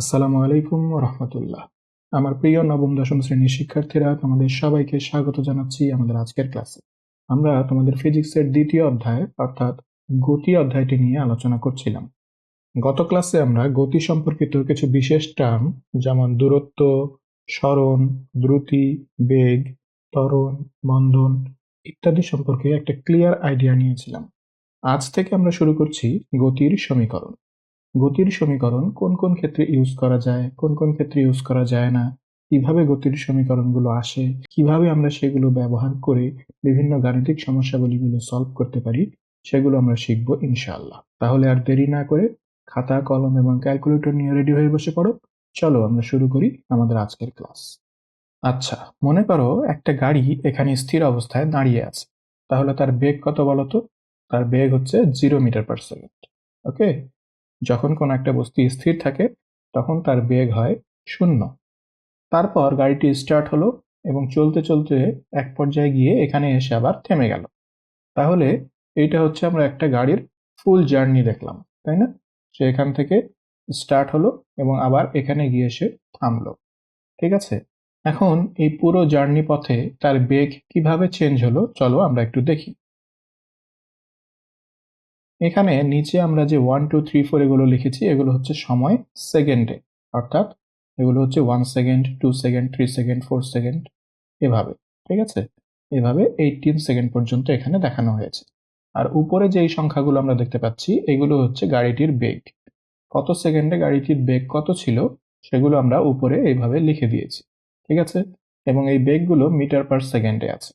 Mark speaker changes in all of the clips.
Speaker 1: আসসালামু আলাইকুম রহমতুল্লাহ। আমার প্রিয় নবম দশম শ্রেণীর শিক্ষার্থীরা, তোমাদের সবাইকে স্বাগত জানাচ্ছি আমাদের আজকের ক্লাসে। আমরা তোমাদের ফিজিক্সের দ্বিতীয় অধ্যায় অর্থাৎ গতি অধ্যায়টি নিয়ে আলোচনা করছিলাম। গত ক্লাসে আমরা গতি সম্পর্কিত কিছু বিশেষ টার্ম যেমন দূরত্ব, সরণ, দ্রুতি, বেগ, ত্বরণ, মন্দন ইত্যাদি সম্পর্কে একটা ক্লিয়ার আইডিয়া নিয়েছিলাম। আজ থেকে আমরা শুরু করছি গতির সমীকরণ। গতির সমীকরণ কোন কোন ক্ষেত্রে ইউজ করা যায়, কোন কোন ক্ষেত্রে ইউজ করা যায় না, কিভাবে গতির সমীকরণগুলো আসে, কিভাবে আমরা সেগুলো ব্যবহার করে বিভিন্ন গাণিতিক সমস্যাগুলিগুলো সলভ করতে পারি, সেগুলো আমরা শিখব ইনশাআল্লাহ। তাহলে আর দেরি না করে খাতা, কলম এবং ক্যালকুলেটর নিয়ে রেডি হয়ে বসে পড়ো। চলো আমরা শুরু করি আমাদের আজকের ক্লাস। আচ্ছা, মনে করো একটা গাড়ি এখানে স্থির অবস্থায় দাঁড়িয়ে আছে। তাহলে তার বেগ কত বলো তো? তার বেগ হচ্ছে 0 মিটার/সেকেন্ড। ওকে, যখন কোনো একটা বস্তু স্থির থাকে তখন তার বেগ হয় 0। তারপর গাড়িটি স্টার্ট হলো এবং চলতে চলতে এক পর্যায়ে গিয়ে এখানে এসে আবার থেমে গেল। তাহলে এইটা হচ্ছে আমরা একটা গাড়ির ফুল জার্নি দেখলাম, তাই না? সে এখান থেকে স্টার্ট হলো এবং আবার এখানে গিয়ে এসে থামলো। ঠিক আছে, এখন এই পুরো জার্নি পথে তার বেগ কিভাবে চেঞ্জ হলো চলো আমরা একটু দেখি। এখানে নিচে আমরা যে 1 2 3 4 এগুলো লিখেছি এগুলো হচ্ছে সময় সেকেন্ডে, অর্থাৎ এগুলো হচ্ছে 1 সেকেন্ড, 2 সেকেন্ড, 3 সেকেন্ড, 4 সেকেন্ড, এভাবে। ঠিক আছে, এভাবে 18 সেকেন্ড পর্যন্ত এখানে দেখানো হয়েছে। আর উপরে যে এই সংখ্যাগুলো আমরা দেখতে পাচ্ছি এগুলো হচ্ছে গাড়িটির বেগ। কত সেকেন্ডে গাড়িটির বেগ কত ছিল সেগুলো আমরা উপরে এইভাবে লিখে দিয়েছি। ঠিক আছে, এবং এই বেগগুলো মিটার পার সেকেন্ডে আছে,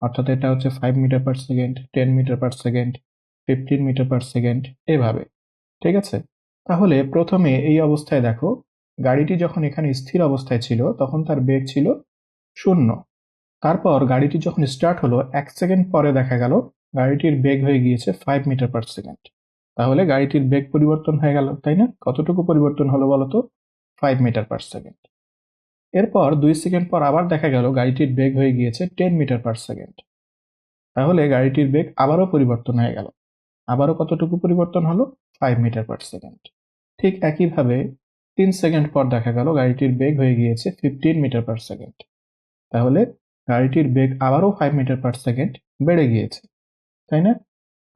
Speaker 1: অর্থাৎ এটা হচ্ছে 5 মিটার/সেকেন্ড, 10 মিটার/সেকেন্ড, 15 মিটার/সেকেন্ড, এভাবে। ঠিক আছে, তাহলে প্রথমে এই অবস্থায় দেখো, গাড়িটি যখন এখানে স্থির অবস্থায় ছিল তখন তার বেগ ছিল 0। তারপর গাড়িটি যখন স্টার্ট হলো 1 সেকেন্ড পরে দেখা গেল গাড়িটির বেগ হয়ে গিয়েছে 5 মিটার/সেকেন্ড। তাহলে গাড়িটির বেগ পরিবর্তন হয়ে গেল, তাই না? কতটুকু পরিবর্তন হলো বলতো? 5 মিটার/সেকেন্ড। এরপর 2 সেকেন্ড পর আবার দেখা গেল গাড়িটির বেগ হয়ে গিয়েছে 10 মিটার/সেকেন্ড। তাহলে গাড়িটির বেগ আবারও পরিবর্তন হয়ে গেল, আবারও কতটুকু পরিবর্তন হলো? 5 মিটার/সেকেন্ড। ঠিক একইভাবে 3 সেকেন্ড পর দেখা গেল গাড়িটির বেগ হয়ে গিয়েছে 15 মিটার/সেকেন্ড। তাহলে গাড়িটির বেগ আবারও 5 মিটার/সেকেন্ড বেড়ে গিয়েছে, তাই না?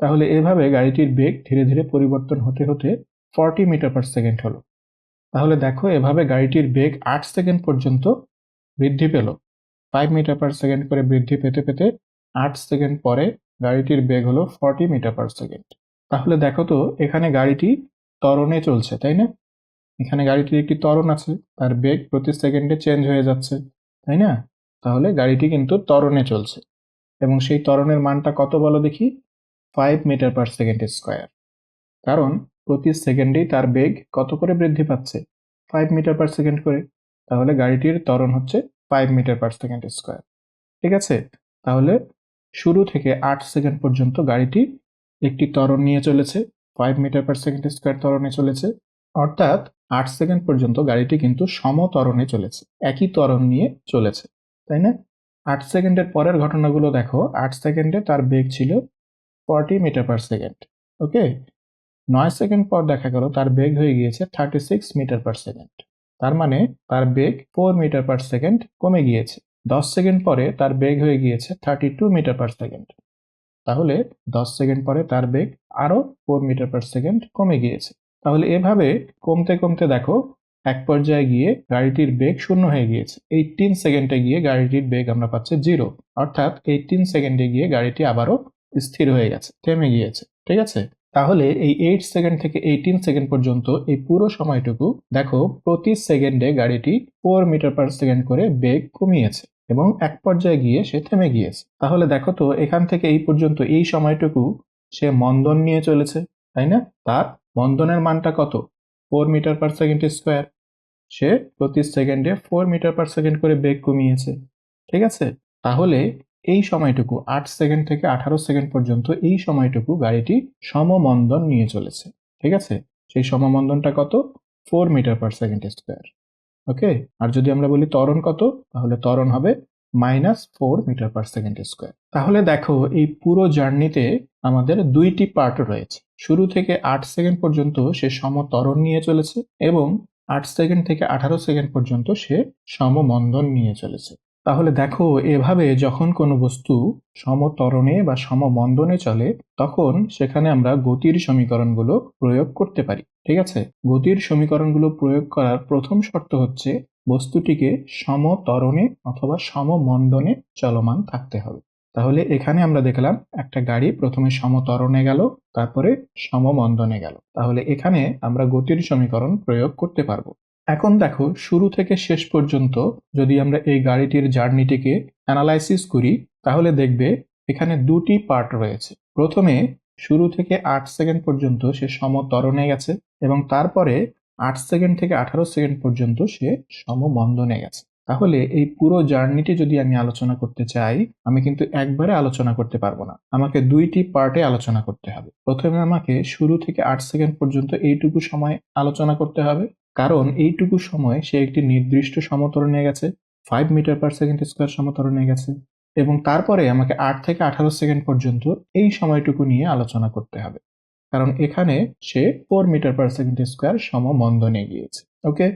Speaker 1: তাহলে এভাবে গাড়িটির বেগ ধীরে ধীরে পরিবর্তন হতে হতে 40 মিটার/সেকেন্ড হলো। তাহলে দেখো এভাবে গাড়িটির বেগ 8 সেকেন্ড পর্যন্ত বৃদ্ধি পেল। 5 মিটার/সেকেন্ড করে বৃদ্ধি পেতে পেতে 8 সেকেন্ড পরে গাড়িটির বেগ হলো 40 মিটার/সেকেন্ড। তাহলে দেখো তো এখানে গাড়িটি ত্বরণে চলছে, তাই না? এখানে গাড়িটির একটি ত্বরণ আছে, তার বেগ প্রতি সেকেন্ডে চেঞ্জ হয়ে যাচ্ছে, তাই না? তাহলে গাড়িটি কিন্তু ত্বরণে চলছে এবং সেই ত্বরণের মানটা কত বলো দেখি? 5 মিটার/সেকেন্ড স্কোয়ার। কারণ প্রতি সেকেন্ডেই তার বেগ কত করে বৃদ্ধি পাচ্ছে? 5 মিটার/সেকেন্ড করে। তাহলে গাড়িটির ত্বরণ হচ্ছে 5 মিটার/সেকেন্ড স্কোয়ার। ঠিক আছে, তাহলে শুরু থেকে 8 সেকেন্ড পর্যন্ত গাড়িটি একটি ত্বরণ নিয়ে চলেছে, 5 মিটার/সেকেন্ড স্কোয়ার ত্বরণে চলেছে। অর্থাৎ 8 সেকেন্ড পর্যন্ত গাড়িটি কিন্তু সমত্বরণে চলেছে, একই ত্বরণ নিয়ে চলেছে, তাই না? 8 সেকেন্ডের পরের ঘটনাগুলো দেখো। 8 সেকেন্ডে তার বেগ ছিল 40 মিটার/সেকেন্ড। ওকে, 9 সেকেন্ড পর দেখা গেল তার বেগ হয়ে গিয়েছে 36 মিটার/সেকেন্ড। তার মানে তার বেগ 4 মিটার/সেকেন্ড কমে গিয়েছে। 10 সেকেন্ড পরে তার বেগ হয়ে গিয়েছে 32 মিটার/সেকেন্ড। তাহলে 10 সেকেন্ড পরে তার বেগ আরো 4 মিটার/সেকেন্ড কমে গিয়েছে। তাহলে এভাবে কমতে কমতে দেখো এক পর্যায়ে গিয়ে গাড়িটির বেগ 0 হয়ে গিয়েছে। 18 সেকেন্ডে গিয়ে গাড়িটির বেগ আমরা পাচ্ছি 0, অর্থাৎ 18 সেকেন্ডে গিয়ে গাড়িটি আবারও স্থির হয়ে গেছে, থেমে গিয়েছে। ঠিক আছে, তাহলে এই 8 সেকেন্ড থেকে 18 সেকেন্ড পর্যন্ত এই পুরো সময়টুকু দেখো প্রতি সেকেন্ডে গাড়িটি 4 মিটার/সেকেন্ড করে বেগ কমিয়েছে এবং এক পর্যায়ে গিয়ে সে থেমে গিয়েছে। তাহলে দেখো তো এখান থেকে এই পর্যন্ত এই সময়টুকু সে মন্দন নিয়ে চলেছে, তাই না? তার মন্দনের মানটা কত? 4 মিটার/সেকেন্ড স্কোয়ার। সে প্রতি সেকেন্ডে 4 মিটার/সেকেন্ড করে বেগ কমিয়েছে। ঠিক আছে, তাহলে এই সময়টুকু 8 সেকেন্ড থেকে 18 সেকেন্ড পর্যন্ত এই সময়টুকু গাড়িটি সমমন্দন নিয়ে চলেছে। ঠিক আছে, সেই সমমন্দনটা কত? 4 মিটার/সেকেন্ড স্কোয়ার। ওকে, আর যদি আমরা বলি ত্বরণ কত, তাহলে ত্বরণ হবে -4 মিটার/সেকেন্ড স্কোয়ার। তাহলে দেখো এই পুরো জার্নিতে আমাদের দুইটি পার্ট রয়েছে। শুরু থেকে 8 সেকেন্ড পর্যন্ত সে সমত্বরণ নিয়ে চলেছে এবং 8 সেকেন্ড থেকে 18 সেকেন্ড পর্যন্ত সে সমমন্দন নিয়ে চলেছে। তাহলে দেখো, এভাবে যখন কোনো বস্তু সমত্বরণে বা সমমন্দনে চলে, তখন সেখানে আমরা গতির সমীকরণগুলো প্রয়োগ করতে পারি। ঠিক আছে? গতির সমীকরণগুলো প্রয়োগ করার প্রথম শর্ত হচ্ছে বস্তুটিকে সমত্বরণে অথবা সমমন্দনে চলমান থাকতে হবে। তাহলে এখানে আমরা দেখলাম একটা গাড়ি প্রথমে সমত্বরণে গেল, তারপরে সমমন্দনে গেল। তাহলে এখানে আমরা গতির সমীকরণ প্রয়োগ করতে পারবো। এখন দেখো, শুরু থেকে শেষ পর্যন্ত যদি আমরা এই গাড়িটির জার্নিটিকে অ্যানালাইসিস করি, তাহলে দেখবে এখানে দুটি পার্ট রয়েছে। প্রথমে শুরু থেকে 8 সেকেন্ড পর্যন্ত সে সমত্বরণে গেছে এবং তারপরে 8 সেকেন্ড থেকে 18 সেকেন্ড পর্যন্ত সে সমমন্দনে গেছে। তাহলে এই পুরো জার্নিটি যদি আমি আলোচনা করতে চাই, আমি কিন্তু একবারে আলোচনা করতে পারবো না, আমাকে দুইটি পার্টে আলোচনা করতে হবে। প্রথমে আমাকে শুরু থেকে 8 সেকেন্ড পর্যন্ত এইটুকু সময় আলোচনা করতে হবে, কারণ এইটুকু সময় সে একটি নির্দিষ্ট সমত্বরণে গেছে, 5 মিটার পার সেকেন্ড স্কয়ার সমত্বরণে গেছে, এবং তারপরে আমাকে 8 থেকে 18 সেকেন্ড পর্যন্ত এই সময়টুকু নিয়ে আলোচনা করতে হবে, কারণ এখানে সে 4 মিটার পার সেকেন্ড স্কয়ার সমমন্দনে গিয়েছে। ওকে?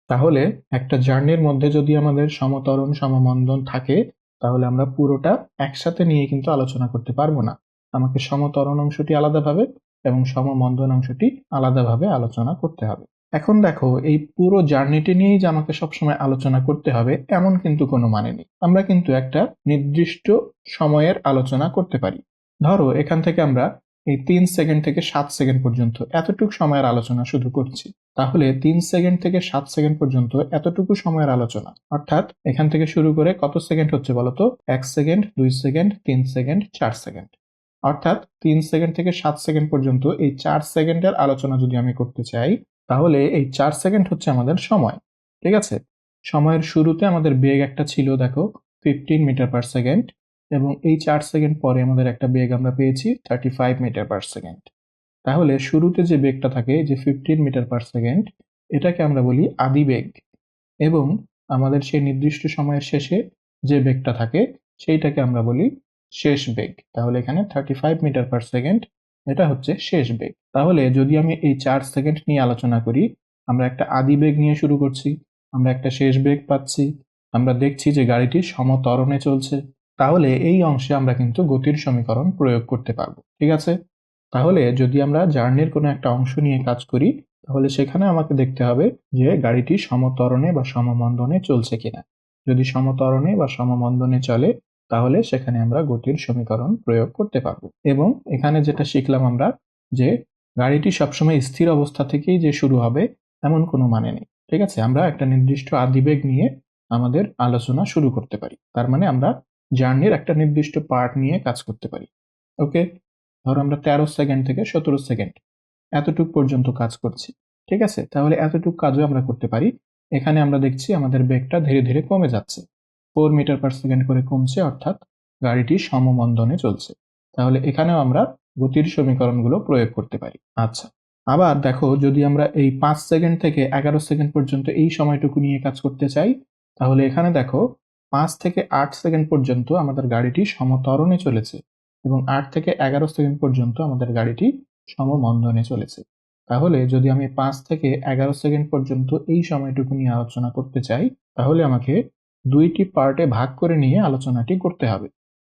Speaker 1: তাহলে একটা জার্নির মধ্যে যদি আমাদের সমত্বরণ সমমন্দন থাকে, তাহলে আমরা পুরোটা একসাথে নিয়ে কিন্তু আলোচনা করতে পারবো না। আমাকে সমত্বরণ অংশটি আলাদাভাবে এবং সমমন্দন অংশটি আলাদাভাবে আলোচনা করতে হবে। এখন দেখো, এই পুরো জার্নিটি নিয়েই যে আমাকে সবসময় আলোচনা করতে হবে এমন কিন্তু কোনো মানে নেই। আমরা কিন্তু একটা নির্দিষ্ট সময়ের আলোচনা করতে পারি। ধরো, এখান থেকে আমরা এই 3 সেকেন্ড থেকে 7 সেকেন্ড পর্যন্ত এতটুকু সময়ের আলোচনা শুধু করছি। তাহলে 3 সেকেন্ড থেকে 7 সেকেন্ড পর্যন্ত এতটুকু সময়ের আলোচনা, অর্থাৎ এখান থেকে শুরু করে কত সেকেন্ড হচ্ছে বলতো? 1 সেকেন্ড, 2 সেকেন্ড, 3 সেকেন্ড, 4 সেকেন্ড। অর্থাৎ 3 সেকেন্ড থেকে 7 সেকেন্ড পর্যন্ত এই 4 সেকেন্ডের আলোচনা যদি আমি করতে চাই, তাহলে এই 4 সেকেন্ড হচ্ছে আমাদের সময়। ঠিক আছে? সময়ের শুরুতে আমাদের বেগ একটা ছিল, দেখো, 15 মিটার পার সেকেন্ড, এবং এই 4 সেকেন্ড পরে আমাদের একটা বেগ আমরা পেয়েছি 35 মিটার পার সেকেন্ড। তাহলে শুরুতে যে বেগটা থাকে, যে 15 মিটার পার সেকেন্ড, এটাকে আমরা বলি আদি বেগ, এবং আমাদের সেই নির্দিষ্ট সময়ের শেষে যে বেগটা থাকে সেইটাকে আমরা বলি শেষ বেগ। তাহলে এখানে 35 মিটার পার সেকেন্ড, এটা হচ্ছে শেষ বেগ। তাহলে যদি আমি এই 4 সেকেন্ড নিয়ে আলোচনা করি, আমরা একটা আদি বেগ নিয়ে শুরু করছি, আমরা একটা শেষ বেগ পাচ্ছি, আমরা দেখছি যে গাড়িটি সমত্বরণে চলছে। তাহলে এই অংশে আমরা কিন্তু গতির সমীকরণ প্রয়োগ করতে পারবো। ঠিক আছে? তাহলে যদি আমরা জার্নির কোনো একটা অংশ নিয়ে কাজ করি, তাহলে সেখানে আমাকে দেখতে হবে যে গাড়িটি সমত্বরণে বা সমমন্দনে চলছে কিনা। যদি সমত্বরণে বা সমমন্দনে চলে, তাহলে সেখানে আমরা গতির সমীকরণ প্রয়োগ করতে পারবো। এবং এখানে যেটা শিখলাম আমরা, যে গাড়িটি সবসময় স্থির অবস্থা থেকেই যে শুরু হবে এমন কোনো মানে নেই। ঠিক আছে? আমরা একটা নির্দিষ্ট আদিবেগ নিয়ে আমাদের আলোচনা শুরু করতে পারি। তার মানে আমরা জার্নির একটা নির্দিষ্ট পার্ট নিয়ে কাজ করতে পারি। ওকে? ধরো আমরা 13 সেকেন্ড থেকে 17 সেকেন্ড এতটুক পর্যন্ত কাজ করছি। ঠিক আছে? তাহলে এতটুক কাজও আমরা করতে পারি। এখানে আমরা দেখছি আমাদের বেগটা ধীরে ধীরে কমে যাচ্ছে, 4 মিটার পার সেকেন্ড করে কমছে, অর্থাৎ গাড়িটি সমমন্দনে চলছে। তাহলে এখানেও আমরা গতির সমীকরণগুলো প্রয়োগ করতে পারি। আচ্ছা, আবার দেখো, যদি আমরা এই 5 সেকেন্ড থেকে 11 সেকেন্ড পর্যন্ত এই সময়টুকু নিয়ে কাজ করতে চাই, তাহলে এখানে দেখো 5 থেকে 8 সেকেন্ড পর্যন্ত আমাদের গাড়িটি সমত্বরণে চলেছে এবং 8 থেকে 11 সেকেন্ড পর্যন্ত আমাদের গাড়িটি সমমন্দনে চলেছে। তাহলে যদি আমি 5 থেকে 11 সেকেন্ড পর্যন্ত এই সময়টুকু নিয়ে আলোচনা করতে চাই, তাহলে আমাকে দুইটি পার্টে ভাগ করে নিয়ে আলোচনাটি করতে হবে।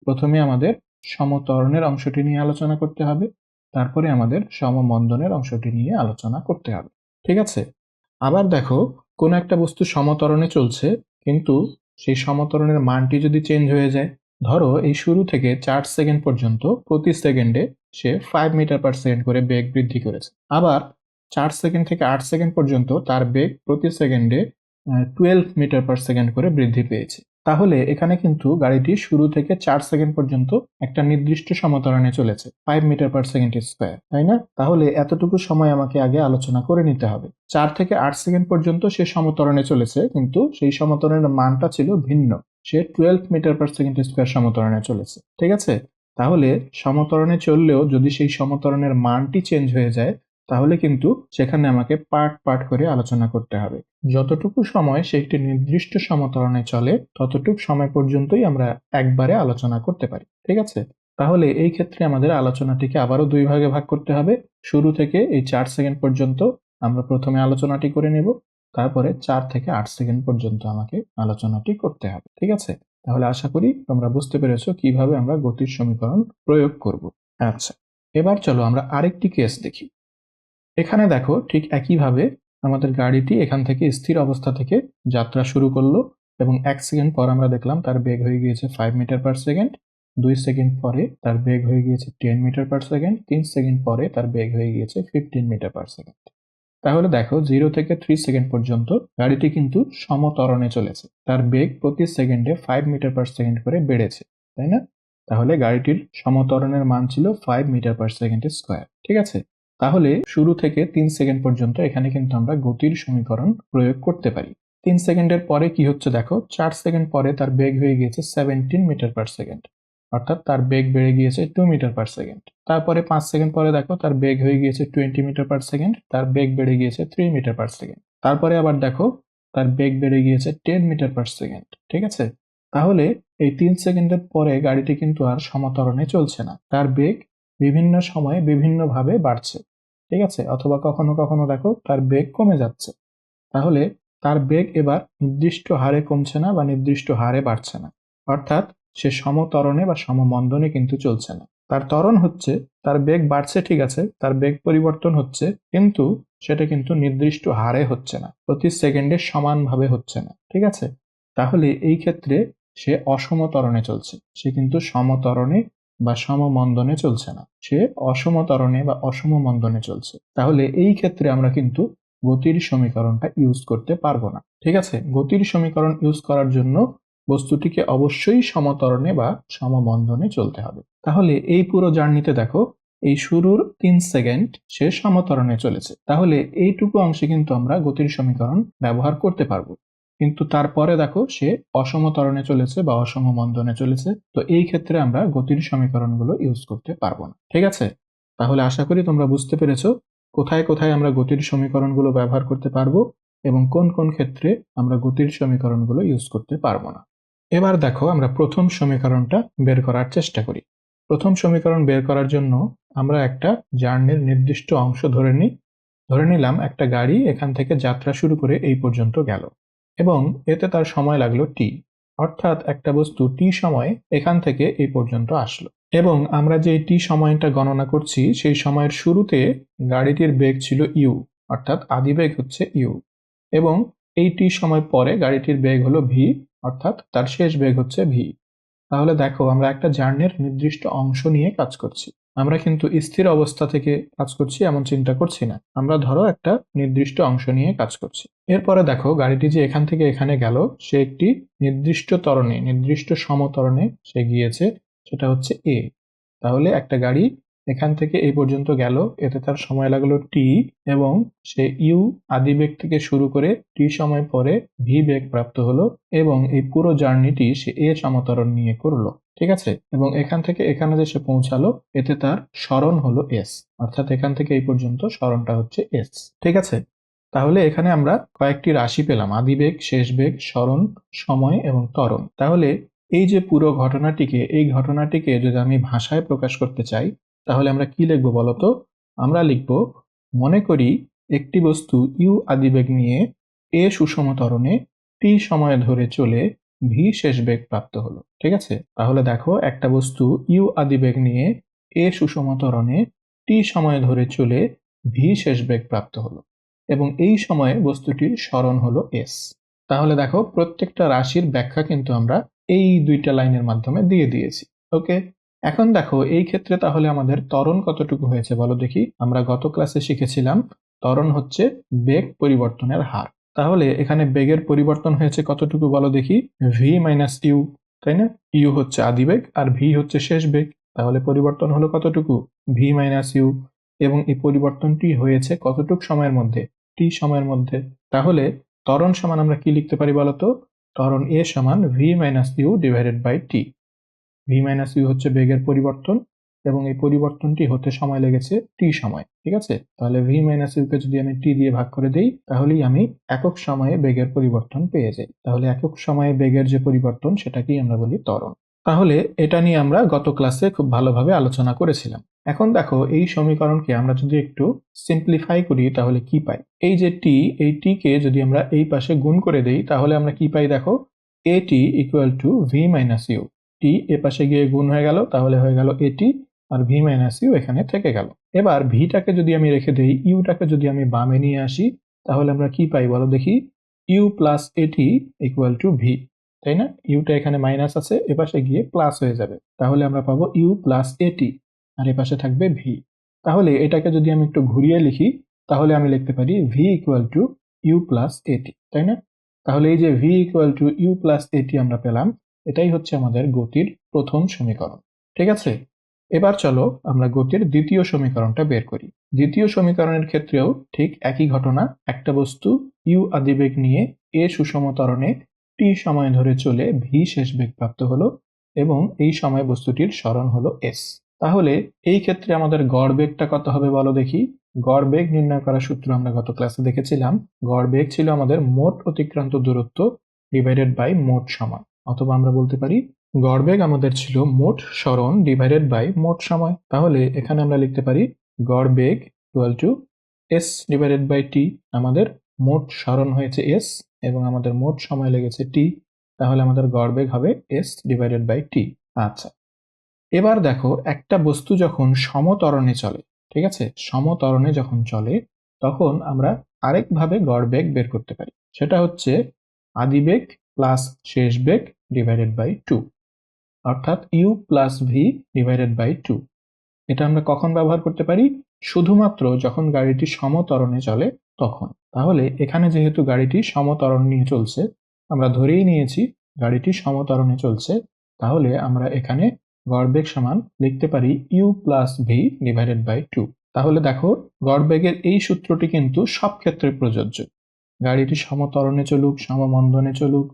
Speaker 1: প্রথমে আমাদের সমত্বরণের অংশটি নিয়ে আলোচনা করতে হবে, তারপরে আমাদের সমমন্দনের অংশটি নিয়ে আলোচনা করতে হবে। ঠিক আছে? আবার দেখো, কোনো একটা বস্তু সমত্বরণে চলছে, কিন্তু সেই সমত্বরণের মানটি যদি চেঞ্জ হয়ে যায়, ধরো এই শুরু থেকে 4 সেকেন্ড পর্যন্ত প্রতি সেকেন্ডে সে 5 মিটার পার সেকেন্ড করে বেগ বৃদ্ধি করেছে। আবার 4 সেকেন্ড থেকে 8 সেকেন্ড পর্যন্ত তার বেগ প্রতি সেকেন্ডে 12 মিটার পার সেকেন্ড করে বৃদ্ধি পেয়েছে। তাহলে এখানে কিন্তু গাড়িটি শুরু থেকে 4 সেকেন্ড পর্যন্ত একটা নির্দিষ্ট সমত্বরণে চলেছে, 5 মিটার পার সেকেন্ড স্কয়ার, তাই না? তাহলে এতটুকু সময় আমাকে আগে আলোচনা করে নিতে হবে। 4 থেকে 8 সেকেন্ড পর্যন্ত সে সমত্বরণে চলেছে, কিন্তু সেই সমত্বরণের মানটা ছিল ভিন্ন। সে 12 মিটার পার সেকেন্ড স্কয়ার সমত্বরণে চলেছে। ঠিক আছে? তাহলে সমত্বরণে চললেও যদি সেই সমত্বরণের মানটি চেঞ্জ হয়ে যায়, তাহলে কিন্তু সেখানে আমাকে পার্ট পার্ট করে আলোচনা করতে হবে। যতটুকু সময় সে একটি নির্দিষ্ট সমত্বরণে চলে, ততটুকু সময় পর্যন্তই আমরা একবারে আলোচনা করতে পারি। ঠিক আছে? তাহলে এই ক্ষেত্রে আমাদের আলোচনাটিকে আবারও দুই ভাগে ভাগ করতে হবে। শুরু থেকে এই 4 সেকেন্ড পর্যন্ত আমরা প্রথমে আলোচনাটি করে নেব, তারপরে 4 থেকে 8 সেকেন্ড পর্যন্ত আমাকে আলোচনাটি করতে হবে। ঠিক আছে? তাহলে আশা করি তোমরা বুঝতে পেরেছো কিভাবে আমরা গতির সমীকরণ প্রয়োগ করব। আচ্ছা, এবার চলো আমরা আরেকটি কেস দেখি। এখানে দেখো ঠিক একইভাবে আমাদের গাড়িটি এখান থেকে স্থির অবস্থা থেকে যাত্রা শুরু করলো এবং 1 সেকেন্ড পর আমরা দেখলাম তার বেগ হয়ে গিয়েছে 5 মিটার পার সেকেন্ড, 2 সেকেন্ড পরে তার বেগ হয়ে গিয়েছে 10 মিটার পার সেকেন্ড, 3 সেকেন্ড পরে তার বেগ হয়ে গিয়েছে 15 মিটার পার সেকেন্ড। তাহলে দেখো 0 থেকে 3 সেকেন্ড পর্যন্ত গাড়িটি কিন্তু সমত্বরণে চলেছে। তার বেগ প্রতি সেকেন্ডে 5 মিটার পার সেকেন্ড করে বেড়েছে, তাই না? তাহলে গাড়িটির সমত্বরণের মান ছিল 5 মিটার পার সেকেন্ড স্কয়ার। ঠিক আছে? তাহলে শুরু থেকে 3 সেকেন্ড পর্যন্ত এখানে কিন্তু আমরা গতির সমীকরণ প্রয়োগ করতে পারি। 3 সেকেন্ডের পরে কি হচ্ছে দেখো, 4 সেকেন্ড পরে তার বেগ হয়ে গিয়েছে 17 মিটার পার সেকেন্ড, অর্থাৎ তার বেগ বেড়ে গিয়েছে 2 মিটার পার সেকেন্ড। তারপরে 5 সেকেন্ড পরে দেখো তার বেগ হয়ে গিয়েছে 20 মিটার পার সেকেন্ড, তার বেগ বেড়ে গিয়েছে 3 মিটার পার সেকেন্ড। তারপরে আবার দেখো তার বেগ বেড়ে গিয়েছে 10 মিটার পার সেকেন্ড। ঠিক আছে? তাহলে এই 3 সেকেন্ডের পরে গাড়িটি কিন্তু আর সমত্বরণে চলছে না, তার বেগ বিভিন্ন সময়ে বিভিন্নভাবে বাড়ছে। ঠিক আছে? অথবা কখনো কখনো দেখো তার বেগ কমে যাচ্ছে। তাহলে তার বেগ এবার নির্দিষ্ট হারে কমছে না বা নির্দিষ্ট হারে বাড়ছে না, অর্থাৎ সে সমত্বরণে বা সমমন্দনে কিন্তু চলছে না। তার ত্বরণ হচ্ছে, তার বেগ বাড়ছে ঠিক আছে, তার বেগ পরিবর্তন হচ্ছে, কিন্তু সেটা কিন্তু নির্দিষ্ট হারে হচ্ছে না, প্রতি সেকেন্ডে সমানভাবে হচ্ছে না। ঠিক আছে? তাহলে এই ক্ষেত্রে সে অসমত্বরণে চলছে, সে কিন্তু সমত্বরণে বা সমমন্দনে চলছে না, সে অসমত্বরণে বা অসমমন্দনে চলছে। তাহলে এই ক্ষেত্রে আমরা কিন্তু গতির সমীকরণটা ইউজ করতে পারবো না। ঠিক আছে? গতির সমীকরণ ইউজ করার জন্য বস্তুটিকে অবশ্যই সমত্বরণে বা সমমন্দনে চলতে হবে। তাহলে এই পুরো জার্নিতে দেখো এই শুরুর 3 সেকেন্ড সে সমত্বরণে চলেছে, তাহলে এইটুকু অংশে কিন্তু আমরা গতির সমীকরণ ব্যবহার করতে পারবো। কিন্তু তারপরে দেখো সে অসমত্বরণে চলেছে বা অসমমন্দনে চলেছে, তো এই ক্ষেত্রে আমরা গতির সমীকরণগুলো ইউজ করতে পারবো না। ঠিক আছে? তাহলে আশা করি তোমরা বুঝতে পেরেছো কোথায় কোথায় আমরা গতির সমীকরণগুলো ব্যবহার করতে পারবো এবং কোন কোন ক্ষেত্রে আমরা গতির সমীকরণগুলো ইউজ করতে পারবো না। এবার দেখো আমরা প্রথম সমীকরণটা বের করার চেষ্টা করি। প্রথম সমীকরণ বের করার জন্য আমরা একটা জার্নির নির্দিষ্ট অংশ ধরে নিলাম একটা গাড়ি এখান থেকে যাত্রা শুরু করে এই পর্যন্ত গেল এবং এতে তার সময় লাগলো টি, অর্থাৎ একটা বস্তু টি সময় এখান থেকে এই পর্যন্ত আসলো এবং আমরা যে টি সময়টা গণনা করছি সেই সময়ের শুরুতে গাড়িটির বেগ ছিল ইউ, অর্থাৎ আদি বেগ হচ্ছে ইউ, এবং এই টি সময় পরে গাড়িটির বেগ হলো ভি, অর্থাৎ তার শেষ বেগ হচ্ছে ভি। তাহলে দেখো আমরা একটা জার্নির নির্দিষ্ট অংশ নিয়ে কাজ করছি, আমরা কিন্তু স্থির অবস্থা থেকে কাজ করছি এমন চিন্তা করছি না, আমরা ধরো একটা নির্দিষ্ট অংশ নিয়ে কাজ করছি। এরপরে দেখো গাড়িটি যে এখান থেকে এখানে গেল সে একটি নির্দিষ্ট ত্বরণে, নির্দিষ্ট সমত্বরণে সে গিয়েছে, সেটা হচ্ছে এ। তাহলে একটা গাড়ি এখান থেকে এই পর্যন্ত গেল, এতে তার সময় লাগলো টি এবং সে ইউ আদি বেগ থেকে শুরু করে টি সময় পরে ভি বেগ প্রাপ্ত হলো এবং এই পুরো জার্নিটি সে এ সমত্বরণ নিয়ে করলো। ঠিক আছে? এবং এখান থেকে এখানে যে সে পৌঁছালো এতে তার সরণ হলো এস, অর্থাৎ এখান থেকে এই পর্যন্ত সরণটা হচ্ছে এস। ঠিক আছে? তাহলে এখানে আমরা কয়েকটি রাশি পেলাম, আদি বেগ, শেষ বেগ, সরণ, সময় এবং ত্বরণ। তাহলে এই যে পুরো ঘটনাটিকে, এই ঘটনাটিকে যদি আমি ভাষায় প্রকাশ করতে চাই তাহলে আমরা কি লিখব বলতো? আমরা লিখব, মনে করি একটি বস্তু ইউ আদিবেগ নিয়ে এ সুষম ত্বরণে টি সময় ধরে চলে ভি শেষ বেগ প্রাপ্ত হলো। ঠিক আছে? তাহলে দেখো একটা বস্তু ইউ আদিবেগ নিয়ে এ সুষম ত্বরণে টি সময় ধরে চলে ভি শেষ বেগ প্রাপ্ত হলো এবং এই সময়ে বস্তুটির সরণ হলো এস। তাহলে দেখো প্রত্যেকটা রাশির ব্যাখ্যা কিন্তু আমরা এই দুইটা লাইনের মাধ্যমে দিয়ে দিয়েছি। ওকে, এখন দেখো এই ক্ষেত্রে তাহলে আমাদের ত্বরণ কতটুকু হয়েছে বলো দেখি। আমরা গত ক্লাসে শিখেছিলাম ত্বরণ হচ্ছে বেগ পরিবর্তনের হার। তাহলে এখানে বেগের পরিবর্তন হয়েছে কতটুকু বলো দেখি, ভি মাইনাস ইউ, তাই না? ইউ হচ্ছে আদি বেগ আর ভি হচ্ছে শেষ বেগ, তাহলে পরিবর্তন হলো কতটুকু, ভি মাইনাস ইউ, এবং এই পরিবর্তনটি হয়েছে কতটুকু সময়ের মধ্যে, টি সময়ের মধ্যে। তাহলে ত্বরণ সমান আমরা কি লিখতে পারি বলতো, ত্বরণ এ সমান v minus u divided by t. V minus u হচ্ছে বেগের পরিবর্তন এবং এই পরিবর্তনটি হতে সময় লেগেছে টি সময়। ঠিক আছে? তাহলে ভি মাইনাস ইউকে যদি আমি টি দিয়ে ভাগ করে দিই তাহলেই আমি একক সময়ে বেগের পরিবর্তন পেয়ে যাই। তাহলে একক সময়ে বেগের যে পরিবর্তন সেটাকেই আমরা বলি ত্বরণ। তাহলে এটা নিয়ে আমরা গত ক্লাসে খুব ভালোভাবে আলোচনা করেছিলাম। এখন দেখো এই সমীকরণকে আমরা যদি একটু সিম্পলিফাই করি তাহলে কি পাই? এই যে টি, এই টি কে যদি আমরা এই পাশে গুণ করে দেই তাহলে আমরা কি পাই দেখো? A t equal to v minus u. T এ পাশে গিয়ে গুণ হয়ে গেল, তাহলে হয়ে গেল এটি, আর ভি মাইনাস ইউ এখানে থেকে গেল। এবার ভিটাকে যদি আমি রেখে দেই, ইউটাকে যদি আমি বামে নিয়ে আসি তাহলে আমরা কি পাই বলো দেখি? ইউ প্লাস এটি ইকুয়াল টু ভি, তাই না? ইউটা এখানে মাইনাস আছে, এপাশে গিয়ে প্লাস হয়ে যাবে, তাহলে আমরা পাবো ইউ প্লাস এটি, আর এপাশে থাকবে ভি। তাহলে এটাকে যদি আমি একটু ঘুরিয়ে লিখি তাহলে আমি লিখতে পারি v equal to u plus a t, তাই না? তাহলে এই যে v equal to u plus a t আমরা পেলাম, এটাই হচ্ছে আমাদের গতির প্রথম সমীকরণ। ঠিক আছে, এবার চলো আমরা গতির দ্বিতীয় সমীকরণটা বের করি। দ্বিতীয় সমীকরণের ক্ষেত্রেও ঠিক একই ঘটনা। একটা বস্তু ইউ আদিবেগ নিয়ে এ সুষম ত্বরণে টি সময় ধরে চলে ভি শেষ বেগ প্রাপ্ত হলো এবং এই সময় বস্তুটির সরণ হলো এস। তাহলে এই ক্ষেত্রে আমাদের গড় বেগটা কত হবে বলো দেখি? গড় বেগ নির্ণয় করার সূত্র আমরা গত ক্লাসে দেখেছিলাম। গড় বেগ ছিল আমাদের মোট অতিক্রান্ত দূরত্ব ডিভাইডেড বাই মোট সময়, অথবা আমরা বলতে পারি গড় বেগ আমাদের ছিল মোট সরণ ডিভাইডেড বাই মোট সময়। তাহলে এখানে আমরা লিখতে পারি গড় বেগ equal to s divided by t. আমাদের মোট সরণ হয়েছে এস এবং আমাদের মোট সময় লেগেছে টি, তাহলে আমাদের গড় বেগ হবে এস ডিভাইডেড বাই টি। আচ্ছা, এবার দেখো একটা বস্তু যখন সমত্বরণে চলে, ঠিক আছে, সমত্বরণে যখন চলে তখন আমরা আরেকভাবে গড় বেগ বের করতে পারি। সেটা হচ্ছে আদিবেগ প্লাস শেষ বেগ ডিভাইডেড বাই টু, অর্থাৎ u plus v divided by two. এটা আমরা কখন ব্যবহার করতে পারি? শুধুমাত্র যখন গাড়িটি সমত্বরণে চলে তখন। তাহলে এখানে যেহেতু গাড়িটি সমত্বরণ নিয়ে চলছে, আমরা ধরেই নিয়েছি গাড়িটি সমত্বরণে চলছে, তাহলে আমরা এখানে গড়বেগ সমান লিখতে পারি u plus v divided by two. তাহলে দেখো গড়বেগের এই সূত্রটি কিন্তু সব ক্ষেত্রে প্রযোজ্য। গাড়িটি সমত্বরণে চলুক, সমমন্দনে চলুক,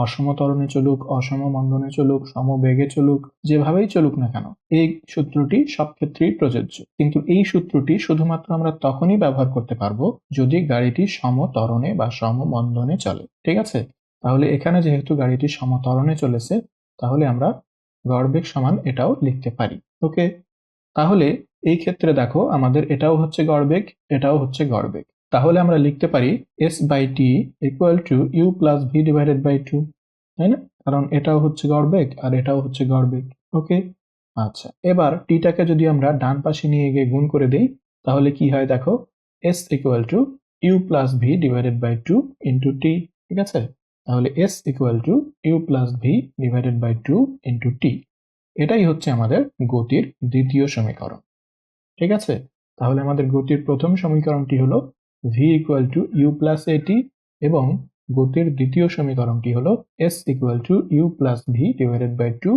Speaker 1: অসমত্বরণে চলুক, অসমমন্দনে চলুক, সমবেগে চলুক, যেভাবেই চলুক না কেন এই সূত্রটি সব ক্ষেত্রেই প্রযোজ্য। কিন্তু এই সূত্রটি শুধুমাত্র আমরা তখনই ব্যবহার করতে পারবো যদি গাড়িটি সমত্বরণে বা সমমন্দনে চলে। ঠিক আছে, তাহলে এখানে যেহেতু গাড়িটি সমত্বরণে চলেছে তাহলে আমরা গড়বেগ সমান এটাও লিখতে পারি। ওকে, তাহলে এই ক্ষেত্রে দেখো আমাদের এটাও হচ্ছে গড়বেগ, এটাও হচ্ছে গড়বেগ। তাহলে আমরা লিখতে পারি s by t equal to u plus v divided by two, তাই না? কারণ এটাও হচ্ছে গড়বেগ আর এটাও হচ্ছে গড়বেগ। ওকে, আচ্ছা, এবার টিটাকে যদি আমরা ডান পাশে নিয়ে গিয়ে গুণ করে দিই তাহলে কি হয় দেখো? S equal to u plus v divided by two into t. ঠিক আছে, তাহলে s equal to u plus v divided by two into t. এটাই হচ্ছে আমাদের গতির দ্বিতীয় সমীকরণ। ঠিক আছে, তাহলে আমাদের গতির প্রথম সমীকরণটি হলো v equal to u plus a t এবং গতির দ্বিতীয় সমীকরণটি হলো s equal to u plus v divided by two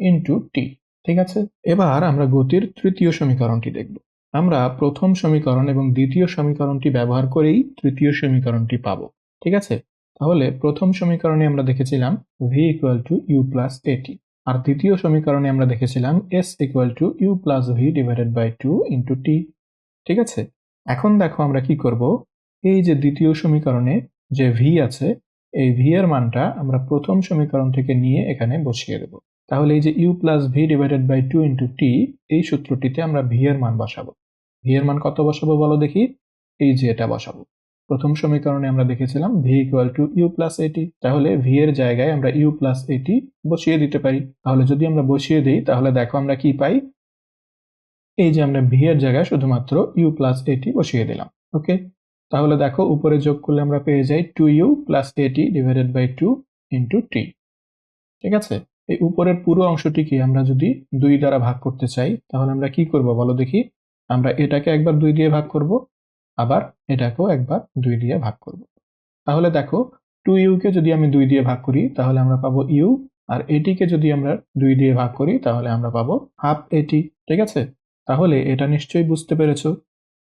Speaker 1: into t. ঠিক আছে, এবার আমরা গতির তৃতীয় সমীকরণটি দেখব। আমরা প্রথম সমীকরণ এবং দ্বিতীয় সমীকরণটি ব্যবহার করেই তৃতীয় সমীকরণটি পাবো। ঠিক আছে, তাহলে প্রথম সমীকরণে আমরা দেখেছিলাম v equal to u plus a t, আর দ্বিতীয় সমীকরণে আমরা দেখেছিলাম s equal to u plus v divided by two into t. ঠিক আছে, এখন দেখো আমরা কি করব? এই যে দ্বিতীয় সমীকরণে যে ভি আছে, এই ভি এর মানটা আমরা প্রথম সমীকরণ থেকে নিয়ে এখানে বসিয়ে দেব। তাহলে এই যে u plus v divided by two into t, এই সূত্রটিতে আমরা ভি এর মান বসাবো। ভি এর মান কত বসাবো বলো দেখি? এই যে এটা বসাবো। প্রথম সমীকরণে আমরা দেখেছিলাম v equal to u plus a t, তাহলে ভি এর জায়গায় আমরা ইউ প্লাস এটি বসিয়ে দিতে পারি। তাহলে যদি আমরা বসিয়ে দিই তাহলে দেখো আমরা কি পাই? এই যে আমরা ভি এর জায়গায় শুধুমাত্র ইউ প্লাস এটি বসিয়ে দিলাম। ওকে, তাহলে দেখো উপরে যোগ করলে আমরা পেয়ে যাই টু ইউ প্লাস এটি divided by two into t. ঠিক আছে, এই উপরের পুরো অংশটিকে আমরা যদি 2 দ্বারা ভাগ করতে চাই তাহলে আমরা কি করব বলো দেখি? আমরা এটাকে একবার 2 দিয়ে ভাগ করব, আবার এটাকেও একবার 2 দিয়ে ভাগ করব। তাহলে দেখো 2u কে যদি আমি 2 দিয়ে ভাগ করি তাহলে আমরা পাবো u, আর এটিকে যদি আমরা 2 দিয়ে ভাগ করি তাহলে আমরা পাবো হাফ এটি। ঠিক আছে, তাহলে এটা নিশ্চয়ই বুঝতে পেরেছো,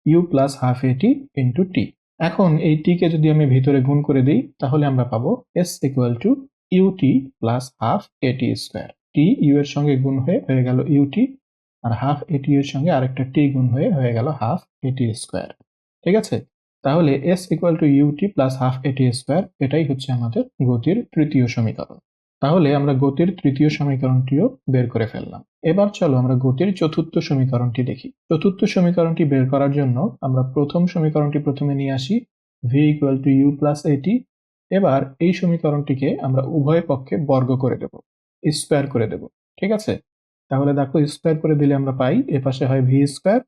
Speaker 1: u প্লাস হাফ এটি ইন্টু টি। এখন এই টি কে যদি আমি ভিতরে গুণ করে দিই তাহলে আমরা পাবো s equal two ut plus half a t square. T U এর সঙ্গে গুণ হয়ে গেল ut, আর হাফ এটি এর সঙ্গে আরেকটা টি গুণ হয়ে গেল হাফ এটি স্কোয়ার। ঠিক আছে, তাহলে s equal two ut plus half a t square, এটাই হচ্ছে আমাদের গতির তৃতীয় সমীকরণ। তাহলে আমরা গতির তৃতীয় সমীকরণটিও বের করে ফেললাম। এবার চলো আমরা গতির চতুর্থ সমীকরণটি দেখি। চতুর্থ সমীকরণটি বের করার জন্য আমরা প্রথম সমীকরণটি প্রথমে নিয়ে আসি, v equal to u plus a t. এবার এই সমীকরণটিকে আমরা উভয় পক্ষে বর্গ করে দেব, স্কোয়ার করে দেব। ঠিক আছে, তাহলে দেখো স্কোয়ার করে দিলে আমরা পাই এ পাশে হয় ভি স্কোয়ার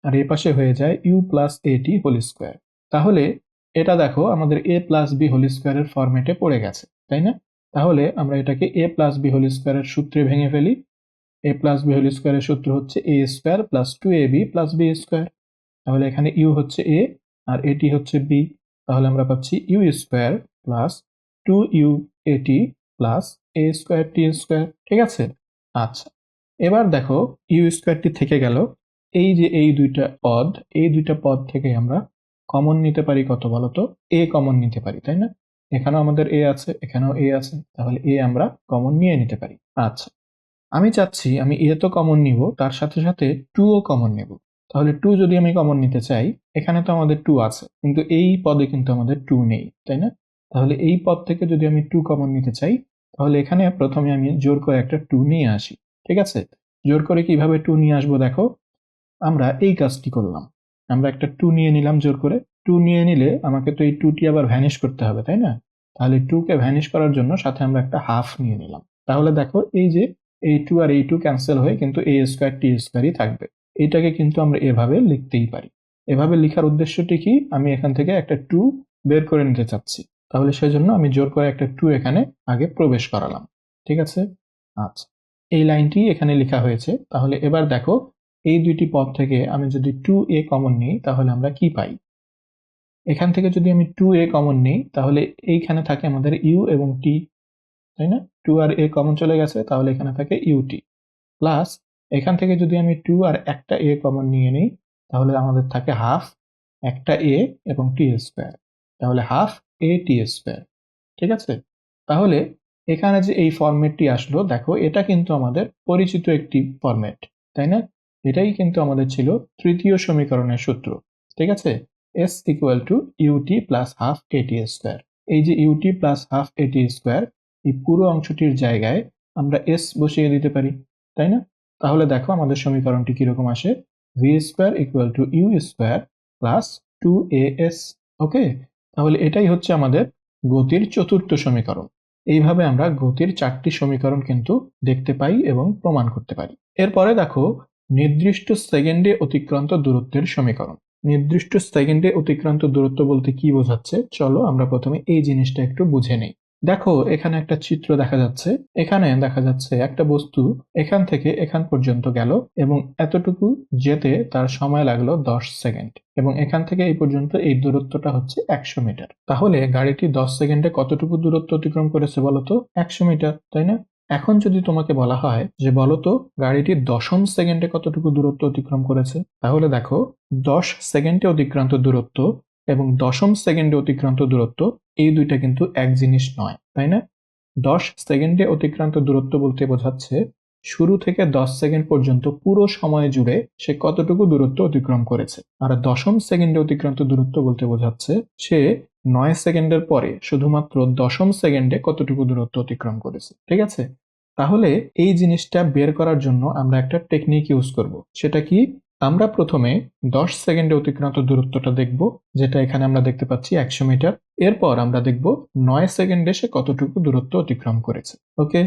Speaker 1: আর এ পাশে হয়ে যায় ইউ প্লাস এটি হোল স্কোয়ার। তাহলে এটা দেখো আমাদের এ প্লাস বি হোল স্কোয়ারের ফরম্যাটে পড়ে গেছে, তাই না? তাহলে আমরা এটাকে এ প্লাস বি হোল স্কোয়ারের সূত্রে ভেঙে ফেলি। এ প্লাস বি হোল স্কোয়ারের সূত্র হচ্ছে এ square plus two A B plus B square. তাহলে এখানে ইউ হচ্ছে এ আর এটি হচ্ছে বি। তাহলে আমরা পাচ্ছি u square plus two u a t plus a square t square. ঠিক আছে, আচ্ছা এবার দেখো ইউ স্কোয়ারটি থেকে গেল। এই যে এই দুইটা পদ থেকে আমরা কমন নিতে পারি কত বলতো? এ কমন নিতে পারি, তাই না? এখানেও আমাদের এ আছে, এখানেও এ আছে, তাহলে এ আমরা কমন নিয়ে নিতে পারি। আচ্ছা, আমি চাচ্ছি আমি এ তো কমন নিব, তার সাথে সাথে টু ও কমন নেব। তাহলে টু যদি আমি কমন নিতে চাই, এখানে তো আমাদের টু আছে কিন্তু এই পদে কিন্তু আমাদের টু নেই, তাই না? তাহলে এই পদ থেকে যদি আমি টু কমন নিতে চাই, তাহলে এখানে প্রথমে আমি জোর করে একটা টু নিয়ে আসি। ঠিক আছে, জোর করে কিভাবে টু নিয়ে আসবো দেখো, আমরা এই কাজটি করলাম, আমরা একটা টু নিয়ে নিলাম জোর করে। টু নিয়ে নিলে আমাকে তো এই টুটি আবার ভ্যানিশ করতে হবে, তাই না? তাহলে টু কে ভ্যানিশ করার জন্য সাথে আমরা একটা হাফ নিয়ে নিলাম। তাহলে দেখো এই যে এই টু আর এই টু ক্যান্সেল হয়ে কিন্তু এ স্কোয়ার টি স্কোয়ারই থাকবে। এটাকে কিন্তু আমরা এভাবে লিখতেই পারি। এভাবে লেখার উদ্দেশ্যটি কি, আমি এখান থেকে একটা টু বের করে নিতে চাচ্ছি, তাহলে সেজন্য আমি জোর করে একটা টু এখানে আগে প্রবেশ করালাম। ঠিক আছে, আচ্ছা এই লাইনটি এখানে লেখা হয়েছে। তাহলে এবার দেখো এই দুইটি পদ থেকে আমি যদি টু এ কমন নিই তাহলে আমরা কি পাই? এখান থেকে যদি আমি টু এ কমন নিই তাহলে এইখানে থাকে আমাদের ইউ এবং টি, তাই না? টু আর এ কমন চলে গেছে, তাহলে এখানে থাকে ইউটি প্লাস এখান থেকে যদি আমি টু আর একটা এ কমন নিয়ে নিই তাহলে আমাদের থাকে হাফ একটা এ এবং টি স্কোয়ার, তাহলে হাফ এ টি স্কোয়ার। ঠিক আছে, তাহলে এখানে যে এই ফরম্যাটটি আসলো দেখো, এটা কিন্তু আমাদের পরিচিত একটি ফরম্যাট, তাই না? এটাই কিন্তু আমাদের ছিল তৃতীয় সমীকরণের সূত্র। ঠিক আছে, s equal to u t plus half a t square. এই যে u t plus half a t square, এই পুরো অংশটির জায়গায় আমরা এস বসিয়ে দিতে পারি, তাই না? তাহলে দেখো আমাদের সমীকরণটি কিরকম আসে, v square equal to u square plus two a s. Okay, তাহলে এটাই হচ্ছে আমাদের গতির চতুর্থ সমীকরণ। এইভাবে আমরা গতির চারটি সমীকরণ কিন্তু দেখতে পাই এবং প্রমাণ করতে পারি। এরপরে দেখো নির্দিষ্ট সেকেন্ডে অতিক্রান্ত দূরত্বের সমীকরণ। নির্দিষ্ট সেকেন্ডে অতিক্রান্ত দূরত্ব বলতে কি বোঝাচ্ছে, চলো আমরা প্রথমে এই জিনিসটা একটু বুঝে নেই। দেখো এখানে একটা চিত্র দেখা যাচ্ছে, এখানে দেখা যাচ্ছে একটা বস্তু এখান থেকে এখান পর্যন্ত গেল এবং এতটুকু যেতে তার সময় লাগলো 10 সেকেন্ড এবং এখান থেকে এই পর্যন্ত এই দূরত্বটা হচ্ছে 100 মিটার। তাহলে গাড়িটি 10 সেকেন্ডে কতটুকু দূরত্ব অতিক্রম করেছে বলতো? 100 মিটার, তাই না? এখন যদি তোমাকে বলা হয় যে বলতো গাড়িটি দশম সেকেন্ডে কতটুকু দূরত্ব অতিক্রম করেছে, তাহলে দেখো 10 সেকেন্ডে অতিক্রান্ত দূরত্ব এবং দশম সেকেন্ডে অতিক্রান্ত দূরত্ব এই দুইটা কিন্তু এক জিনিস নয়, তাই না? 10 সেকেন্ডে অতিক্রান্ত দূরত্ব বলতে বোঝাচ্ছে শুরু থেকে 10 সেকেন্ড পর্যন্ত পুরো সময় জুড়ে সে কতটুকু দূরত্ব অতিক্রম করেছে। আর দশম সেকেন্ডে অতিক্রান্ত দূরত্ব বলতে বোঝাচ্ছে সে 9 সেকেন্ডের পরে শুধুমাত্র দশম সেকেন্ডে কতটুকু দূরত্ব অতিক্রম করেছে। ঠিক আছে, তাহলে এই জিনিসটা বের করার জন্য আমরা একটা টেকনিক ইউজ করব। সেটা কি, আমরা প্রথমে 10 সেকেন্ডে অতিক্রান্ত দূরত্বটা দেখব, যেটা এখানে আমরা দেখতে পাচ্ছি 100 মিটার। এরপর আমরা দেখব 9 সেকেন্ডে সে কতটুকু দূরত্ব অতিক্রম করেছে। ওকে,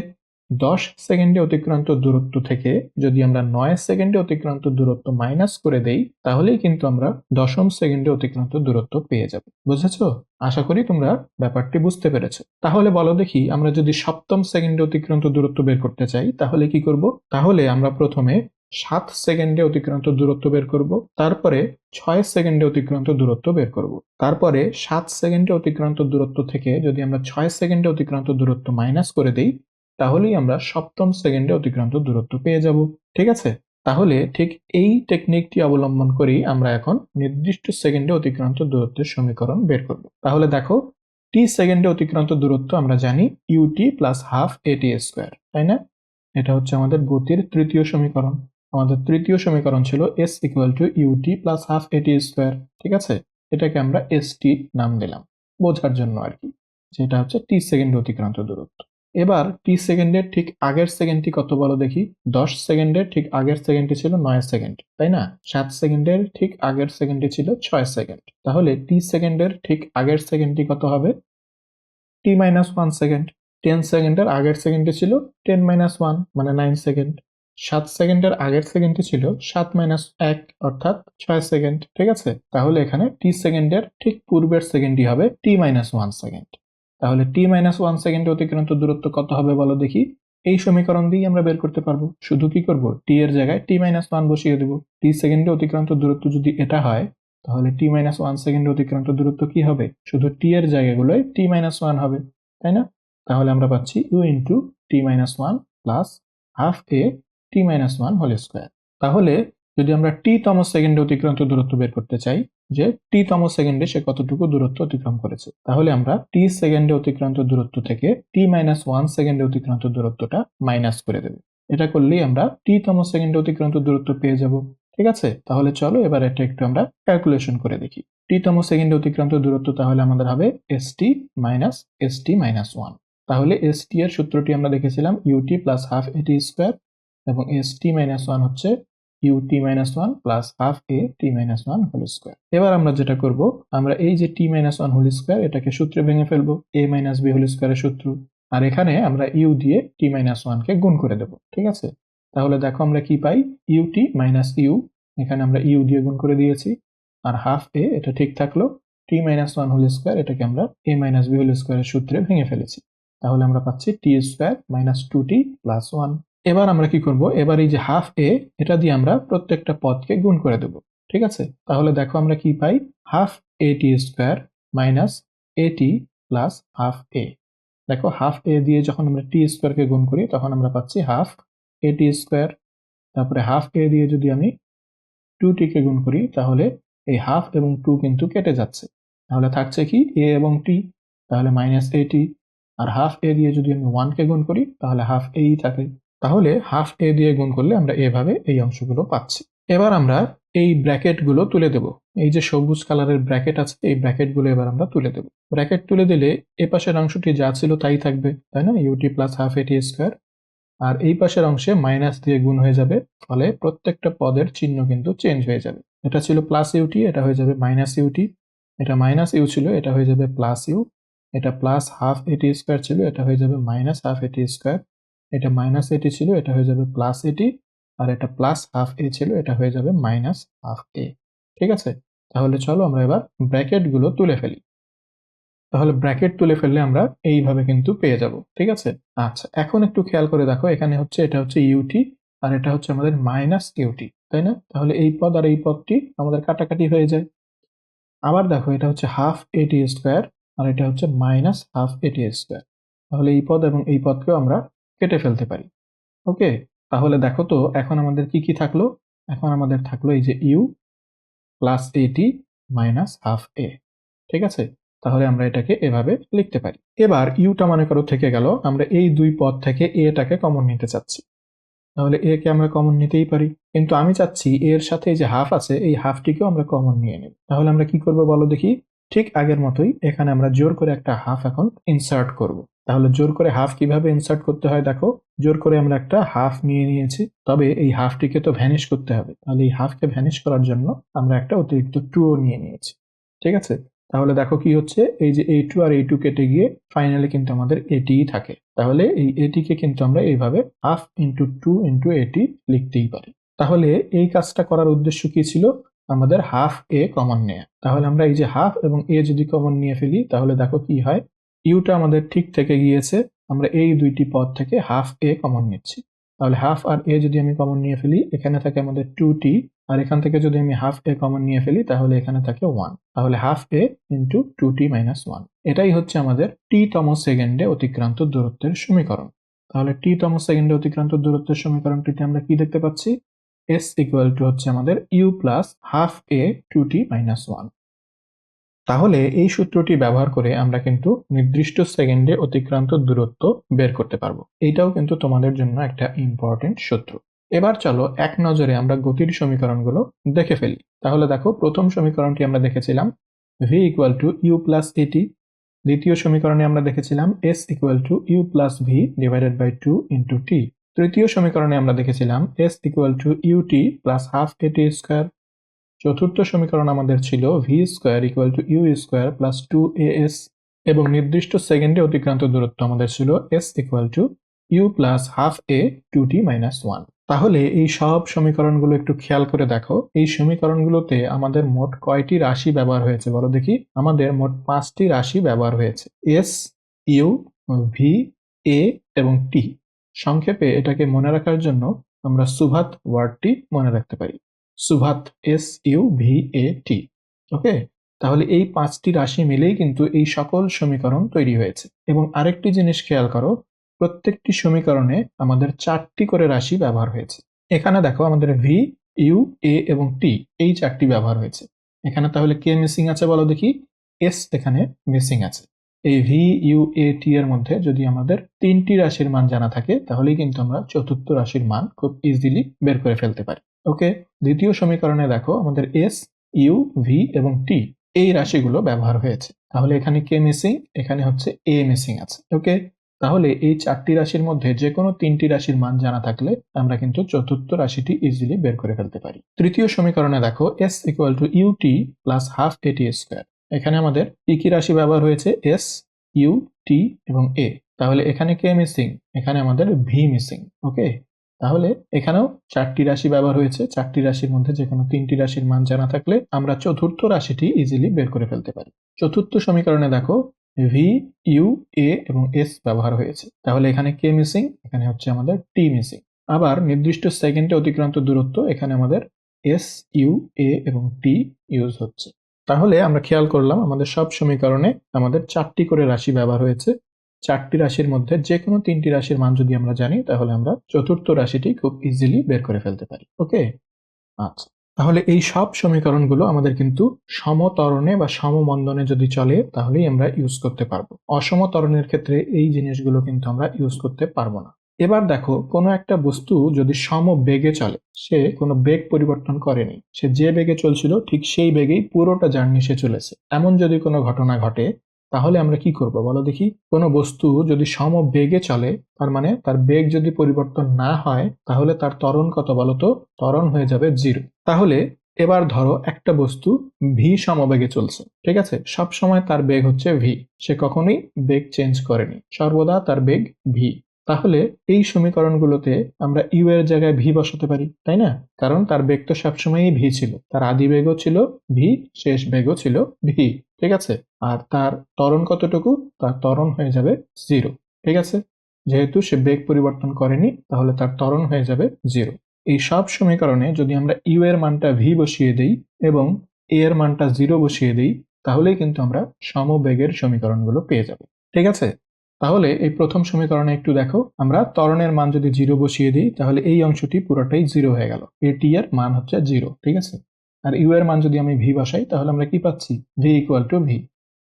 Speaker 1: 10 সেকেন্ডে অতিক্রান্ত দূরত্ব থেকে যদি আমরা 9 সেকেন্ডে অতিক্রান্ত দূরত্ব মাইনাস করে দেই তাহলেই কিন্তু আমরা দশম সেকেন্ডে অতিক্রান্ত দূরত্ব পেয়ে যাব। বুঝেছো? আশা করি তোমরা ব্যাপারটি বুঝতে পেরেছো। তাহলে বলো দেখি, আমরা যদি সপ্তম সেকেন্ডে অতিক্রান্ত দূরত্ব বের করতে চাই তাহলে কি করব? তাহলে আমরা প্রথমে 7 সেকেন্ডে অতিক্রান্ত দূরত্ব বের করব, তারপরে 6 সেকেন্ডে অতিক্রান্ত দূরত্ব বের করব, তারপরে 7 সেকেন্ডে অতিক্রান্ত দূরত্ব থেকে যদি আমরা 6 সেকেন্ডে অতিক্রান্ত দূরত্ব মাইনাস করে দিই তাহলেই আমরা সপ্তম সেকেন্ডে অতিক্রান্ত দূরত্ব পেয়ে যাব। ঠিক আছে, তাহলে ঠিক এই টেকনিকটি অবলম্বন করেই আমরা এখন নির্দিষ্ট সেকেন্ডে অতিক্রান্ত দূরত্বের সমীকরণ বের করব। তাহলে দেখো টি সেকেন্ডে অতিক্রান্ত দূরত্ব আমরা জানি UT plus half a t square, তাই না? এটা হচ্ছে আমাদের গতির তৃতীয় সমীকরণ। আমাদের তৃতীয় সমীকরণ ছিল s equal to u t plus half a t square. ঠিক আছে, এটাকে আমরা এস টি নাম দিলাম বোঝার জন্য আর কি, যেটা হচ্ছে টি সেকেন্ডে অতিক্রান্ত দূরত্ব। এবার টি সেকেন্ডের ঠিক আগের সেকেন্ডটি কত বলো দেখি। 10 সেকেন্ডের ঠিক আগের সেকেন্ডটি ছিল 9 সেকেন্ড, তাই না? 7 সেকেন্ডের ঠিক আগের সেকেন্ডটি ছিল 6 সেকেন্ড। তাহলে টি সেকেন্ডের ঠিক আগের সেকেন্ডটি কত হবে? টি মাইনাস 1 সেকেন্ড। 10 সেকেন্ডের আগের সেকেন্ডটি ছিল 10 মাইনাস 1 মানে 9 সেকেন্ড। 7 সেকেন্ডের আগের সেকেন্ডটি ছিল 7 মাইনাস 1 অর্থাৎ 6 সেকেন্ড, ঠিক আছে? তাহলে এখানে টি সেকেন্ডের ঠিক পূর্বের সেকেন্ডটি হবে টি মাইনাস 1 সেকেন্ড। তাহলে টি মাইনাস 1 সেকেন্ডে অতিক্রান্ত দূরত্ব কত হবে বলো দেখি। এই সমীকরণ দিয়েই আমরা বের করতে পারবো। শুধু কি করব, টি এর জায়গায় টি মাইনাস 1 বসিয়ে দেবো। টি সেকেন্ডে অতিক্রান্ত দূরত্ব যদি এটা হয়, তাহলে টি মাইনাস 1 সেকেন্ডে অতিক্রান্ত দূরত্ব কি হবে? শুধু টি এর জায়গাগুলোয় টি মাইনাস 1 হবে, তাই না? তাহলে আমরা পাচ্ছি u into t minus 1 plus half a t minus 1 whole square. তাহলে যদি আমরা টি তম সেকেন্ডে অতিক্রান্ত দূরত্ব বের করতে চাই, যে টি তম সেকেন্ডে সে কতটুকু দূরত্ব অতিক্রম করেছে, তাহলে আমরা টি সেকেন্ডে অতিক্রান্ত দূরত্ব থেকে টি মাইনাস 1 সেকেন্ডে অতিক্রান্ত দূরত্বটা মাইনাস করে দেব। এটা করলেই আমরা টি তম সেকেন্ডে অতিক্রান্ত দূরত্ব পেয়ে যাব, ঠিক আছে? তাহলে চলো এবার এটা একটু আমরা ক্যালকুলেশন করে দেখি। টি তম সেকেন্ডে অতিক্রান্ত দূরত্ব তাহলে আমাদের হবে এসটি মাইনাস 1। তাহলে এসটি এর সূত্রটি আমরা দেখেছিলাম UT plus half a t square, এবং এসটি মাইনাস 1 হচ্ছে UT minus 1 plus half a t minus 1 whole square. এবার আমরা যেটা করব, আমরা এই যে টি মাইনাস 1 হোল স্কোয়ার এটাকে সূত্রে ভেঙে ফেলবো, এ মাইনাস বি হোল স্কোয়ারের সূত্র। আর এখানে আমরা ইউ দিয়ে টি মাইনাস 1 কে গুণ করে দেব, ঠিক আছে? তাহলে দেখো আমরা কি পাই, ইউটি মাইনাস ইউ, এখানে আমরা ইউ দিয়ে গুণ করে দিয়েছি, আর হাফ এ এটা ঠিক থাকলো, টি মাইনাস 1 হোল স্কোয়ার এটাকে আমরা এ মাইনাস বি হোল স্কোয়ারের সূত্রে ভেঙে ফেলেছি। তাহলে আমরা পাচ্ছি টি স্কোয়ার মাইনাস 2t প্লাস 1। এবার আমরা কি করব, এবার এই যে হাফ এ এটা দিয়ে আমরা প্রত্যেকটা পদকে গুণ করে দেব, ঠিক আছে? তাহলে দেখো আমরা কি পাই, half a t square minus এটি প্লাস হাফ এ। দেখো হাফ এ দিয়ে যখন আমরা টি স্কোয়ারকে গুণ করি তখন আমরা পাচ্ছি হাফ এ টি স্কোয়ার। তারপরে হাফ এ দিয়ে যদি আমি 2t কে গুণ করি তাহলে এই হাফ এবং 2 কিন্তু কেটে যাচ্ছে, তাহলে থাকছে কি এ এবং টি, তাহলে মাইনাস এটি। আর হাফ এ দিয়ে যদি আমি 1 কে গুণ করি তাহলে হাফ এই থাকে। তাহলে হাফ এ দিয়ে গুণ করলে আমরা এভাবে এই অংশগুলো পাচ্ছি। এবার আমরা এই ব্র্যাকেটগুলো তুলে দেব। এই যে সবুজ কালারের ব্র্যাকেট আছে এই ব্র্যাকেটগুলো এবার আমরা তুলে দেব। ব্র্যাকেট তুলে দিলে এ পাশের অংশটি যা ছিল তাই থাকবে, তাই না? UT plus half a t square. আর এই পাশের অংশে মাইনাস দিয়ে গুণ হয়ে যাবে, ফলে প্রত্যেকটা পদের চিহ্ন কিন্তু চেঞ্জ হয়ে যাবে। এটা ছিল প্লাস ইউটি, এটা হয়ে যাবে মাইনাস ইউটি। এটা মাইনাস ইউ ছিল, এটা হয়ে যাবে প্লাস ইউ। এটা প্লাস হাফ এটি স্কোয়ার ছিল, এটা হয়ে যাবে মাইনাস হাফ এটি স্কোয়ার। এটা মাইনাস এটি ছিল, এটা হয়ে যাবে প্লাস এটি। আর এটা প্লাস হাফ এ ছিল, এটা হয়ে যাবে মাইনাস হাফ এ। ঠিক আছে? তাহলে চলো আমরা এবার ব্র্যাকেটগুলো তুলে ফেলি। তাহলে ব্র্যাকেট তুলে ফেললে আমরা এইভাবে কিন্তু পেয়ে যাব, ঠিক আছে? আচ্ছা, এখন একটু খেয়াল করে দেখো, এখানে হচ্ছে এটা হচ্ছে ইউটি আর এটা হচ্ছে আমাদের মাইনাস ইউটি, তাই না? তাহলে এই পদ আর এই পদটি আমাদের কাটাকাটি হয়ে যায়। আবার দেখো এটা হচ্ছে হাফ এটি স্কোয়ার আর এটা হচ্ছে মাইনাস হাফ এটি স্কোয়ার। তাহলে এই পদ এবং এই পদকেও আমরা কেটে ফেলতে পারি। ওকে, তাহলে দেখো তো এখন আমাদের কি কি থাকলো। এখন আমাদের থাকলো এই যে ইউ প্লাস এটি মাইনাস হাফ এ, ঠিক আছে? তাহলে আমরা এটাকে এভাবে লিখতে পারি। এবার ইউটা মনে করো থেকে গেল, আমরা এই দুই পদ থেকে এটাকে কমন নিতে চাচ্ছি। তাহলে এ কে আমরা কমন নিতেই পারি, কিন্তু আমি চাচ্ছি এর সাথে যে হাফ আছে এই হাফটিকেও আমরা কমন নিয়ে নেব। তাহলে আমরা কি করব বলো দেখি। ঠিক আগের মতোই এখানে আমরা জোর করে একটা হাফ এখন ইনসার্ট করব। তাহলে জোর করে হাফ কিভাবে ইনসার্ট করতে হয় দেখো। জোর করে আমরা একটা হাফ নিয়ে নিয়েছি, তবে এই হাফটিকে তো ভ্যানিশ করতে হবে। তাহলে এই হাফকে ভ্যানিশ করার জন্য আমরা একটা অতিরিক্ত 2 নিয়ে নিয়েছি, ঠিক আছে? তাহলে দেখো কি হচ্ছে, এই যে এই 2 আর এই 2 কেটে গিয়ে ফাইনালি কিন্তু আমাদের এটিই থাকে। তাহলে এই এটিকে কিন্তু আমরা এইভাবে হাফ ইন্টু 2 ইন্টু এটি লিখতেই পারি। তাহলে এই কাজটা করার উদ্দেশ্য কি ছিল, আমাদের হাফ এ কমন নেয়া। তাহলে আমরা এই যে হাফ এবং এ যদি কমন নিয়ে ফেলি তাহলে দেখো কি হয়, ইউটা আমাদের ঠিক থেকে গিয়েছে, আমরা এই দুইটি পদ থেকে হাফ এ কমন নিচ্ছি। তাহলে হাফ আর এ যদি আমি কমন নিয়ে ফেলি এখানে থাকে আমাদের 2t, আর এখান থেকে যদি আমি হাফ এ কমন নিয়ে ফেলি তাহলে এখানে থাকে 1। তাহলে হাফ এ ইন্টু 2t মাইনাস 1, এটাই হচ্ছে আমাদের টি তম সেকেন্ডে অতিক্রান্ত দূরত্বের সমীকরণ। তাহলে টি তম সেকেন্ডে অতিক্রান্ত দূরত্বের সমীকরণটিতে আমরা কি দেখতে পাচ্ছি, s ইকুয়াল টু হচ্ছে আমাদের u plus half a 2t minus 1। তাহলে এই সূত্রটি ব্যবহার করে আমরা কিন্তু নির্দিষ্ট সেকেন্ডে অতিক্রান্ত দূরত্ব বের করতে পারবো। এইটাও কিন্তু তোমাদের জন্য একটা ইম্পর্টেন্ট সূত্র। এবার চলো এক নজরে আমরা গতির সমীকরণগুলো দেখে ফেলি। তাহলে দেখো প্রথম সমীকরণটি আমরা দেখেছিলাম v equal to u plus a t, দ্বিতীয় সমীকরণে আমরা দেখেছিলাম s equal to u plus v divided by 2 into t. তৃতীয় সমীকরণে আমরা দেখেছিলাম s equal to u t plus half a t square. চতুর্থ সমীকরণ আমাদের ছিল v square equal to u square plus 2as, এবং নির্দিষ্ট সেকেন্ডে অতিক্রান্ত দূরত্ব আমাদের ছিল s equal to u plus half a 2t minus 1। তাহলে এই সব সমীকরণগুলো একটু খেয়াল করে দেখো, এই সমীকরণগুলোতে আমাদের মোট কয়টি রাশি ব্যবহার হয়েছে বলো দেখি। আমাদের মোট 5টি রাশি ব্যবহার হয়েছে, s, u, v, a এবং t। সংক্ষেপে এটাকে মনে রাখার জন্য আমরা সুভাত ওয়ার্ডটি মনে রাখতে পারি, সুভাত, SUVAT। ওকে, তাহলে এই 5টি রাশি মিলেই কিন্তু এই সকল সমীকরণ তৈরি হয়েছে। এবং আরেকটি জিনিস খেয়াল করো, প্রত্যেকটি সমীকরণে আমাদের 4টি করে রাশি ব্যবহার হয়েছে। এখানে দেখো আমাদের V, U, A এবং T এই 4টি ব্যবহার হয়েছে। এখানে তাহলে কে মিসিং আছে বলো দেখি। S এখানে মিসিং আছে। এই V, U, A, T এর মধ্যে যদি আমাদের 3টি রাশির মান জানা থাকে তাহলেই কিন্তু আমরা চতুর্থ রাশির মান খুব ইজিলি বের করে ফেলতে পারি। ওকে, দ্বিতীয় সমীকরণে দেখো আমাদের s, u, v এবং t এই রাশিগুলো ব্যবহার হয়েছে। তাহলে এখানে কে মিসিং, এখানে হচ্ছে a মিসিং আছে। ওকে, তাহলে এই 4টি রাশির মধ্যে যে কোনো 3টি রাশির মান জানা থাকলে আমরা কিন্তু চতুর্থ রাশিটি ইজিলি বের করে ফেলতে পারি। তৃতীয় সমীকরণে দেখো s equal two ut plus half a t square. এখানে আমাদের কি কি রাশি ব্যবহার হয়েছে, s, u, t এবং a। তাহলে এখানে কে মিসিং, এখানে আমাদের v মিসিং। ওকে, তাহলে এখানেও 4টি রাশি ব্যবহার হয়েছে। 4টি রাশির মধ্যে যে কোনো 3টি রাশির মান জানা থাকলে আমরা চতুর্থ রাশিটি ইজিলি বের করে ফেলতে পারি। চতুর্থ সমীকরণে দেখো ভি, ইউ, এ এবং এস ব্যবহার হয়েছে। তাহলে এখানে কে মিসিং, এখানে হচ্ছে আমাদের টি মিসিং। আবার নির্দিষ্ট সেকেন্ডে অতিক্রান্ত দূরত্ব, এখানে আমাদের এস, ইউ, এ এবং টি ইউজ হচ্ছে। তাহলে আমরা খেয়াল করলাম আমাদের সব সমীকরণে আমাদের 4টি করে রাশি ব্যবহার হয়েছে। 4টি রাশির মধ্যে যে কোনো 3টি রাশির মান যদি আমরা জানি তাহলে আমরা চতুর্থ রাশিটি খুব ইজিলি বের করে ফেলতে পারি। ওকে, আচ্ছা, তাহলে এই সব সমীকরণগুলো আমাদের কিন্তু সমত্বরণে বা সমমন্দনে যদি চলে তাহলেই আমরা ইউজ করতে পারবো। অসমত্বরণের ক্ষেত্রে এই জিনিসগুলো কিন্তু আমরা ইউজ করতে পারবো না। এবার দেখো, কোনো একটা বস্তু যদি সমবেগে চলে, সে কোনো বেগ পরিবর্তন করেনি, সে যে বেগে চলছিল ঠিক সেই বেগেই পুরোটা জার্নি সে চলেছে, এমন যদি কোনো ঘটনা ঘটে তাহলে আমরা কি করব বলো দেখি। কোনো বস্তু যদি সমবেগে চলে, তার মানে তার বেগ যদি পরিবর্তন না হয় তাহলে তার ত্বরণ কত বলতো, ত্বরণ হয়ে যাবে 0। তাহলে এবার ধরো একটা বস্তু ভি সমবেগে চলছে, ঠিক আছে, সব সময় তার বেগ হচ্ছে ভি, সে কখনোই বেগ চেঞ্জ করেনি, সর্বদা তার বেগ ভি। তাহলে এই সমীকরণগুলোতে আমরা ইউ এর জায়গায় ভি বসাতে পারি, তাই না? কারণ তার বেগ তো সবসময়ই ভি ছিল, তার আদি বেগও ছিল ভি, শেষ বেগও ছিল ভি, ঠিক আছে। আর তার ত্বরণ কতটুকু, তার ত্বরণ হয়ে যাবে 0, ঠিক আছে। যেহেতু সে বেগ পরিবর্তন করেনি তাহলে তার ত্বরণ হয়ে যাবে 0। এই সব সমীকরণে যদি আমরা ইউ এর মানটা ভি বসিয়ে দেই এবং এ এর মানটা 0 বসিয়ে দেই তাহলেই কিন্তু আমরা সমবেগের সমীকরণগুলো পেয়ে যাব, ঠিক আছে। তাহলে এই প্রথম সমীকরণে একটু দেখো, আমরা ত্বরণের মান যদি 0 বসিয়ে দিই তাহলে এই অংশটি পুরোটাই 0 হয়ে গেল, এটি এর মান হচ্ছে 0, ঠিক আছে। আর ইউ এর মান যদি আমি ভি বসাই তাহলে আমরা কি পাচ্ছি, ভি ইকুয়াল টু ভি।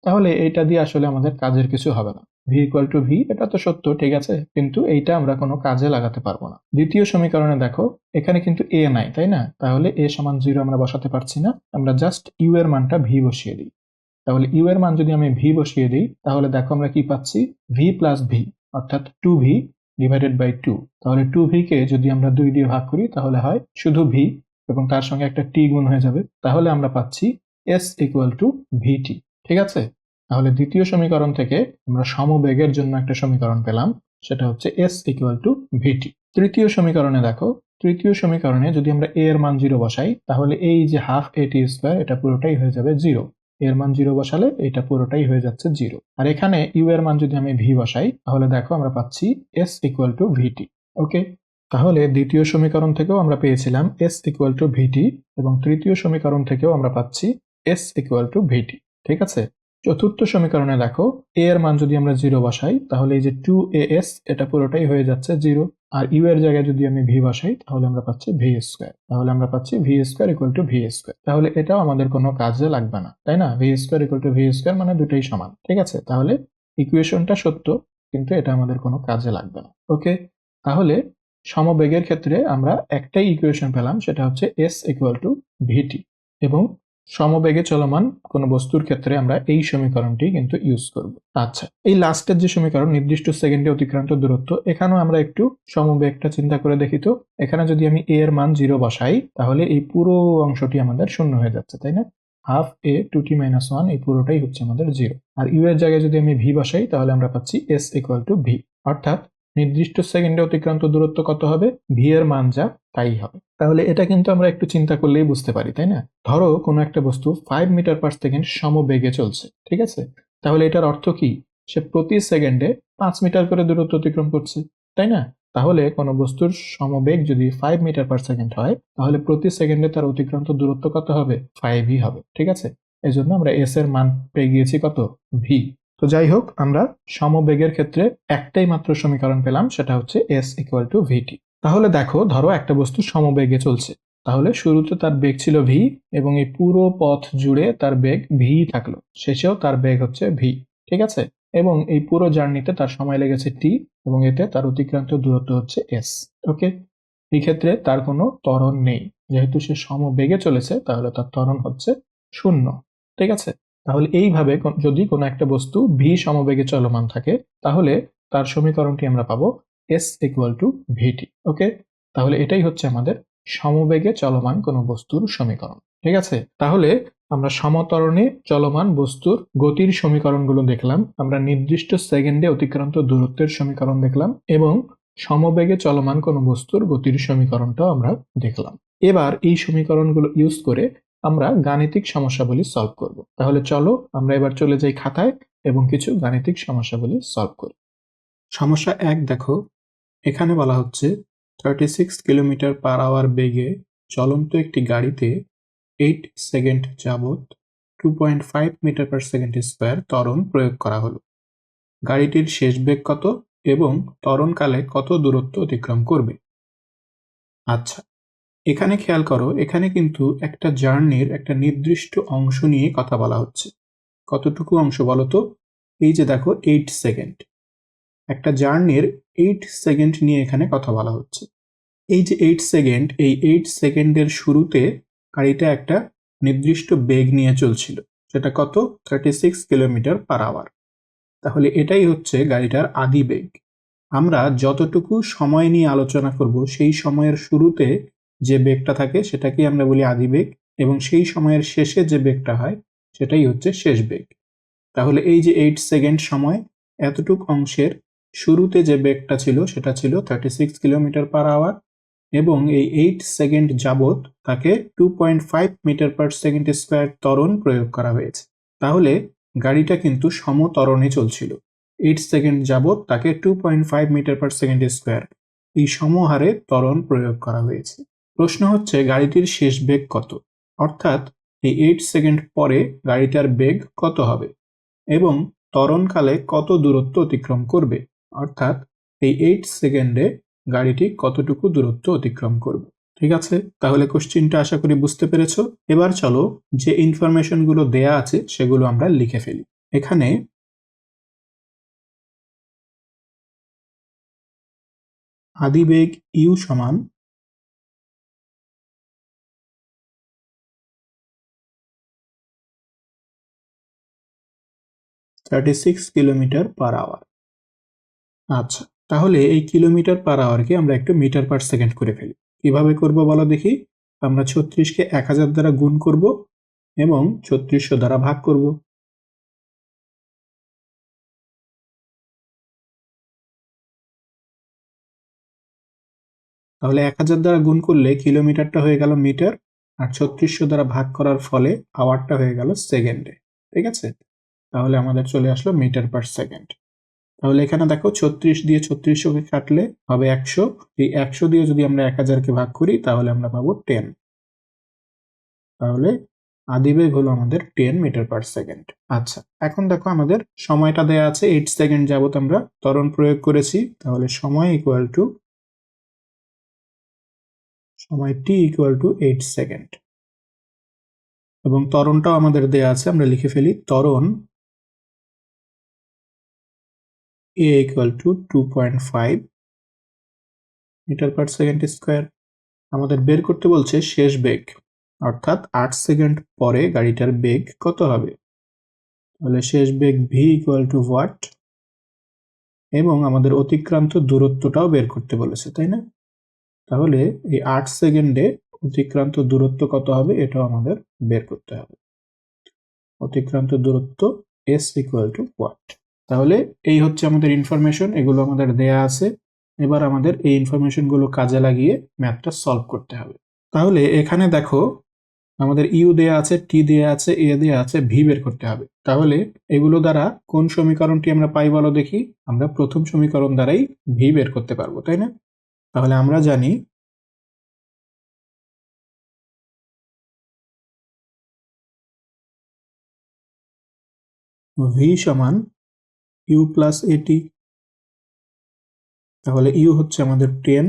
Speaker 1: তাহলে এইটা দিয়ে আসলে আমাদের কাজের কিছু হবে না। ভি ইকুয়াল টু ভি, এটা তো সত্য, ঠিক আছে, কিন্তু এইটা আমরা কোনো কাজে লাগাতে পারবো না। দ্বিতীয় সমীকরণে দেখো, এখানে কিন্তু এ নাই, তাই না? তাহলে এ সমান 0 আমরা বসাতে পারছি না, আমরা জাস্ট ইউ এর মানটা ভি বসিয়ে দিই। তাহলে ইউ এর মান যদি আমি ভি বসিয়ে দিই তাহলে দেখো আমরা কি পাচ্ছি, ভি প্লাস ভি অর্থাৎ 2v ডিভাইডেড বাই 2। তাহলে 2v কে যদি আমরা 2 দিয়ে ভাগ করি তাহলে হয় শুধু ভি এবং তার সঙ্গে একটা টি গুণ হয়ে যাবে, তাহলে আমরা পাচ্ছি s ইকুয়াল টু ভিটি, ঠিক আছে। তাহলে দ্বিতীয় সমীকরণ থেকে আমরা সমবেগের জন্য একটা সমীকরণ পেলাম, সেটা হচ্ছে s ইকুয়াল টু ভিটি। তৃতীয় সমীকরণে দেখো, তৃতীয় সমীকরণে যদি আমরা a এর মান 0 বসাই তাহলে এই যে হাফ এটি স্কোয়ার এটা পুরোটাই হয়ে যাবে 0, এর মান 0 বসালে এটা পুরোটাই হয়ে যাচ্ছে 0। আর এখানে ইউ এর মান যদি আমি ভি বসাই তাহলে দেখো আমরা পাচ্ছি s ইকুয়াল টু ভিটি। ওকে, তাহলে দ্বিতীয় সমীকরণ থেকেও আমরা পেয়েছিলাম s ইকুয়াল টু ভিটি এবং তৃতীয় সমীকরণ থেকেও আমরা পাচ্ছি s ইকুয়াল টু ভিটি, ঠিক আছে। চতুর্থ সমীকরণে দেখো, a এর মান যদি আমরা 0 বসাই তাহলে এই যে 2as এটা পুরোটাই হয়ে যাচ্ছে 0, আর ইউ এর জায়গায় যদি আমি ভি বসাই তাহলে আমরা পাচ্ছি ভি স্কোয়ার, তাহলে আমরা পাচ্ছি V square equal to V square. তাহলে এটাও আমাদের কোনো কাজে লাগবে না, তাই না? V square equal to V square মানে দুটোই সমান, ঠিক আছে। তাহলে ইকুয়েশনটা সত্য কিন্তু এটা আমাদের কোনো কাজে লাগবে না। ওকে, তাহলে সমবেগের ক্ষেত্রে আমরা একটাই ইকুয়েশন পেলাম, সেটা হচ্ছে s ইকুয়াল টু ভিটি, এবং সমবেগে চলমান কোনো বস্তুর ক্ষেত্রে আমরা এই সমীকরণটি কিন্তু ইউজ করব। আচ্ছা, এই লাস্টের যে সমীকরণ নির্দিষ্ট সেকেন্ডে অতিক্রান্ত দূরত্ব, এখানেও আমরা একটু সমবেগটা চিন্তা করে দেখি তো। এখানে যদি আমি a এর মান 0 বসাই তাহলে এই পুরো অংশটি আমাদের শূন্য হয়ে যাচ্ছে, তাই না? হাফ a 2t - 1 এই পুরোটাই হচ্ছে আমাদের 0। আর u এর জায়গায় যদি আমি v বসাই তাহলে আমরা পাচ্ছি s = v। অর্থাৎ নির্দিষ্ট সেকেন্ডে অতিক্রান্ত দূরত্ব কত হবে? v এর মান যা তাই হবে। তাহলে এটা কিন্তু আমরা একটু চিন্তা করলেই বুঝতে পারি, তাই না? ধরো কোনো একটা বস্তু 5 মিটার পার সেকেন্ড সমবেগে চলছে, ঠিক আছে? তাহলে এটার অর্থ কি? সে প্রতি সেকেন্ডে 5 মিটার করে দূরত্ব অতিক্রম করছে, তাই না? তাহলে কোনো বস্তুর সমবেগ যদি 5 মিটার পার সেকেন্ড হয় তাহলে প্রতি সেকেন্ডে তার অতিক্রান্ত দূরত্ব কত হবে? 5ই হবে, ঠিক আছে? এই জন্য আমরা এস এর মান পেয়ে গিয়েছি কত? ভি। তো যাই হোক, আমরা সমবেগের ক্ষেত্রে একটাই মাত্র সমীকরণ পেলাম, সেটা হচ্ছে s = vt। তাহলে দেখো, ধরো একটা বস্তু সমবেগে চলছে, তাহলে শুরুতে তার বেগ ছিল v এবং এই পুরো পথ জুড়ে তার বেগ v থাকলো, শেষেও তার বেগ হচ্ছে v, ঠিক আছে? এবং এই পুরো জার্নিতে তার সময় লেগেছে t এবং এতে তার অতিক্রান্ত দূরত্ব হচ্ছে s। ওকে, এই ক্ষেত্রে তার কোনো ত্বরণ নেই, যেহেতু সে সমবেগে চলেছে তাহলে তার ত্বরণ হচ্ছে 0, ঠিক আছে? তাহলে এইভাবে যদি কোনো একটা বস্তু v সমবেগে চলমান থাকে তাহলে তার সমীকরণটি আমরা পাবো s = vt। ওকে, তাহলে এটাই হচ্ছে আমাদের সমবেগে চলমান কোনো বস্তুর সমীকরণ, ঠিক আছে? তাহলে আমরা সমত্বরণে চলমান বস্তুর গতির সমীকরণগুলো দেখলাম, আমরা নির্দিষ্ট সেকেন্ডে অতিক্রান্ত দূরত্বের সমীকরণ দেখলাম এবং সমবেগে চলমান কোনো বস্তুর গতির সমীকরণটাও আমরা দেখলাম। এবার এই সমীকরণগুলো ইউজ করে আমরা গাণিতিক সমস্যাবলী সলভ করব। তাহলে চলো আমরা এবার চলে যাই খাতায় এবং কিছু গাণিতিক সমস্যাবলী সলভ করি। সমস্যা 1 দেখো, এখানে বলা হচ্ছে 36 কিলোমিটার পার আওয়ার বেগে চলন্ত একটি গাড়িতে 8 সেকেন্ড যাবত 2.5 মিটার পার সেকেন্ড স্কয়ার ত্বরণ প্রয়োগ করা হলো। গাড়িটির শেষ বেগ কত এবং ত্বরণকালে কত দূরত্ব অতিক্রম করবে? আচ্ছা, এখানে খেয়াল করো, এখানে কিন্তু একটা জার্নির একটা নির্দিষ্ট অংশ নিয়ে কথা বলা হচ্ছে। কতটুকু অংশ বলো তো? এই যে দেখো 8 সেকেন্ড, একটা জার্নির 8 সেকেন্ড নিয়ে এখানে কথা বলা হচ্ছে। এই যে 8 সেকেন্ড, এই 8 সেকেন্ডের শুরুতে গাড়িটা একটা নির্দিষ্ট বেগ নিয়ে চলছিল, সেটা কত? 36 কিলোমিটার পার আওয়ার। তাহলে এটাই হচ্ছে গাড়িটার আদি বেগ। আমরা যতটুকু সময় নিয়ে আলোচনা করব সেই সময়ের শুরুতে যে বেগটা থাকে সেটাকেই আমরা বলি আদি বেগ এবং সেই সময়ের শেষে যে বেগটা হয় সেটাই হচ্ছে শেষ বেগ। তাহলে এই যে 8 সেকেন্ড সময়, এতটুক অংশের শুরুতে যে বেগটা ছিল সেটা ছিল 36 কিলোমিটার পার আওয়ার এবং এই 8 সেকেন্ড যাবত তাকে 2.5 মিটার পার সেকেন্ড স্কয়ার ত্বরণ প্রয়োগ করা হয়েছে। তাহলে গাড়িটা কিন্তু সমত্বরণে চলছিল। 8 সেকেন্ড যাবত তাকে 2.5 মিটার পার সেকেন্ড স্কয়ার এই সমহারে ত্বরণ প্রয়োগ করা হয়েছে। প্রশ্ন হচ্ছে গাড়িটির শেষ বেগ কত, অর্থাৎ এই 8 সেকেন্ড পরে গাড়িটার বেগ কত হবে এবং ত্বরণকালে কত দূরত্ব অতিক্রম করবে, অর্থাৎ এই 8 সেকেন্ডে গাড়িটি কতটুকু দূরত্ব অতিক্রম করবে। ঠিক আছে, তাহলে কোশ্চেনটা আশা করি বুঝতে পেরেছো। এবার চলো যে ইনফরমেশনগুলো দেয়া আছে সেগুলো আমরা লিখে ফেলি। এখানে আদিবেগ ইউ সমান 36 কিলোমিটার পার আওয়ার। আচ্ছা, তাহলে এই কিলোমিটার পার আওয়ারকে আমরা একটু মিটার পার সেকেন্ড করে ফেলি। কিভাবে করব বলো দেখি? আমরা 36কে 1000 দ্বারা গুণ করব এবং 3600 দ্বারা ভাগ করব। তাহলে 1000 দ্বারা গুণ করলে কিলোমিটারটা হয়ে গেল মিটার আর 3600 দ্বারা ভাগ করার ফলে আওয়ারটা হয়ে গেল সেকেন্ডে। ঠিক আছে, তাহলে আমাদের চলে আসলো মিটার পার সেকেন্ড। তাহলে এখানে দেখো 36 দিয়ে 3600কে কাটলে হবে 100। এই 100 দিয়ে যদি আমরা 1000কে ভাগ করি তাহলে আমরা পাবো 10। তাহলে আদিবেগ হলো আমাদের 10 মিটার পার সেকেন্ড। আচ্ছা, এখন দেখো আমাদের সময়টা দেয়া আছে 8 সেকেন্ড যাবত আমরা ত্বরণ প্রয়োগ করেছি। তাহলে সময় t ইকুয়াল টু 8 সেকেন্ড এবং ত্বরণটাও আমাদের দেয়া আছে, আমরা লিখে ফেলি। ত্বরণ a equal to 2.5 metre per second square. আমাদের বের করতে বলছে শেষ বেগ, অর্থাৎ 8 সেকেন্ড পরে গাড়িটার বেগ কত হবে? তাহলে শেষ বেগ ভি ইকুয়াল টু হোয়াট, এবং আমাদের অতিক্রান্ত দূরত্বটাও বের করতে বলেছে, তাই না? তাহলে এই 8 সেকেন্ডে অতিক্রান্ত দূরত্ব কত হবে এটাও আমাদের বের করতে হবে। অতিক্রান্ত দূরত্ব এস ইকুয়াল টু হোয়াট। তাহলে এই হচ্ছে আমাদের ইনফরমেশন, এগুলো আমাদের দেয়া আছে। এবার আমাদের এই ইনফরমেশনগুলো কাজে লাগিয়ে ম্যাথটা সলভ করতে হবে। তাহলে এখানে দেখো আমাদের ইউ দেয়া আছে, টি দেয়া আছে, এ দেয়া আছে, ভি বের করতে হবে। তাহলে এগুলো দ্বারা কোন সমীকরণটি আমরা পাই বলো দেখি? আমরা প্রথম সমীকরণ দ্বারাই ভি বের করতে পারবো, তাই না? তাহলে আমরা জানি ভি সমান ইউ প্লাস এটি। তাহলে ইউ হচ্ছে আমাদের 10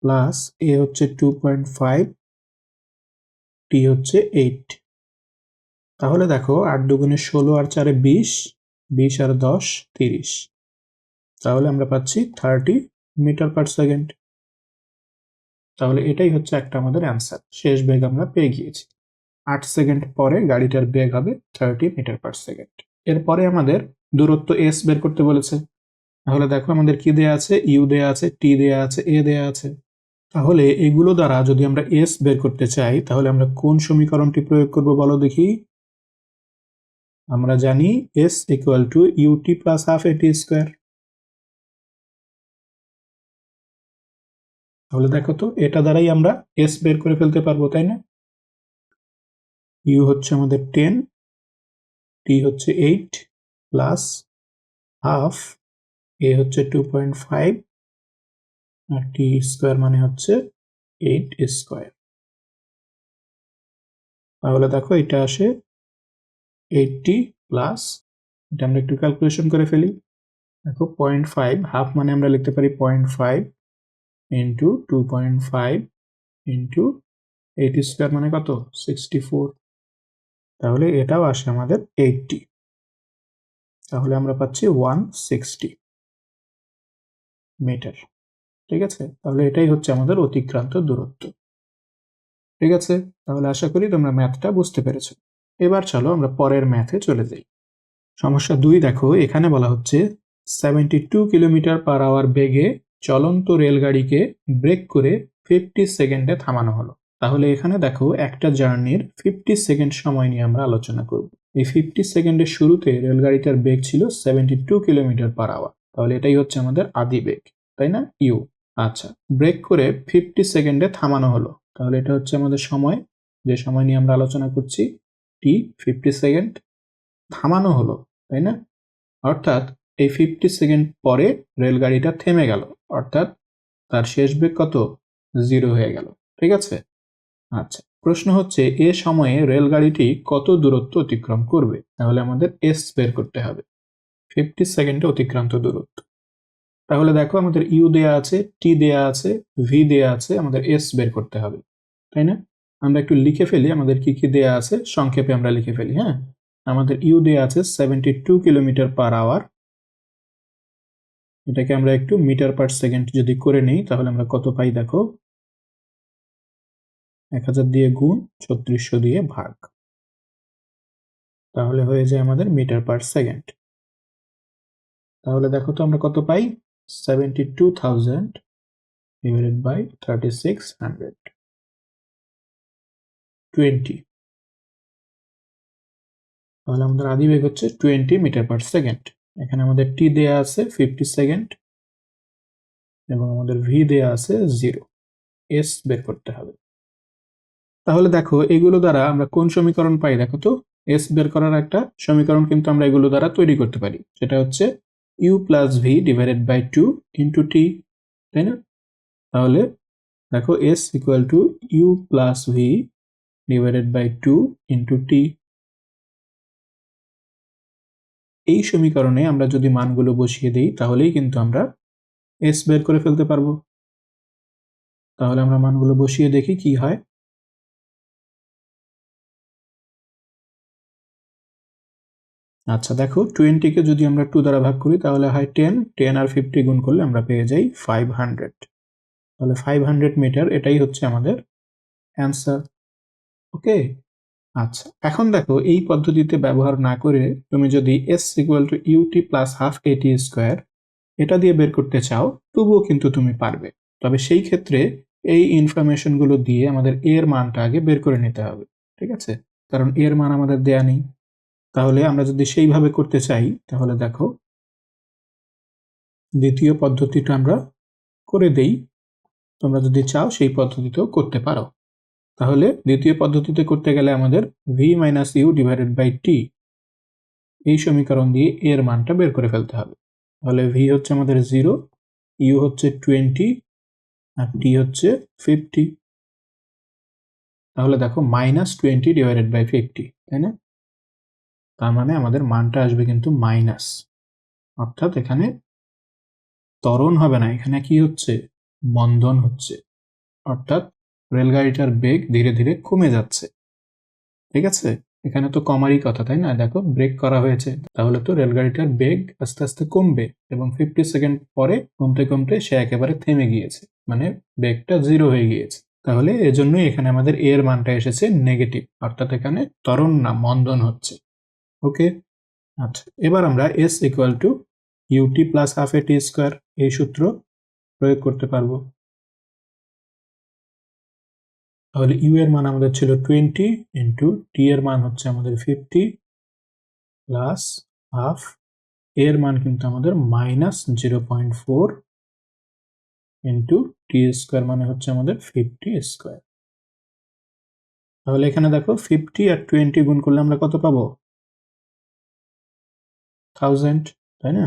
Speaker 1: প্লাস এ হচ্ছে 2.5, টি হচ্ছে 8। তাহলে দেখো 8 দুগুণে 16 আর 4 20, 20 আর 10 30। তাহলে আমরা পাচ্ছি 30 মিটার পার সেকেন্ড। তাহলে এটাই হচ্ছে একটা আমাদের অ্যান্সার। শেষ বেগ আমরা পেয়ে গিয়েছি। 8 সেকেন্ড পরে গাড়িটার বেগ হবে 30 মিটার পার সেকেন্ড। এরপরে আমাদের দূরত্ব এস বের করতে বলেছে। তাহলে দেখো আমাদের কি দেয়া আছে? ইউ দেয়া আছে, টি দেয়া আছে, এ দেয়া আছে। তাহলে এগুলো দ্বারা যদি আমরা এস বের করতে চাই তাহলে আমরা কোন সমীকরণটি প্রয়োগ করব বলো দেখি? আমরা জানি s equal to u t plus half a t square. তাহলে দেখো তো এটা দ্বারাই আমরা এস বের করে ফেলতে পারবো, তাই না? ইউ হচ্ছে আমাদের 10, টি হচ্ছে 8 প্লাস হাফ, এ হচ্ছে 2.5 আর টি স্কোয়ার মানে হচ্ছে 8 স্কোয়ার। তাহলে দেখো এটা আসে 80 প্লাস, এটা আমরা একটু ক্যালকুলেশন করে ফেলি। দেখো 0.5, হাফ মানে আমরা লিখতে পারি 0.5 ইন্টু 2.5 ইন্টু 8 স্কোয়ার মানে কত? 64। তাহলে এটাও আসে আমাদের 80। তাহলে আমরা পাচ্ছি 160 মিটার। ঠিক আছে, তাহলে এটাই হচ্ছে আমাদের অতিক্রান্ত দূরত্ব। ঠিক আছে, তাহলে আশা করি তোমরা ম্যাথটা বুঝতে পেরেছো। এবার চলো আমরা পরের ম্যাথে চলে যাই। সমস্যা 2 দেখো, এখানে বলা হচ্ছে 72 কিলোমিটার পার আওয়ার বেগে চলন্ত রেলগাড়িকে ব্রেক করে 50 সেকেন্ডে থামানো হলো। তাহলে এখানে দেখো একটা জার্নির 50 সেকেন্ড সময় নিয়ে আমরা আলোচনা করব। এই 50 সেকেন্ডের শুরুতে রেলগাড়িটার বেগ ছিল 72 কিলোমিটার পার আওয়ার। তাহলে এটাই হচ্ছে আমাদের আদি বেগ, তাই না? ইউ। আচ্ছা, ব্রেক করে 50 সেকেন্ডে থামানো হলো। তাহলে এটা হচ্ছে আমাদের সময়, যে সময় নিয়ে আমরা আলোচনা করছি, টি। 50 সেকেন্ড থামানো হলো, তাই না? অর্থাৎ এই 50 সেকেন্ড পরে রেলগাড়িটা থেমে গেল, অর্থাৎ তার শেষ বেগ কত? 0 হয়ে গেল। ঠিক আছে, আচ্ছা, প্রশ্ন হচ্ছে এ সময়ে রেলগাড়িটি কত দূরত্ব অতিক্রম করবে? তাহলে আমাদের এস বের করতে হবে, 50 সেকেন্ডে অতিক্রান্ত দূরত্ব। তাহলে দেখো আমাদের ইউ দেয়া আছে, টি দেয়া আছে, ভি দেয়া আছে, আমাদের এস বের করতে হবে, তাই না? আমরা একটু লিখে ফেলি আমাদের কি কি দেয়া আছে, সংক্ষেপে আমরা লিখে ফেলি। হ্যাঁ, আমাদের ইউ দেয়া আছে 72 কিলোমিটার পার আওয়ার। এটাকে আমরা একটু মিটার পার সেকেন্ড যদি করে নিই তাহলে আমরা কত পাই দেখো? 1000 দিয়ে গুণ, 3600 দিয়ে ভাগ, তাহলে হয়ে যায় আমাদের মিটার পার সেকেন্ড। তাহলে দেখো তো আমরা কত পাই? 72,000 ডিভাইডেড বাই 3600, 20। তাহলে আমাদের আদি বেগ হচ্ছে 20 মিটার পার সেকেন্ড। এখানে আমাদের টি দেয়া আছে 50 সেকেন্ড এবং আমাদের ভি দেয়া আছে 0। এস বের করতে হবে। তাহলে দেখো এগুলো দ্বারা আমরা কোন সমীকরণ পাই দেখো তো? এস বের করার একটা সমীকরণ কিন্তু আমরা এগুলো দ্বারা তৈরি করতে পারি, সেটা হচ্ছে u plus v divided by 2 into t, তাই না? তাহলে দেখো s equal to u plus v divided by 2 into t. এই সমীকরণে আমরা যদি মানগুলো বসিয়ে দিই তাহলেই কিন্তু আমরা এস বের করে ফেলতে পারবো। তাহলে আমরা মানগুলো বসিয়ে দেখি কি হয়। আচ্ছা দেখো, 20 কে যদি আমরা 2 দ্বারা ভাগ করি তাহলে হয় 10, 10 আর 50 গুণ করলে আমরা পেয়ে যাই 500। তাহলে 500 মিটার, এটাই হচ্ছে আমাদের অ্যান্সার। ওকে, আচ্ছা এখন দেখো এই পদ্ধতিতে ব্যবহার না করে তুমি যদি s equal to u t plus half a t square এটা দিয়ে বের করতে চাও তবুও কিন্তু তুমি পারবে। তবে সেই ক্ষেত্রে এই ইনফরমেশনগুলো দিয়ে আমাদের এর মানটা আগে বের করে নিতে হবে, ঠিক আছে? কারণ এর মান আমাদের দেয়া নেই। তাহলে আমরা যদি সেইভাবে করতে চাই তাহলে দেখো দ্বিতীয় পদ্ধতিটা আমরা করে দেই, তোমরা যদি চাও সেই পদ্ধতিতেও করতে পারো। তাহলে দ্বিতীয় পদ্ধতিতে করতে গেলে আমাদের v minus u divided by t এই সমীকরণ দিয়ে এর মানটা বের করে ফেলতে হবে। তাহলে ভি হচ্ছে আমাদের 0, ইউ হচ্ছে 20 আর টি হচ্ছে 50। তাহলে দেখো -20 ডিভাইডেড বাই 50, তাই না? তার মানে আমাদের মানটা আসবে কিন্তু মাইনাস, অর্থাৎ এখানে ত্বরণ হবে না, এখানে কি হচ্ছে, মন্দন হচ্ছে, অর্থাৎ রেলগাড়িটার বেগ ধীরে ধীরে কমে যাচ্ছে। ঠিক আছে, এখানে তো কমারই কথা, তাই না? দেখো ব্রেক করা হয়েছে, তাহলে তো রেলগাড়িটার বেগ আস্তে আস্তে কমবে এবং 50 সেকেন্ড পরে কমতে কমতে সে একেবারে থেমে গিয়েছে, মানে বেগটা 0 হয়ে গিয়েছে। তাহলে এজন্যই এখানে আমাদের এর মানটা এসেছে নেগেটিভ, অর্থাৎ এখানে ত্বরণ না মন্দন হচ্ছে। ওকে, আচ্ছা এবার আমরা s equal to u t plus half a t square এই সূত্র প্রয়োগ করতে পারবো। তাহলে ইউ এর মান আমাদের ছিল 20 ইন্টু টি এর মান হচ্ছে আমাদের 50 প্লাস হাফ, এর মান কিন্তু আমাদের -0.4 ইন্টু টি স্কোয়ার মানে হচ্ছে আমাদের 50 স্কোয়ার। তাহলে এখানে দেখো 50 আর 20 গুণ করলে আমরা কত পাবো, 1000, তাই না?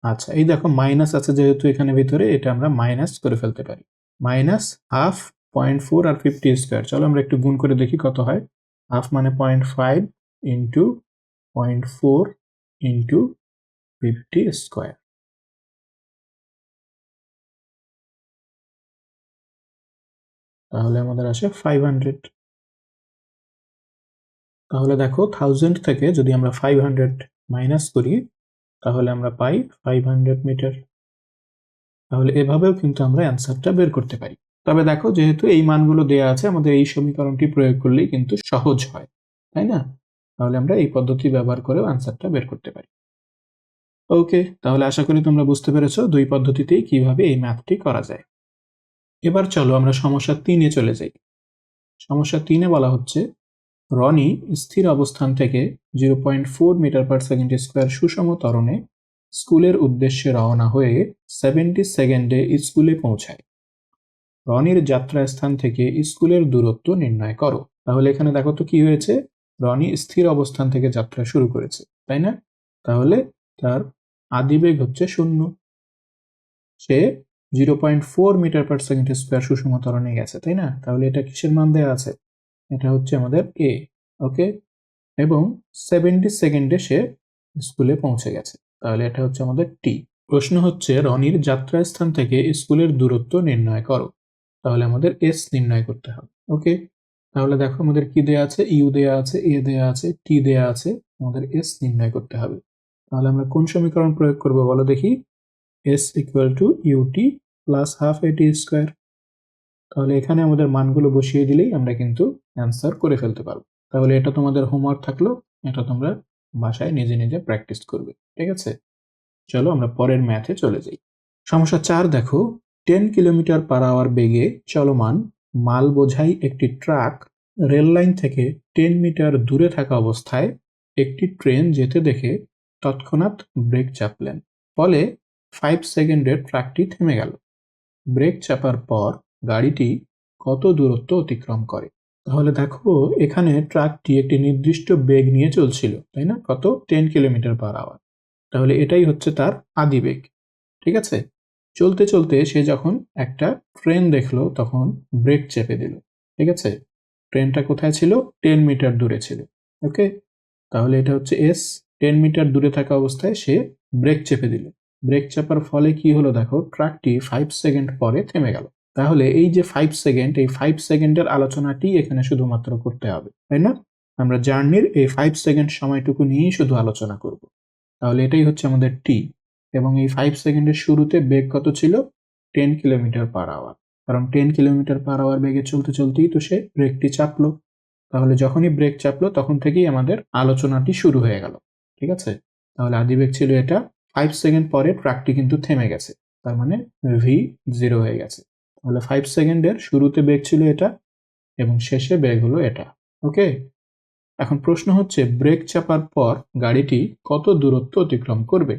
Speaker 1: আচ্ছা এই দেখো মাইনাস আছে যেহেতু এখানে ভিতরে, এটা আমরা মাইনাস করে ফেলতে পারি, -হাফ 0.4 আর 50 স্কোয়ার। চলো আমরা একটু গুণ করে দেখি কত হয়। হাফ মানে 0.5 ইন্টু 0.4 ইন্টু 50 স্কোয়ার, তাহলে আমাদের আসে 500। তাহলে দেখো 1000 থেকে যদি আমরা 500 মাইনাস করি তাহলে আমরা পাই 500 মিটার। তাহলে এভাবেও কিন্তু আমরা অ্যান্সারটা বের করতে পারি। তবে দেখো যেহেতু এই মানগুলো দেয়া আছে, আমাদের এই সমীকরণটি প্রয়োগ করলেই কিন্তু সহজ হয়, তাই না? তাহলে আমরা এই পদ্ধতি ব্যবহার করেও অ্যান্সারটা বের করতে পারি। ওকে, তাহলে আশা করি তোমরা বুঝতে পেরেছো দুই পদ্ধতিতেই কিভাবে এই ম্যাথটি করা যায়। এবার চলো আমরা সমস্যা 3-এ চলে যাই। সমস্যা 3-এ বলা হচ্ছে রনি স্থির অবস্থান থেকে 0.4 মিটার পার সেকেন্ড স্কোয়ার সুষম ত্বরণে স্কুলের উদ্দেশ্যে রওনা হয়ে 70 সেকেন্ডে স্কুলে পৌঁছায়। রনির যাত্রাস্থান থেকে স্কুলের দূরত্ব নির্ণয় করো। তাহলে এখানে দেখো তো কি হয়েছে, রনি স্থির অবস্থান থেকে যাত্রা শুরু করেছে, তাই না? তাহলে তার আদিবেগ হচ্ছে 0, সে 0.4 মিটার পার সেকেন্ড স্কোয়ার সুষম ত্বরণে গেছে, তাই না? তাহলে এটা কিসের মান দেওয়া আছে, এটা হচ্ছে আমাদের এ। ওকে, এবং 70 সেকেন্ডে সে স্কুলে পৌঁছে গেছে, তাহলে এটা হচ্ছে আমাদের টি। প্রশ্ন হচ্ছে রনির যাত্রাস্থান থেকে স্কুলের দূরত্ব নির্ণয় করো। তাহলে আমাদের এস নির্ণয় করতে হবে। ওকে, তাহলে দেখো আমাদের কি দেয়া আছে, ইউ দেয়া আছে, এ দেয়া আছে, টি দেয়া আছে, আমাদের এস নির্ণয় করতে হবে। তাহলে আমরা কোন সমীকরণ প্রয়োগ করব বলো দেখি, s equal to u t plus half a t square. তাহলে এখানে আমাদের মানগুলো বসিয়ে দিলেই আমরা কিন্তু অ্যান্সার করে ফেলতে পারবো। তাহলে এটা তোমাদের হোমওয়ার্ক থাকলো, এটা তোমরা বাসায় নিজে নিজে প্র্যাকটিস করবে, ঠিক আছে? চলো আমরা পরের ম্যাথে চলে যাই। সমস্যা 4 দেখো, 10 কিলোমিটার পার আওয়ার বেগে চলমান মাল বোঝাই একটি ট্রাক রেল লাইন থেকে 10 মিটার দূরে থাকা অবস্থায় একটি ট্রেন যেতে দেখে তৎক্ষণাৎ ব্রেক চাপলেন, ফলে 5 সেকেন্ডে ট্রাকটি থেমে গেল। ব্রেক চাপার পর গাড়িটি কত দূরত্ব অতিক্রম করে? তাহলে দেখো এখানে ট্রাকটি একটি নির্দিষ্ট বেগ নিয়ে চলছিল, তাই না? কত, 10 কিলোমিটার পার আওয়ার। তাহলে এটাই হচ্ছে তার আদিবেগ, ঠিক আছে? চলতে চলতে সে যখন একটা ট্রেন দেখলো তখন ব্রেক চেপে দিল, ঠিক আছে? ট্রেনটা কোথায় ছিল, 10 মিটার দূরে ছিল। ওকে, তাহলে এটা হচ্ছে এস, 10 মিটার দূরে থাকা অবস্থায় সে ব্রেক চেপে দিল। ব্রেক চাপার ফলে কি হলো দেখো, ট্রাকটি 5 সেকেন্ড পরে থেমে গেল। তাহলে এই যে 5 সেকেন্ড, এই 5 সেকেন্ডের আলোচনাটি এখানে শুধুমাত্র করতে হবে, তাই না? আমরা জার্নির এই 5 সেকেন্ড সময়টুকু নিয়েই শুধু আলোচনা করব। তাহলে এটাই হচ্ছে আমাদের টি, এবং এই 5 সেকেন্ডের শুরুতে বেগ কত ছিল, 10 কিলোমিটার পার আওয়ার। কারণ 10 কিলোমিটার পার আওয়ার বেগে চলতে চলতেই তো সে ব্রেকটি চাপলো। তাহলে যখনই ব্রেক চাপলো তখন থেকেই আমাদের আলোচনাটি শুরু হয়ে গেল। ঠিক আছে, তাহলে আদিবেগ ছিল এটা, 5 সেকেন্ড পরে ট্রাকটি কিন্তু থেমে গেছে, তার মানে ভি 0 হয়ে গেছে। তাহলে 5 সেকেন্ডের শুরুতে বেগ ছিল এটা এবং শেষে বেগ হলো এটা। ওকে, এখন প্রশ্ন হচ্ছে ব্রেক চাপার পর গাড়িটি কত দূরত্ব অতিক্রম করবে,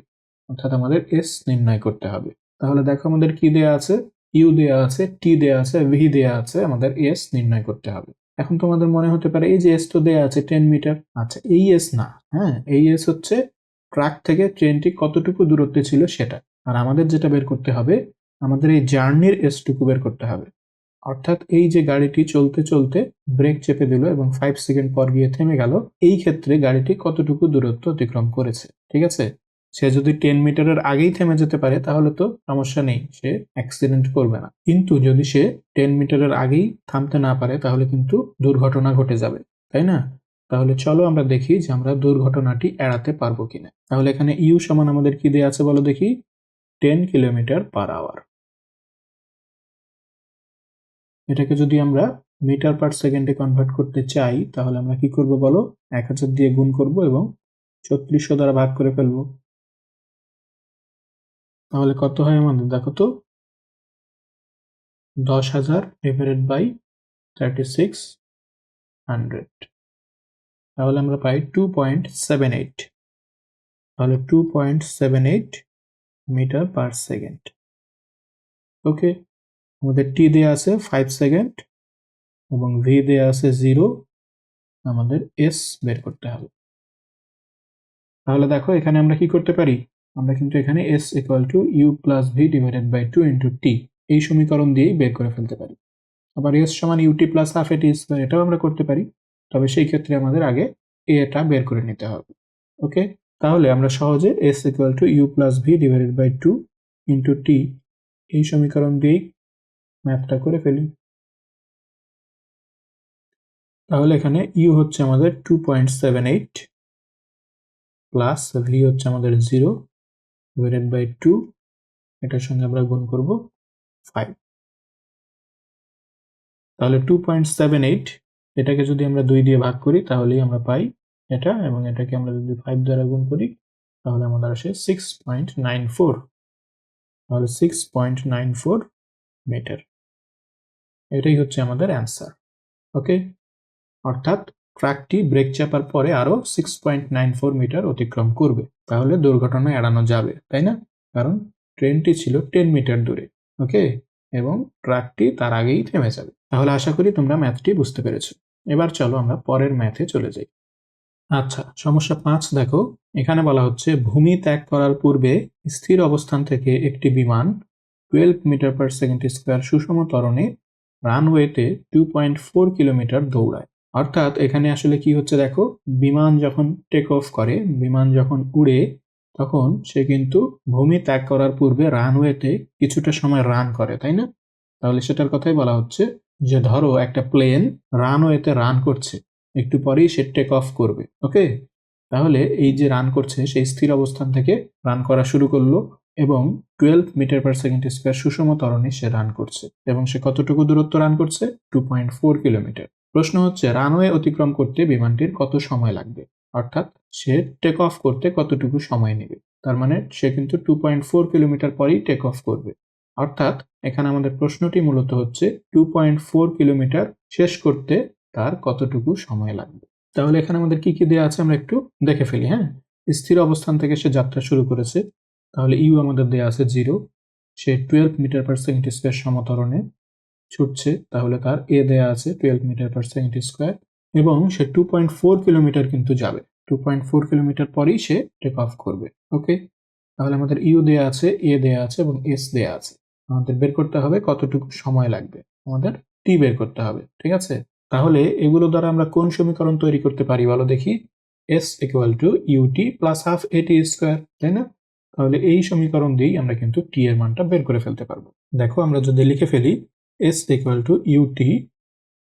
Speaker 1: অর্থাৎ আমাদের এস নির্ণয় করতে হবে। তাহলে দেখো আমাদের কি দেয়া আছে, ইউ দেয়া আছে, টি দেয়া আছে, ভি দেয়া আছে, আমাদের এস নির্ণয় করতে হবে। এখন তোমাদের মনে হতে পারে এই যে এস তো দেয়া আছে 10 মিটার, আচ্ছা এই এস না, হ্যাঁ এই এস হচ্ছে ট্রাক থেকে ট্রেনটি কতটুকু দূরত্বে ছিল সেটা, আর আমাদের যেটা বের করতে হবে আমাদের এই জার্নির এসটুকু বের করতে হবে। অর্থাৎ এই যে গাড়িটি চলতে চলতে ব্রেক চেপে দিল এবং 5 সেকেন্ড পর গিয়ে থেমে গেল, এই ক্ষেত্রে গাড়িটি কতটুকু দূরত্ব অতিক্রম করেছে। ঠিক আছে, সে যদি 10 মিটারের আগেই থেমে যেতে পারে তাহলে তো সমস্যা নেই, সে অ্যাক্সিডেন্ট করবে না। কিন্তু যদি সে 10 মিটারের আগেই থামতে না পারে তাহলে কিন্তু দুর্ঘটনা ঘটে যাবে, তাই না? তাহলে চলো আমরা দেখি যে আমরা দুর্ঘটনাটি এড়াতে পারবো কিনা। তাহলে এখানে ইউ সমান আমাদের কি দেয়া আছে বলো দেখি, 10 কিলোমিটার পার আওয়ার। এটাকে যদি আমরা মিটার পার সেকেন্ডে কনভার্ট করতে চাই তাহলে আমরা কি করব বলো, 1000 দিয়ে গুণ করব এবং 3600 দ্বারা ভাগ করে ফেলব। তাহলে কত হয় আমাদের দেখো তো, 10,000 ডিভাইডেড বাই 3600, তাহলে আমরা পাই 2.78। তাহলে 2.78 মিটার পার সেকেন্ড। ওকে, আমাদের টি দেয়া আছে 5 সেকেন্ড এবং ভি দেয়া আছে 0, আমাদের এস বের করতে হবে। তাহলে দেখো এখানে আমরা কি করতে পারি, আমরা কিন্তু এখানে s equal to u plus v divided by 2 into t, এই সমীকরণ দিয়েই বের করে ফেলতে পারি। আবার s সমান UT plus half a t square, এটাও আমরা করতে পারি, তবে সেই ক্ষেত্রে আমাদের আগে এটা বের করে নিতে হবে। ওকে, তাহলে আমরা সহজে s equal to u plus v divided by 2 into t, এই সমীকরণ দিয়েই ম্যাথটা করে ফেলি। তাহলে এখানে ইউ হচ্ছে আমাদের 2.78 প্লাস ভি হচ্ছে আমাদের 0 ডিভাইডেড বাই 2, এটার সঙ্গে আমরা গুণ করব 5। তাহলে 2.78 এটাকে যদি আমরা 2 দিয়ে ভাগ করি তাহলেই আমরা পাই এটা, এবং এটাকে আমরা যদি 5 দ্বারা গুণ করি তাহলে আমাদের আসে 6.94। তাহলে 6.94 মিটার, এটাই হচ্ছে আমাদের অ্যান্সার। ওকে, অর্থাৎ ট্রাকটি ব্রেক চাপার পরে আরো 6.94 মিটার অতিক্রম করবে, তাহলে দুর্ঘটনা এড়ানো যাবে, তাই না? কারণ ট্রেনটি ছিল 10 মিটার দূরে। ওকে, এবং ট্রাকটি তার আগেই থেমে যাবে। তাহলে আশা করি তোমরা ম্যাথটি বুঝতে পেরেছো। এবার চলো আমরা পরের ম্যাথে চলে যাই। আচ্ছা, সমস্যা 5 দেখো, এখানে বলা হচ্ছে ভূমি ত্যাগ করার পূর্বে স্থির অবস্থান থেকে একটি বিমান 12 মিটার পার সেকেন্ড স্কোয়ার সুষম ত্বরণে রানওয়েতে 2.4 কিলোমিটার দৌড়ায়। অর্থাৎ এখানে আসলে কি হচ্ছে দেখো, বিমান যখন টেক অফ করে, বিমান যখন উড়ে, তখন সে কিন্তু ভূমি ত্যাগ করার পূর্বে রানওয়েতে কিছুটা সময় রান করে, তাই না? তাহলে সেটার কথাই বলা হচ্ছে যে ধরো একটা প্লেন রানওয়েতে রান করছে, একটু পরেই সে টেক অফ করবে। ওকে, তাহলে এই যে রান করছে সেই স্থির অবস্থান থেকে রান করা শুরু করলো এবং 12 মিটার পার সেকেন্ড স্কোয়ার সুষম ত্বরণে সে রান করছে, এবং সে কতটুকু দূরত্ব রান করছে, 2.4 কিলোমিটার। প্রশ্ন হচ্ছে রানওয়ে অতিক্রম করতে বিমানটির কত সময় লাগবে, অর্থাৎ সে টেক অফ করতে কতটুকু সময় নেবে। তার মানে সে কিন্তু 2.4 কিলোমিটার পরেই টেক অফ করবে। অর্থাৎ এখানে আমাদের প্রশ্নটি মূলত হচ্ছে 2.4 কিলোমিটার শেষ করতে তার কতটুকু সময় লাগবে। তাহলে এখানে আমাদের কি কি দেওয়া আছে আমরা একটু দেখে ফেলি। হ্যাঁ, স্থির অবস্থান থেকে সে যাত্রা শুরু করেছে, তাহলে ইউ আমাদের দেওয়া আছে 0, সে 12 মিটার পার সেকেন্ড স্কোয়ার সমত্বরণে ছুটছে, তাহলে তার এ দেয়া আছে 12 মিটার পার সেকেন্ড স্কোয়ার, এবং সে 2.4 কিলোমিটার কিন্তু যাবে, 2.4 কিলোমিটার পরেই সে টেক অফ করবে। ওকে, তাহলে আমাদের ইউ দেয়া আছে, এ দেয়া আছে এবং এস দেয়া আছে। আমাদের বের করতে হবে কতটুকু সময় লাগবে, আমাদের টি বের করতে হবে। ঠিক আছে, তাহলে এগুলো দ্বারা আমরা কোন সমীকরণ তৈরি করতে পারি বলো দেখি, s equal to u t plus half a t square, তাই না? তাহলে এই সমীকরণ দিয়েই আমরা কিন্তু টি এর মানটা বের করে ফেলতে পারবো। দেখো আমরা যদি লিখে ফেলি s equal to u t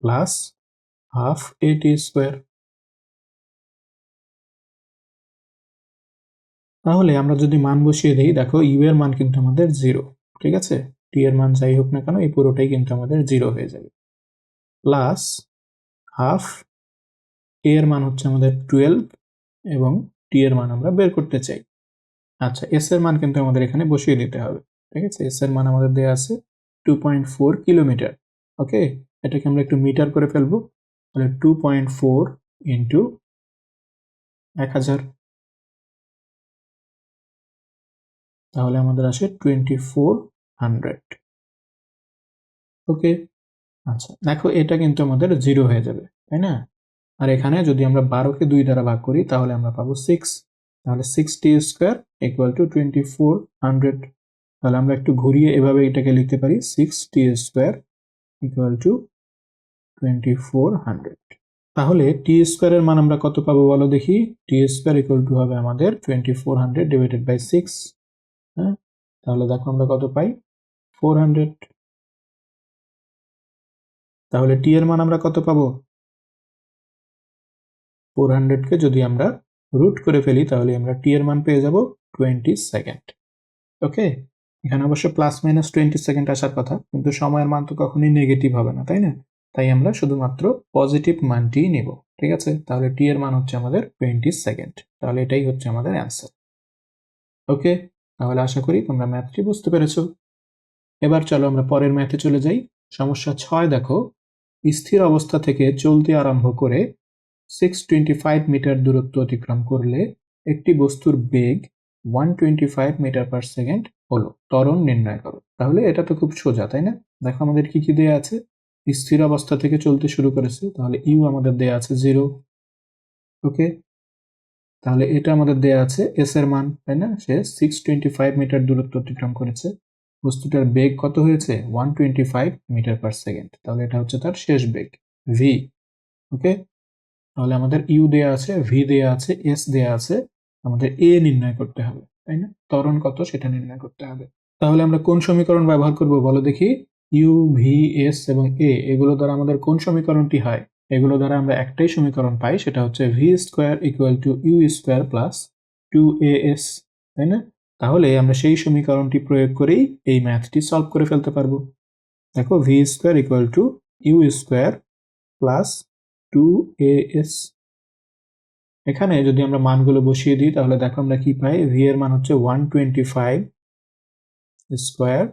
Speaker 1: plus half a t square, তাহলে আমরা যদি মান বসিয়ে দিই, দেখো ইউ এর মান কিন্তু আমাদের 0, ঠিক আছে, টি এর মান যাই হোক না কেন এই পুরোটাই কিন্তু আমাদের 0 হয়ে যাবে, প্লাস হাফ এ এর মান হচ্ছে আমাদের 12 এবং টি এর মান আমরা বের করতে চাই। আচ্ছা, এস এর মান কিন্তু আমাদের এখানে বসিয়ে দিতে হবে। ঠিক আছে, এস এর মান আমাদের দেওয়া আছে 2.4 কিলোমিটার। ওকে, এটাকে আমরা একটু মিটার করে ফেলবো, তাহলে 2.4 ইন্টু 1000, তাহলে আমাদের আসে 2400। ওকে, আচ্ছা দেখো এটা কিন্তু আমাদের 0 হয়ে যাবে, তাই না? আর এখানে যদি আমরা 12কে 2 দ্বারা ভাগ করি তাহলে আমরা পাবো 6, তাহলে 6t স্কোয়ার ইকুয়াল টু 2400। তাহলে আমরা একটু ঘুরিয়ে এভাবে এটাকে লিখতে পারি 6t স্কোয়ার ইকুয়াল টু 2400। তাহলে টি স্কোয়ারের মান আমরা কত পাবো বলো দেখি? টি স্কোয়ার ইকুয়াল টু হবে আমাদের 2400 ডিভাইডেড বাই 6। হ্যাঁ, তাহলে দেখো আমরা কত পাই? 400। তাহলে টি এর মান আমরা কত পাবো? 400কে যদি আমরা রুট করে ফেলি তাহলে আমরা টি এর মান পেয়ে যাব 20 সেকেন্ড। ওকে, এখানে অবশ্য প্লাস মাইনাস 20 সেকেন্ড আসার কথা, কিন্তু সময়ের মান তো কখনোই নেগেটিভ হবে না, তাই না? তাই আমরা শুধুমাত্র পজিটিভ মানটিই নেব। ঠিক আছে, তাহলে টি এর মান হচ্ছে আমাদের 20 সেকেন্ড। তাহলে এটাই হচ্ছে আমাদের অ্যান্সার। ওকে, তাহলে আশা করি তোমরা ম্যাথটি বুঝতে পেরেছো। এবার চলো আমরা পরের ম্যাথে চলে যাই। সমস্যা 6 দেখো, স্থির অবস্থা থেকে চলতে আরম্ভ করে 625 মিটার দূরত্ব অতিক্রম করলে একটি বস্তুর বেগ 125 মিটার পার সেকেন্ড হলো, ত্বরণ নির্ণয় করো। তাহলে এটা তো খুব সোজা, তাই না? দেখো আমাদের কি কি দেয়া আছে। স্থির অবস্থা থেকে চলতে শুরু করেছে, তাহলে ইউ আমাদের দেয়া আছে 0। ওকে, তাহলে এটা আমাদের দেয়া আছে এস এর মান, তাই না? সে 625 মিটার দূরত্ব অতিক্রম করেছে, বস্তুটার বেগ কত হয়েছে? 125 মিটার পার সেকেন্ড, তাহলে এটা হচ্ছে তার শেষ বেগ ভি। ওকে, তাহলে আমাদের ইউ দেয়া আছে, ভি দেয়া আছে, এস দেয়া আছে, আমাদের এ নির্ণয় করতে হবে, তাই না? ত্বরণ কত সেটা নির্ণয় করতে হবে। তাহলে আমরা কোন সমীকরণ ব্যবহার করব বলো দেখি? ইউ, ভি, এস এবং এ, এগুলো দ্বারা আমাদের কোন সমীকরণটি হয়? এগুলো দ্বারা আমরা একটাই সমীকরণ পাই, সেটা হচ্ছে v square equal to u square plus 2as, তাই না? তাহলে আমরা সেই সমীকরণটি প্রয়োগ করেই এই ম্যাথটি সলভ করে ফেলতে পারবো। দেখো, v square equal to u square plus 2as। এখানে যদি আমরা মানগুলো বসিয়ে দিই তাহলে দেখো আমরা কি পাই? ভি এর মান হচ্ছে 125 স্কোয়ার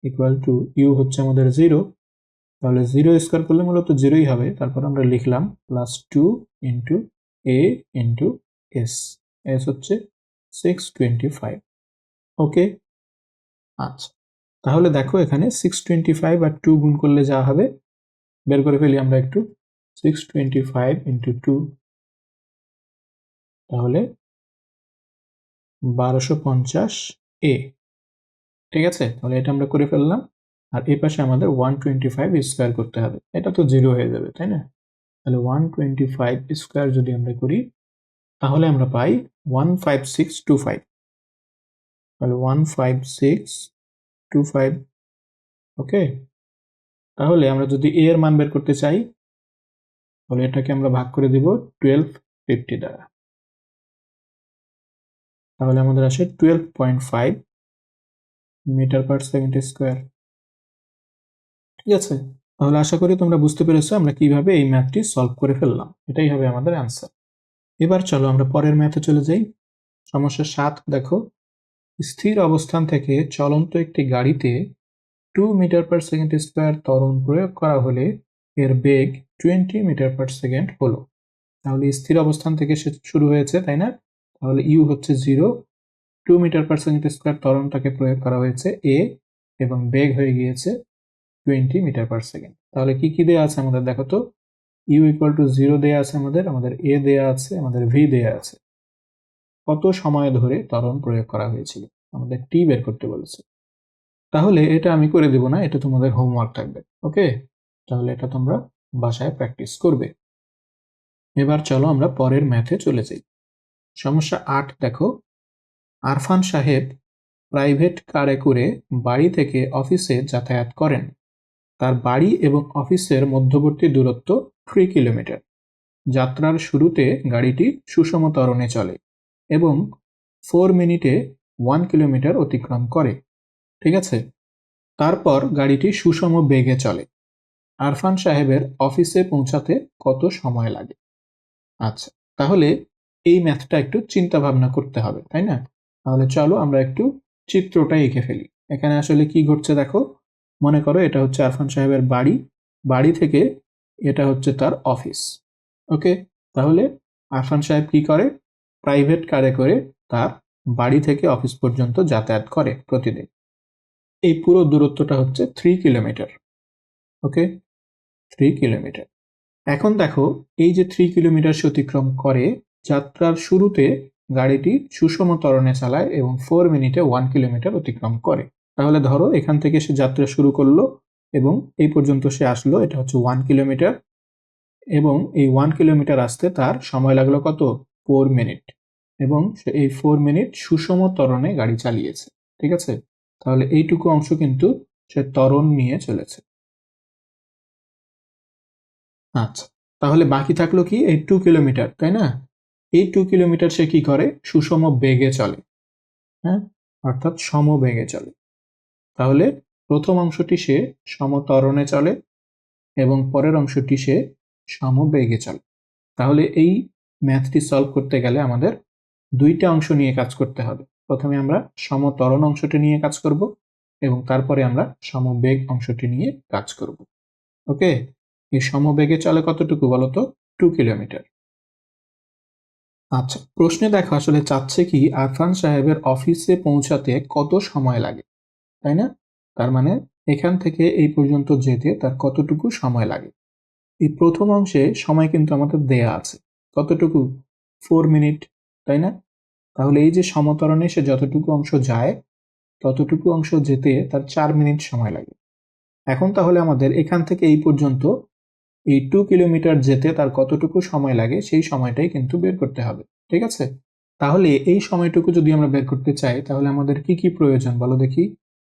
Speaker 1: ইকুয়াল টু ইউ হচ্ছে আমাদের 0, তাহলে 0 স্কোয়ার করলে মূলত 0ই হবে। তারপর আমরা লিখলাম প্লাস 2 ইন্টু এ ইন্টু এস, এস হচ্ছে 625। ওকে, আচ্ছা তাহলে দেখো এখানে 625 আর 2 গুণ করলে যা হবে বের করে ফেলি আমরা একটু। 625 ইন্টু 2, তাহলে 1250 এ। ঠিক আছে, তাহলে এটা আমরা করে ফেললাম। আর এই পাশে আমাদের 125 স্কোয়ার করতে হবে, এটা তো 0 হয়ে যাবে, তাই না? তাহলে 125 স্কোয়ার যদি আমরা করি তাহলে আমরা পাই 15625, তাহলে 15625। ওকে, তাহলে আমরা যদি এ এর মান বের করতে চাই তাহলে এটাকে আমরা ভাগ করে দিব 1250 দ্বারা, তাহলে আমাদের আসে 12.5 মিটার পার সেকেন্ড স্কোয়ার। ঠিক আছে, তাহলে আশা করি তোমরা বুঝতে পেরেছো আমরা কিভাবে এই ম্যাথটি সলভ করে ফেললাম। এটাই হবে আমাদের অ্যান্সার। এবার চলো আমরা পরের ম্যাথে চলে যাই। সমস্যা 7 দেখো, স্থির অবস্থান থেকে চলন্ত একটি গাড়িতে 2 মিটার পার সেকেন্ড স্কোয়ার ত্বরণ প্রয়োগ করা হলে এর বেগ 20 মিটার পার সেকেন্ড হলো। তাহলে স্থির অবস্থান থেকে শুরু হয়েছে, তাই না? তাহলে ইউ হচ্ছে 0, 2 মিটার পার সেকেন্ড স্কোয়ার ত্বরণটাকে প্রয়োগ করা হয়েছে এ, এবং বেগ হয়ে গিয়েছে 20 মিটার পার সেকেন্ড। তাহলে কি কি দেয়া আছে আমাদের দেখো তো? ইউ ইকুয়াল টু 0 দেয়া আছে, আমাদের এ দেয়া আছে, আমাদের ভি দেয়া আছে। কত সময় ধরে ত্বরণ প্রয়োগ করা হয়েছিল আমাদের টি বের করতে বলেছে। তাহলে এটা আমি করে দেব না, এটা তোমাদের হোমওয়ার্ক থাকবে। ওকে, তাহলে এটা তোমরা বাসায় প্র্যাকটিস করবে। এবার চলো আমরা পরের ম্যাথে চলে যাই। সমস্যা 8 দেখো, আরফান সাহেব প্রাইভেট কারে করে বাড়ি থেকে অফিসে যাতায়াত করেন। তার বাড়ি এবং অফিসের মধ্যবর্তী দূরত্ব 3 কিলোমিটার। যাত্রার শুরুতে গাড়িটি সুষম ত্বরণে চলে এবং 4 মিনিটে 1 কিলোমিটার অতিক্রম করে। ঠিক আছে, তারপর গাড়িটি সুষম বেগে চলে। আরফান সাহেবের অফিসে পৌঁছাতে কত সময় লাগে? আচ্ছা, তাহলে এই ম্যাথটা একটু চিন্তা ভাবনা করতে হবে, তাই না? তাহলে চলো আমরা একটু চিত্রটা এঁকে ফেলি। এখানে আসলে কি ঘটছে দেখো। মনে করো এটা হচ্ছে আরফান সাহেবের বাড়ি, বাড়ি থেকে এটা হচ্ছে তার অফিস। ওকে, তাহলে আরফান সাহেব কি করে? প্রাইভেট কারে করে তার বাড়ি থেকে অফিস পর্যন্ত যাতায়াত করে প্রতিদিন। এই পুরো দূরত্বটা হচ্ছে 3 কিলোমিটার। ওকে, 3 কিলোমিটার। এখন দেখো, এই যে 3 কিলোমিটার সে অতিক্রম করে, যাত্রার শুরুতে গাড়িটি সুষম ত্বরণে চালায় এবং 4 মিনিটে 1 কিলোমিটার অতিক্রম করে। তাহলে ধরো এখান থেকে সে যাত্রা শুরু করলো এবং এই পর্যন্ত সে আসলো, এটা হচ্ছে 1 কিলোমিটার, এবং এই 1 কিলোমিটার আসতে তার সময় লাগলো কত? 4 মিনিট। এবং সে এই 4 মিনিট সুষম ত্বরণে গাড়ি চালিয়েছে। ঠিক আছে, তাহলে এইটুকু অংশ কিন্তু সে ত্বরণ নিয়ে চলেছে। আচ্ছা, তাহলে বাকি থাকলো কি? এই 2 কিলোমিটার, তাই না? এই 2 কিলোমিটার সে কি করে? সুষম বেগে চলে। হ্যাঁ, অর্থাৎ সমবেগে চলে। তাহলে প্রথম অংশটি সে সমত্বরণে চলে এবং পরের অংশটি সে সমবেগে চলে। তাহলে এই ম্যাথটি সলভ করতে গেলে আমাদের দুইটা অংশ নিয়ে কাজ করতে হবে। প্রথমে আমরা সমত্বরণ অংশটি নিয়ে কাজ করব এবং তারপরে আমরা সমবেগ অংশটি নিয়ে কাজ করব। ওকে, এই সমবেগে চলে কতটুকু বলতো? 2 কিলোমিটার। আচ্ছা, প্রশ্নে দেখো আসলে চাচ্ছে কি আরফান সাহেবের অফিসে পৌঁছাতে কত সময় লাগে, তাই না? তার মানে এখান থেকে এই পর্যন্ত যেতে তার কতটুকু সময় লাগে। এই প্রথম অংশে সময় কিন্তু আমাদের দেয়া আছে কতটুকু? 4 মিনিট, তাই না? তাহলে এই যে সমতরণে সে যতটুকু অংশ যায় ততটুকু অংশ যেতে তার 4 মিনিট সময় লাগে। এখন তাহলে আমাদের এখান থেকে এই পর্যন্ত এই 2 কিলোমিটার যেতে তার কতটুকু সময় লাগে সেই সময়টাই কিন্তু বের করতে হবে। ঠিক আছে, তাহলে এই সময়টুকু যদি আমরা বের করতে চাই তাহলে আমাদের কি কি প্রয়োজন বলো দেখি।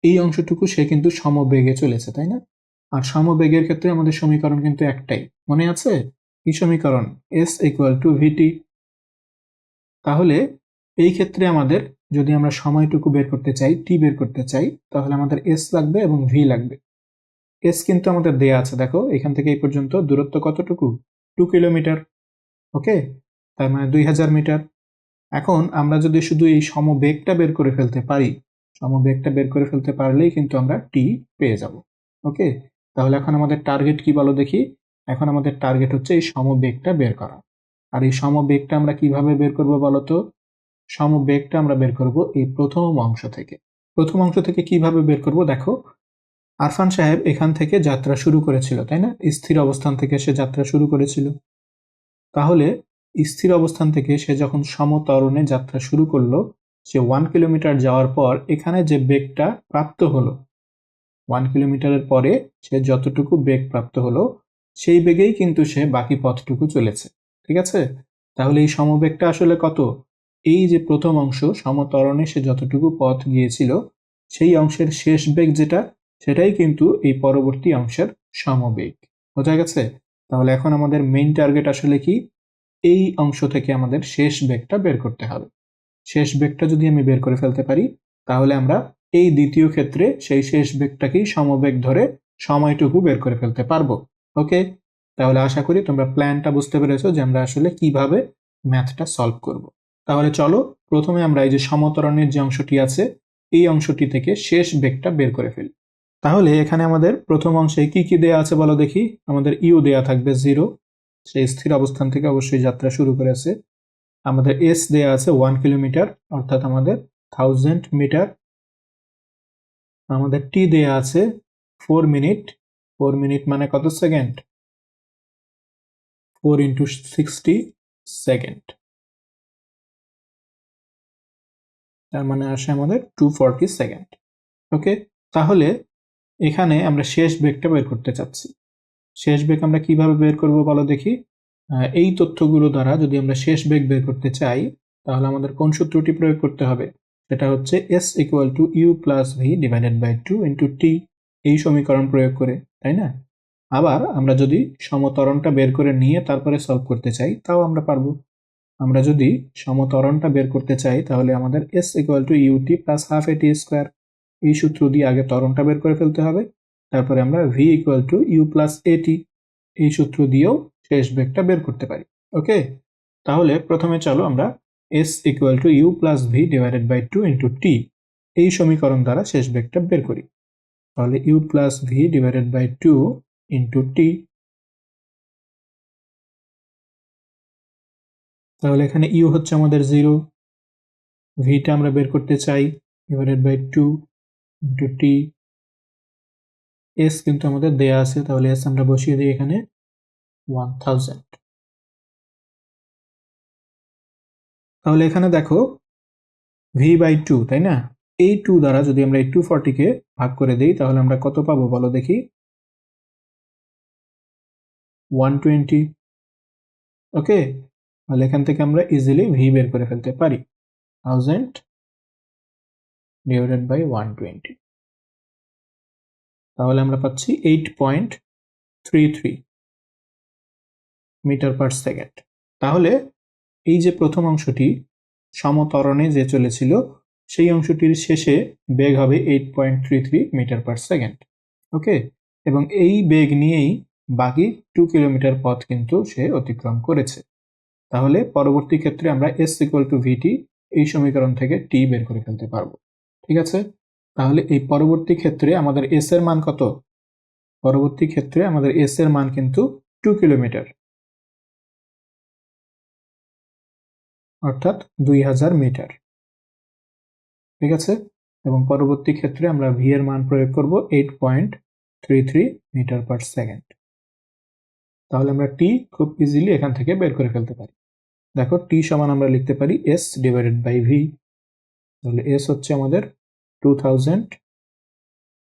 Speaker 1: এই অংশটুকু সে কিন্তু সমবেগে চলেছে, তাই না? আর সমবেগের ক্ষেত্রে আমাদের সমীকরণ কিন্তু একটাই, মনে আছে? কি সমীকরণ? s ইকুয়াল টু ভিটি। তাহলে এই ক্ষেত্রে আমাদের যদি আমরা সময়টুকু বের করতে চাই, টি বের করতে চাই, তাহলে আমাদের s লাগবে এবং v লাগবে। s কিন্তু আমাদের দেয়া আছে, দেখো এখান থেকে এই পর্যন্ত দূরত্ব কতটুকু? 2 কিলোমিটার। ওকে, তার মানে 2000 মিটার। এখন আমরা যদি শুধু এই সমবেগটা বের করে ফেলতে পারি, সমবেগটা বের করে ফেলতে পারলেই কিন্তু আমরা টি পেয়ে যাব। ওকে, তাহলে এখন আমাদের টার্গেট কি বলো দেখি। এখন আমাদের টার্গেট হচ্ছে এই সমবেগটা বের করা। আর এই সমবেগটা আমরা কিভাবে বের করব বলো তো? সমবেগটা আমরা বের করব এই প্রথম অংশ থেকে। প্রথম অংশ থেকে কিভাবে বের করব দেখো। আরফান সাহেব এখান থেকে যাত্রা শুরু করেছিল, তাই না? স্থির অবস্থান থেকে সে যাত্রা শুরু করেছিল। তাহলে স্থির অবস্থান থেকে সে যখন সমত্বরণে যাত্রা শুরু করলো, সে 1 কিলোমিটার যাওয়ার পর এখানে যে বেগটা প্রাপ্ত হলো, 1 কিলোমিটারের পরে সে যতটুকু বেগ প্রাপ্ত হলো সেই বেগেই কিন্তু সে বাকি পথটুকু চলেছে। ঠিক আছে, তাহলে এই সমবেগটা আসলে কত? এই যে প্রথম অংশ সমত্বরণে সে যতটুকু পথ গিয়েছিল সেই অংশের শেষ বেগ যেটা, সেটাই কিন্তু এই পরবর্তী অংশের সমবেগ। বোঝা গেছে? তাহলে এখন আমাদের মেইন টার্গেট আসলে কি? এই অংশ থেকে আমাদের শেষ বেগটা বের করতে হবে। শেষ বেগটা যদি আমি বের করে ফেলতে পারি তাহলে আমরা এই দ্বিতীয় ক্ষেত্রে সেই শেষ বেগটাকেই সমবেগ ধরে সময়টুকু বের করে ফেলতে পারবো। ওকে, তাহলে আশা করি তোমরা প্ল্যানটা বুঝতে পেরেছো যে আমরা আসলে কিভাবে ম্যাথটা সলভ করব। তাহলে চলো প্রথমে আমরা এই যে সমত্বরণের যে অংশটি আছে এই অংশটি থেকে শেষ বেগটা বের করে ফেলি। তাহলে এখানে আমাদের প্রথম অংশে কি কি দেয়া আছে বলো দেখি। আমাদের ইউ দেয়া থাকবে 0, সেই স্থির অবস্থান থেকে অবশ্যই যাত্রা শুরু করেছে। আমাদের এস দেয়া আছে 1 কিলোমিটার, অর্থাৎ আমাদের 1000 মিটার। আমাদের টি দেয়া আছে 4 মিনিট। 4 মিনিট মানে কত সেকেন্ড? 4 ইন্টু 60 সেকেন্ড, তার মানে আসে আমাদের 240 সেকেন্ড। ওকে, তাহলে এখানে আমরা শেষ বেগটা বের করতে চাচ্ছি। শেষ বেগ আমরা কিভাবে বের করব বলো দেখি। এই তথ্যগুলো দ্বারা যদি আমরা শেষ বেগ বের করতে চাই তাহলে আমাদের কোন সূত্রটি প্রয়োগ করতে হবে? সেটা হচ্ছে s equal to u plus v divided by 2 into t, এই সমীকরণ প্রয়োগ করে, তাই না? আবার আমরা যদি সমত্বরণটা বের করে নিয়ে তারপরে সলভ করতে চাই তাও আমরা পারবো। আমরা যদি সমত্বরণটা বের করতে চাই তাহলে আমাদের s equal to U T plus half a t square, এই সূত্র দিয়ে আগে ত্বরণটা বের করে ফেলতে হবে, তারপরে আমরা v equal to u plus a t এই সূত্র দিয়েও শেষ বেগটা বের করতে পারি। ওকে, তাহলে প্রথমে চলো আমরা s equal to u plus v divided by 2 into t এই সমীকরণ দ্বারা শেষ বেগটা বের করি। তাহলে u plus v divided by 2 into t, তাহলে এখানে ইউ হচ্ছে আমাদের 0, ভিটা আমরা বের করতে চাই divided by 2 into t, s কিন্তু আমাদের দেয়া আছে, তাহলে এস আমরা বসিয়ে দিই এখানে 1000। তাহলে এখানে দেখো ভি বাই 2, তাই না? এই 2 দ্বারা যদি আমরা এই 240 কে ভাগ করে দিই তাহলে আমরা কত পাবো বলো দেখি? 120। ওকে, তাহলে এখান থেকে আমরা ইজিলি ভি বের করে ফেলতে পারি 1000 ডিভাইডেড বাই 120, তাহলে আমরা পাচ্ছি 8.33 মিটার পার সেকেন্ড। তাহলে এই যে প্রথম অংশটি সমত্বরণে যে চলেছিল সেই অংশটির শেষে বেগ হবে 8.33 মিটার পার সেকেন্ড। ওকে, এবং এই বেগ নিয়েই বাকি 2 কিলোমিটার পথ কিন্তু সে অতিক্রম করেছে। তাহলে পরবর্তী ক্ষেত্রে আমরা এস ইকুয়াল টু ভিটি এই সমীকরণ থেকে টি বের করে ফেলতে পারবো। ঠিক আছে, তাহলে এই পরবর্তী ক্ষেত্রে আমাদের এস এর মান কত? পরবর্তী ক্ষেত্রে আমাদের এস এর মান কিন্তু 2 কিলোমিটার, অর্থাৎ 2000 মিটার। ঠিক আছে, এবং পরবর্তী ক্ষেত্রে আমরা ভি এর মান প্রয়োগ করব 8.33 মিটার পার সেকেন্ড। তাহলে আমরা টি খুব ইজিলি এখান থেকে বের করে ফেলতে পারি। দেখো টি সমান আমরা লিখতে পারি এস ডিভাইডেড বাই ভি। তাহলে এস হচ্ছে আমাদের 2000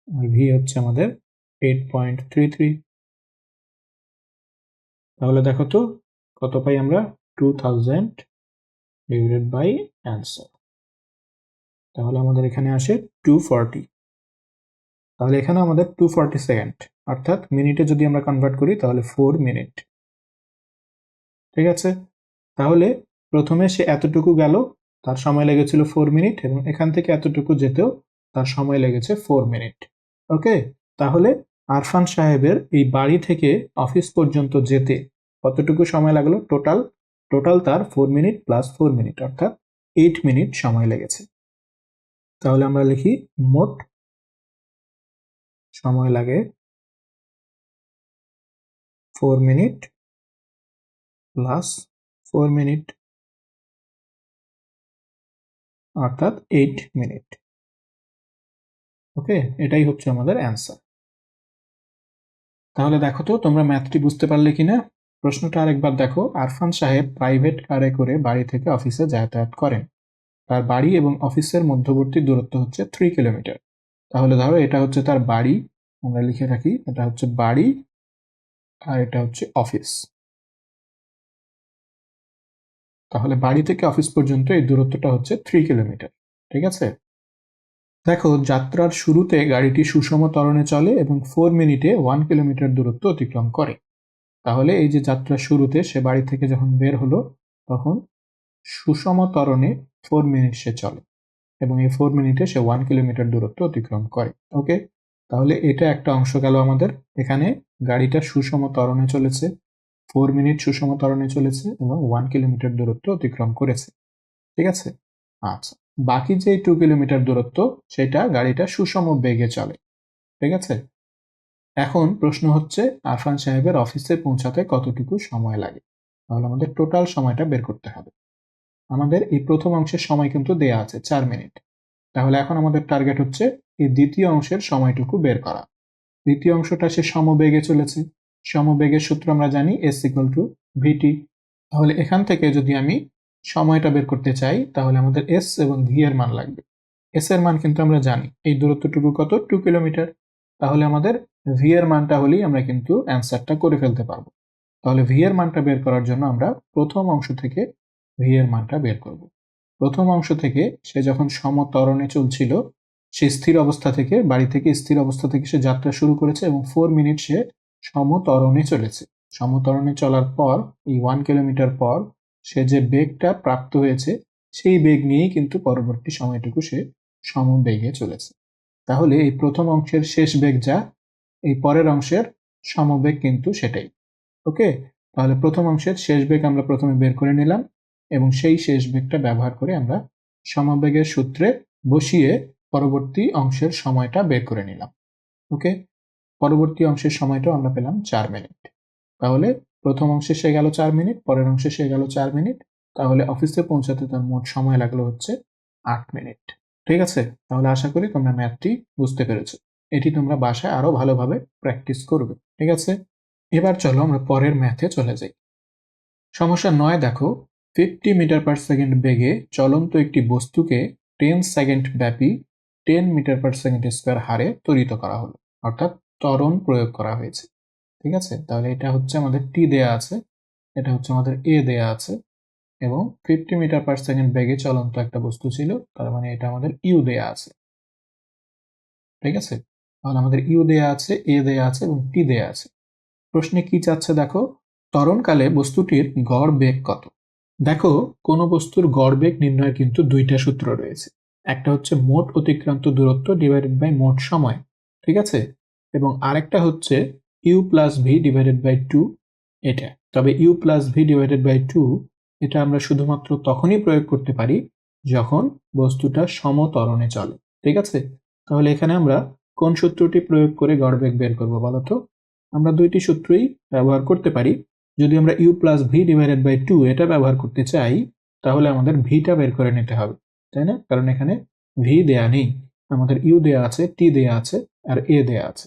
Speaker 1: আর ভি হচ্ছে আমাদের 8.33। তাহলে দেখো তো কত পাই আমরা? 2000 ডিভাইডেড বাই অ্যান্সার, তাহলে আমাদের এখানে আসে 240। তাহলে এখানে আমাদের 240 সেকেন্ড, অর্থাৎ মিনিটে যদি আমরা কনভার্ট করি তাহলে 4 মিনিট। ঠিক আছে, তাহলে প্রথমে সে এতটুকু গেল, তার সময় লেগেছিল 4 মিনিট, এবং এখান থেকে এতটুকু যেতেও তার সময় লেগেছে 4 মিনিট। ওকে, তাহলে আরফান সাহেবের এই বাড়ি থেকে অফিস পর্যন্ত যেতে কতটুকু সময় লাগলো? টোটাল তার 4 মিনিট প্লাস 4 মিনিট, অর্থাৎ 8 মিনিট সময় লেগেছে। তাহলে আমরা লিখি মোট সময় লাগে 4 মিনিট প্লাস 4 মিনিট, অর্থাৎ 8 মিনিট। ওকে, এটাই হচ্ছে আমাদের অ্যান্সার। তাহলে দেখো তো তোমরা ম্যাথটি বুঝতে পারলে কিনা। প্রশ্নটা আরেকবার দেখো। আরফান সাহেব প্রাইভেট কারে করে বাড়ি থেকে অফিসে যাতায়াত করেন। তার বাড়ি এবং অফিসের মধ্যবর্তী দূরত্ব হচ্ছে 3 কিলোমিটার। তাহলে ধরো এটা হচ্ছে তার বাড়ি, আমরা লিখে রাখি এটা হচ্ছে বাড়ি আর এটা হচ্ছে অফিস। তাহলে বাড়ি থেকে অফিস পর্যন্ত এই দূরত্বটা হচ্ছে 3 কিলোমিটার। ঠিক আছে, দেখো যাত্রার শুরুতে গাড়িটি সুষম ত্বরণে চলে এবং 4 মিনিটে 1 কিলোমিটার দূরত্ব অতিক্রম করে। তাহলে এই যে যাত্রার শুরুতে সে বাড়ি থেকে যখন বের হলো তখন সুষম ত্বরণে 4 মিনিট সে চলে এবং এই 4 মিনিটে সে 1 কিলোমিটার দূরত্ব অতিক্রম করে। ওকে, তাহলে এটা একটা অংশ গেল আমাদের। এখানে গাড়িটা সুষম ত্বরণে চলেছে, 4 মিনিট সুষম ত্বরণে চলেছে এবং 1 কিলোমিটার দূরত্ব অতিক্রম করেছে। ঠিক আছে, আচ্ছা, বাকি যে 2 কিলোমিটার দূরত্ব সেটা গাড়িটা সুষম বেগে চলে। ঠিক আছে, এখন প্রশ্ন হচ্ছে আরফান সাহেবের অফিসে পৌঁছাতে কতটুকু সময় লাগে। তাহলে আমাদের টোটাল সময়টা বের করতে হবে। আমাদের এই প্রথম অংশের সময় কিন্তু দেয়া আছে 4 মিনিট। তাহলে এখন আমাদের টার্গেট হচ্ছে এই দ্বিতীয় অংশের সময়টুকু বের করা। দ্বিতীয় অংশটা সে সমবেগে চলেছে, সমবেগের সূত্র আমরা জানি এস ইকুয়াল টু ভিটি। তাহলে এখান থেকে যদি আমি সময়টা বের করতে চাই তাহলে আমাদের এস এবং ভি এর মান লাগবে। এস এর মান কিন্তু আমরা জানি, এই দূরত্বটুকু কত? 2 কিলোমিটার। তাহলে আমাদের ভি এর মানটা হলেই আমরা কিন্তু অ্যান্সারটা করে ফেলতে পারবো। তাহলে ভি এর মানটা বের করার জন্য আমরা প্রথম অংশ থেকে ভি এর মানটা বের করব। প্রথম অংশ থেকে সে যখন সমত্বরণে চলছিল, সে স্থির অবস্থা থেকে বাড়ি থেকে স্থির অবস্থা থেকে সে যাত্রা শুরু করেছে এবং 4 মিনিট সে সমত্বরণে চলেছে। সমত্বরণে চলার পর এই 1 কিলোমিটার পর সে যে বেগটা প্রাপ্ত হয়েছে সেই বেগ নিয়েই কিন্তু পরবর্তী সময়টুকু সে সমবেগে চলেছে। তাহলে এই প্রথম অংশের শেষ বেগ যা, এই পরের অংশের সমবেগ কিন্তু সেটাই। ওকে, তাহলে প্রথম অংশের শেষ বেগ আমরা প্রথমে বের করে নিলাম এবং সেই শেষ বেগটা ব্যবহার করে আমরা সমবেগের সূত্রে বসিয়ে পরবর্তী অংশের সময়টা বের করে নিলাম। ওকে, পরবর্তী অংশের সময়টাও আমরা পেলাম 4 মিনিট। তাহলে প্রথম অংশে সে গেল 4 মিনিট, পরের অংশে সে গেল 4 মিনিট, তাহলে অফিসে পৌঁছাতে তার মোট সময় লাগলো হচ্ছে 8 মিনিট। ঠিক আছে, তাহলে আশা করি তোমরা ম্যাথটি বুঝতে পেরেছো। এটি তোমরা বাসায় আরো ভালোভাবে প্র্যাকটিস করবে। ঠিক আছে, এবার চলো আমরা পরের ম্যাথে চলে যাই। সমস্যা 9 দেখো, 50 মিটার পার সেকেন্ড বেগে চলন্ত একটি বস্তুকে 10 সেকেন্ড ব্যাপী 10 মিটার পার সেকেন্ড স্কোয়ার হারে ত্বরিত করা হলো, অর্থাৎ ত্বরণ প্রয়োগ করা হয়েছে। ঠিক আছে, তাহলে এটা হচ্ছে আমাদের টি দেয়া আছে, এটা হচ্ছে আমাদের এ দেয়া আছে এবং 50 মিটার পার সেকেন্ড বেগে চলন্ত একটা বস্তু ছিল, তার মানে এটা আমাদের ইউ দেয়া আছে। ঠিক আছে, তাহলে আমাদের ইউ দেয়া আছে, এ দেয়া আছে এবং টি দেয়া আছে। প্রশ্নে কি চাচ্ছে দেখো, ত্বরণকালে বস্তুটির গড় বেগ কত। দেখো, কোনো বস্তুর গড় বেগ নির্ণয়ের কিন্তু দুইটা সূত্র রয়েছে। একটা হচ্ছে মোট অতিক্রান্ত দূরত্ব ডিভাইডেড বাই মোট সময়। ঠিক আছে, এবং আরেকটা হচ্ছে u plus v divided by 2 এটা। তবে u plus v divided by 2 এটা আমরা শুধুমাত্র তখনই প্রয়োগ করতে পারি যখন বস্তুটা সমত্বরণে চলে। ঠিক আছে, তাহলে এখানে আমরা কোন সূত্রটি প্রয়োগ করে গড় বেগ বের করবো বলতো। আমরা দুইটি সূত্রই ব্যবহার করতে পারি। যদি আমরা u plus v divided by 2 এটা ব্যবহার করতে চাই, তাহলে আমাদের ভিটা বের করে নিতে হবে, তাই না? কারণ এখানে ভি দেয়া নেই, আমাদের ইউ দেয়া আছে, টি দেয়া আছে আর এ দেয়া আছে।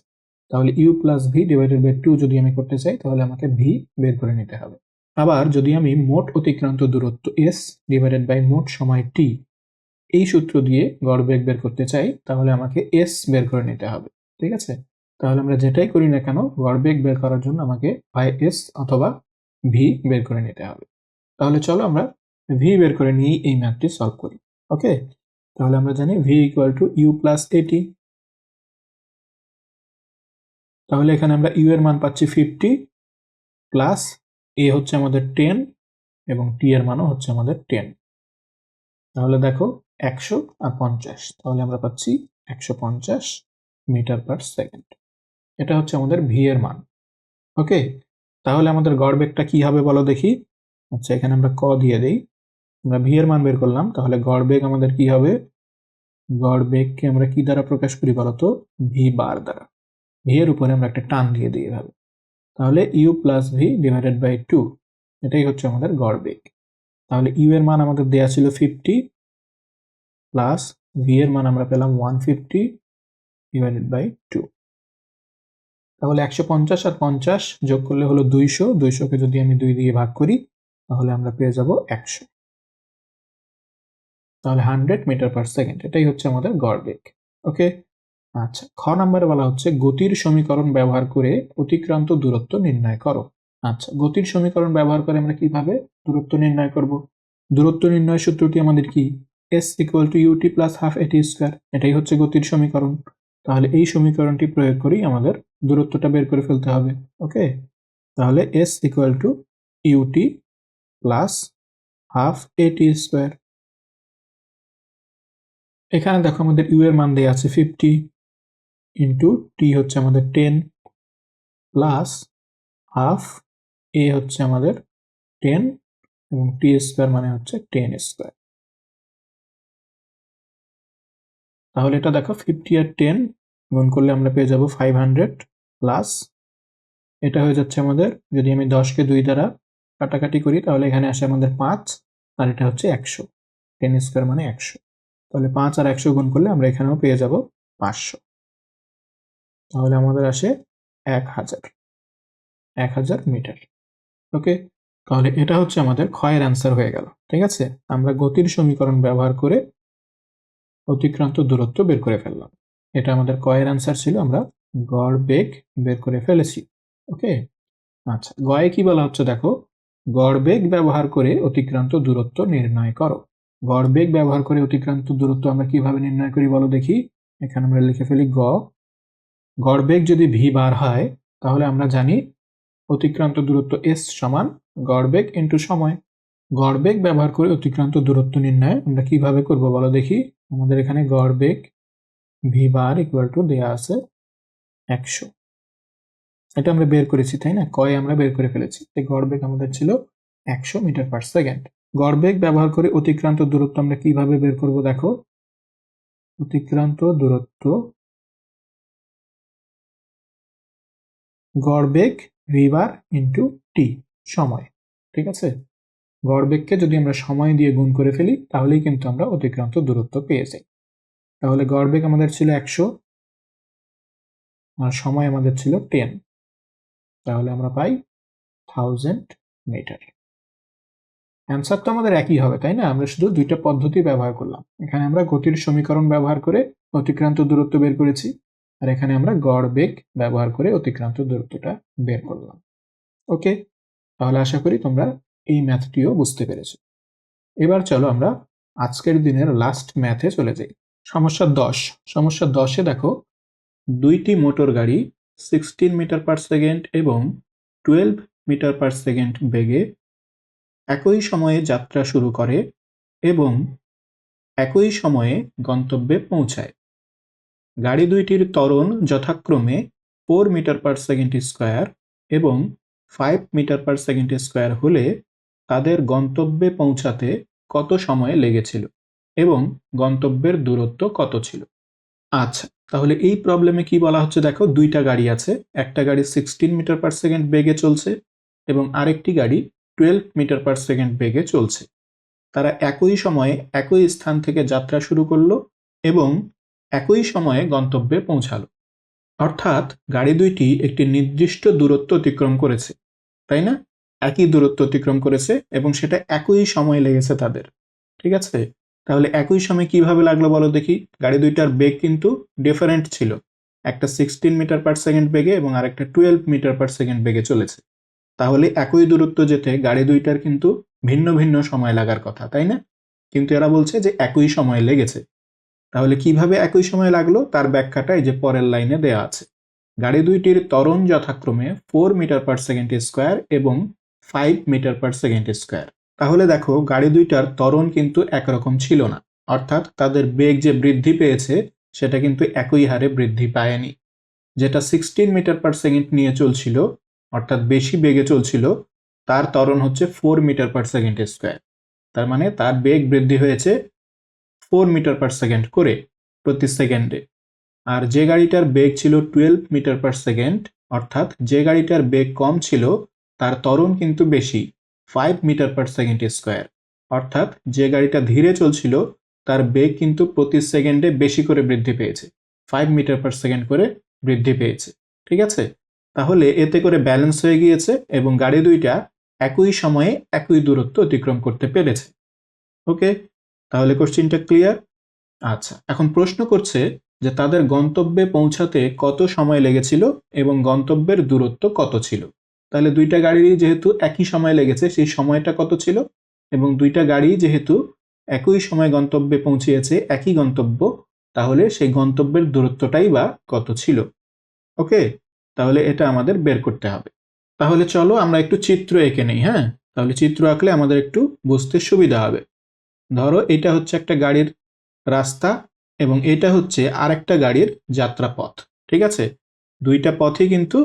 Speaker 1: তাহলে u plus v divided by 2 যদি আমি করতে চাই, তাহলে আমাকে ভি বের করে নিতে হবে। আবার যদি আমি মোট অতিক্রান্ত দূরত্ব এস ডিভাইডেড বাই মোট সময় টি এই সূত্র দিয়ে গড় বেগ বের করতে চাই, তাহলে আমাকে এস বের করে নিতে হবে। ঠিক আছে, তাহলে আমরা যেটাই করি না কেন, গড় বেগ বের করার জন্য আমাকে হয় এস অথবা ভি বের করে নিতে হবে। তাহলে চলো আমরা ভি বের করে নিয়েই এই ম্যাথটি সলভ করি। ওকে, তাহলে আমরা জানি v equal to u plus a t. তাহলে এখানে আমরা ইউ এর মান পাচ্ছি 50 প্লাস এ হচ্ছে আমাদের 10 এবং টি এর মানও হচ্ছে আমাদের 10। তাহলে দেখো 100 আর 50, তাহলে আমরা পাচ্ছি 150 মিটার পার সেকেন্ড। এটা হচ্ছে আমাদের ভি এর মান। ওকে, তাহলে আমাদের গড় বেগটা কি হবে বলো দেখি। আচ্ছা, এখানে আমরা ক দিয়ে দেই, আমরা ভি এর মান বের করলাম, তাহলে গড় বেগ আমাদের কি হবে, গড় বেগকে আমরা কি দ্বারা প্রকাশ করি বলতো, ভি বার দ্বারা। ভি এর উপরে আমরা একটা টান দিয়ে দিই এভাবে, তাহলে u plus v divided by 2 এটাই হচ্ছে আমাদের গড় বেগ। তাহলে ইউ এর মান আমাদের দেয়া ছিল 50 প্লাস ভি এর মান আমরা পেলাম 150 ডিভাইডেড বাই 2। তাহলে 150 আর 50 যোগ করলে হলো 200, 200কে যদি আমি 2 দিয়ে ভাগ করি তাহলে আমরা পেয়ে যাব 100। তাহলে 100 মিটার পার সেকেন্ড এটাই হচ্ছে আমাদের গড় বেগ। ওকে, আচ্ছা, খ নম্বরে বলা হচ্ছে গতির সমীকরণ ব্যবহার করে অতিক্রান্ত দূরত্ব নির্ণয় করো। আচ্ছা, গতির সমীকরণ ব্যবহার করে আমরা কিভাবে দূরত্ব নির্ণয় করব। দূরত্ব নির্ণয় সূত্রটি আমাদের কি, s equal to u t plus half a t square, এটাই হচ্ছে গতির সমীকরণ। তাহলে এই সমীকরণটি প্রয়োগ করেই আমাদের দূরত্বটা বের করে ফেলতে হবে। ওকে, তাহলে s equal to u t plus half a t square. এখানে দেখো আমাদের ইউ এর মান দেওয়া আছে 50 ইন্টু টি হচ্ছে আমাদের 10 প্লাস হাফ এ হচ্ছে আমাদের 10 এবং টি স্কোয়ার মানে হচ্ছে 10 স্কোয়ার। তাহলে এটা দেখো 50 আর 10 গুণ করলে আমরা পেয়ে যাব 500 প্লাস এটা হয়ে যাচ্ছে আমাদের, যদি আমি 10কে 2 দ্বারা কাটাকাটি করি তাহলে এখানে আসে আমাদের 5 আর এটা হচ্ছে 100, 10 স্কোয়ার মানে 100। তাহলে 5 আর 100 গুণ করলে আমরা এখানেও পেয়ে যাব 500। তাহলে আমাদের আসে 1000 মিটার। ওকে, তাহলে এটা হচ্ছে আমাদের ক্ষয়ের অ্যান্সার হয়ে গেল। ঠিক আছে, আমরা গতির সমীকরণ ব্যবহার করে অতিক্রান্ত দূরত্ব বের করে ফেললাম। এটা আমাদের কয়ের অ্যান্সার ছিল, আমরা গড় বেগ বের করে ফেলেছি। ওকে, আচ্ছা, গয়ে কি বলা হচ্ছে দেখো, গড় বেগ ব্যবহার করে অতিক্রান্ত দূরত্ব নির্ণয় করো। গড় বেগ ব্যবহার করে অতিক্রান্ত দূরত্ব আমরা কিভাবে নির্ণয় করি বলো দেখি। এখানে আমরা লিখে ফেলি গড় বেগ যদি ভি বার হয় তাহলে আমরা জানি অতিক্রান্ত দূরত্ব এস সমান গড় বেগ ইন্টু সময়। গড় বেগ ব্যবহার করে অতিক্রান্ত দূরত্ব নির্ণয় আমরা কিভাবে করব বলো দেখি। আমাদের এখানে গড় বেগ ভি বার ইকুয়াল টু দেওয়া আছে 100। এটা আমরা বের করেছি তাই না, কয়ে আমরা বের করে ফেলেছি। গড় বেগ আমাদের ছিল 100 মিটার পার সেকেন্ড। গড় বেগ ব্যবহার করে অতিক্রান্ত দূরত্ব আমরা কিভাবে বের করব দেখো। অতিক্রান্ত দূরত্ব গড় বেগ ভি বার ইন্টু টি সময়। ঠিক আছে, গড় বেগকে যদি আমরা সময় দিয়ে গুণ করে ফেলি তাহলেই কিন্তু আমরা অতিক্রান্ত দূরত্ব পেয়ে যাই। তাহলে গড় বেগ আমাদের ছিল 100 আর সময় আমাদের ছিল 10, তাহলে আমরা পাই 1000 মিটার। অ্যান্সার তো আমাদের একই হবে তাই না, আমরা শুধু দুইটা পদ্ধতি ব্যবহার করলাম। এখানে আমরা গতির সমীকরণ ব্যবহার করে অতিক্রান্ত দূরত্ব বের করেছি, আর এখানে আমরা গড় বেগ ব্যবহার করে অতিক্রান্ত দূরত্বটা বের করলাম। ওকে, তাহলে আশা করি তোমরা এই ম্যাথটিও বুঝতে পেরেছো। এবার চলো আমরা আজকের দিনের লাস্ট ম্যাথে চলে যাই। সমস্যা 10। সমস্যা 10-এ দেখো, দুইটি মোটর গাড়ি 16 মিটার পার সেকেন্ড এবং 12 মিটার পার সেকেন্ড বেগে একই সময়ে যাত্রা শুরু করে এবং একই সময়ে গন্তব্যে পৌঁছায়। গাড়ি দুইটির ত্বরণ যথাক্রমে 4 মিটার পার সেকেন্ড স্কয়ার এবং 5 মিটার পার সেকেন্ড স্কয়ার হলে তাদের গন্তব্যে পৌঁছাতে কত সময় লেগেছিল এবং গন্তব্যের দূরত্ব কত ছিল? আচ্ছা, তাহলে এই প্রবলেমে কি বলা হচ্ছে দেখো, দুইটা গাড়ি আছে। একটা গাড়ি 16 মিটার পার সেকেন্ড বেগে চলছে এবং আরেকটি গাড়ি 12 মিটার পার সেকেন্ড বেগে চলছে। তারা একই সময়ে একই স্থান থেকে যাত্রা শুরু করলো এবং একই সময়ে গন্তব্যে পৌঁছালো। অর্থাৎ গাড়ি দুইটি একটি নির্দিষ্ট দূরত্ব অতিক্রম করেছে, তাই না? একই দূরত্ব অতিক্রম করেছে এবং সেটা একই সময় লেগেছে তাদের। ঠিক আছে, তাহলে একই সময় কিভাবে লাগলো বলো দেখি। গাড়ি দুইটার বেগ কিন্তু ডিফারেন্ট ছিল, একটা 16 মিটার পার সেকেন্ড বেগে এবং আরেকটা 12 মিটার পার সেকেন্ড বেগে চলেছে। তাহলে একই দূরত্ব যেতে গাড়ি দুইটার কিন্তু ভিন্ন ভিন্ন সময় লাগার কথা, তাই না? কিন্তু এরা বলছে যে একই সময় লেগেছে। তাহলে কিভাবে একই সময় লাগলো তার ব্যাখ্যাটা এই যে পরের লাইনে দেয়া আছে। গাড়ি দুইটির ত্বরণ যথাক্রমে 4 মিটার পার সেকেন্ড স্কয়ার এবং 5 মিটার পার সেকেন্ড স্কয়ার। তাহলে দেখো, গাড়ি দুইটার ত্বরণ কিন্তু একরকম ছিল না, অর্থাৎ তাদের বেগ যে বৃদ্ধি পেয়েছে সেটা কিন্তু একই হারে বৃদ্ধি পায়নি। যেটা 16 মিটার পার সেকেন্ড নিয়ে চলছিল, অর্থাৎ বেশি বেগে চলছিল, তার ত্বরণ হচ্ছে 4 মিটার পার সেকেন্ড স্কয়ার। তার মানে তার বেগ বৃদ্ধি হয়েছে 4 মিটার পার সেকেন্ড করে প্রতি সেকেন্ডে। আর যে গাড়িটার বেগ ছিল 12 মিটার পার সেকেন্ড, অর্থাৎ যে গাড়িটার বেগ কম ছিল, তার ত্বরণ কিন্তু বেশি, 5 মিটার পার সেকেন্ড স্কয়ার। অর্থাৎ যে গাড়িটা ধীরে চলছিল তার বেগ কিন্তু প্রতি সেকেন্ডে বেশি করে বৃদ্ধি পেয়েছে, 5 মিটার পার সেকেন্ড করে বৃদ্ধি পেয়েছে। ঠিক আছে, তাহলে এতে করে ব্যালেন্স হয়ে গিয়েছে এবং গাড়ি দুইটা একই সময়ে একই দূরত্ব অতিক্রম করতে পেরেছে। ওকে, তাহলে কোশ্চেনটা ক্লিয়ার? আচ্ছা, এখন প্রশ্ন করছে যে তাদের গন্তব্যে পৌঁছাতে কত সময় লেগেছিল এবং গন্তব্যের দূরত্ব কত ছিল। তাহলে দুইটা গাড়িরই যেহেতু একই সময় লেগেছে, সেই সময়টা কত ছিল, এবং দুইটা গাড়ি যেহেতু একই সময় গন্তব্যে পৌঁছিয়েছে, একই গন্তব্য, তাহলে সেই গন্তব্যের দূরত্বটাই বা কত ছিল। ওকে, তাহলে এটা আমাদের বের করতে হবে। তাহলে চলো আমরা একটু চিত্র এঁকে নেই। হ্যাঁ, তাহলে চিত্র আঁকলে আমাদের একটু বুঝতে সুবিধা হবে। ধরো এটা হচ্ছে একটা গাড়ির রাস্তা এবং এটা হচ্ছে আরেকটা গাড়ির যাত্রাপথ। ঠিক আছে, দুইটা পথই কিন্তু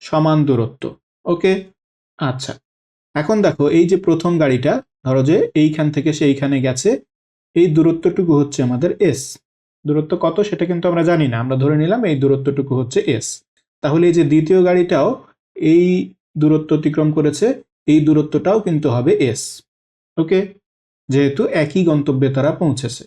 Speaker 1: সমান দূরত্ব। ওকে, আচ্ছা, এখন দেখো এই যে প্রথম গাড়িটা, ধরো যে এইখান থেকে সেইখানে গেছে, এই দূরত্বটুকু হচ্ছে আমাদের এস। দূরত্ব কত সেটা কিন্তু আমরা জানি না, আমরা ধরে নিলাম এই দূরত্বটুকু হচ্ছে এস। তাহলে এই যে দ্বিতীয় গাড়িটাও এই দূরত্ব অতিক্রম করেছে, এই দূরত্বটাও কিন্তু হবে এস। ওকে, যেহেতু একই গন্তব্যে তারা পৌঁছেছে।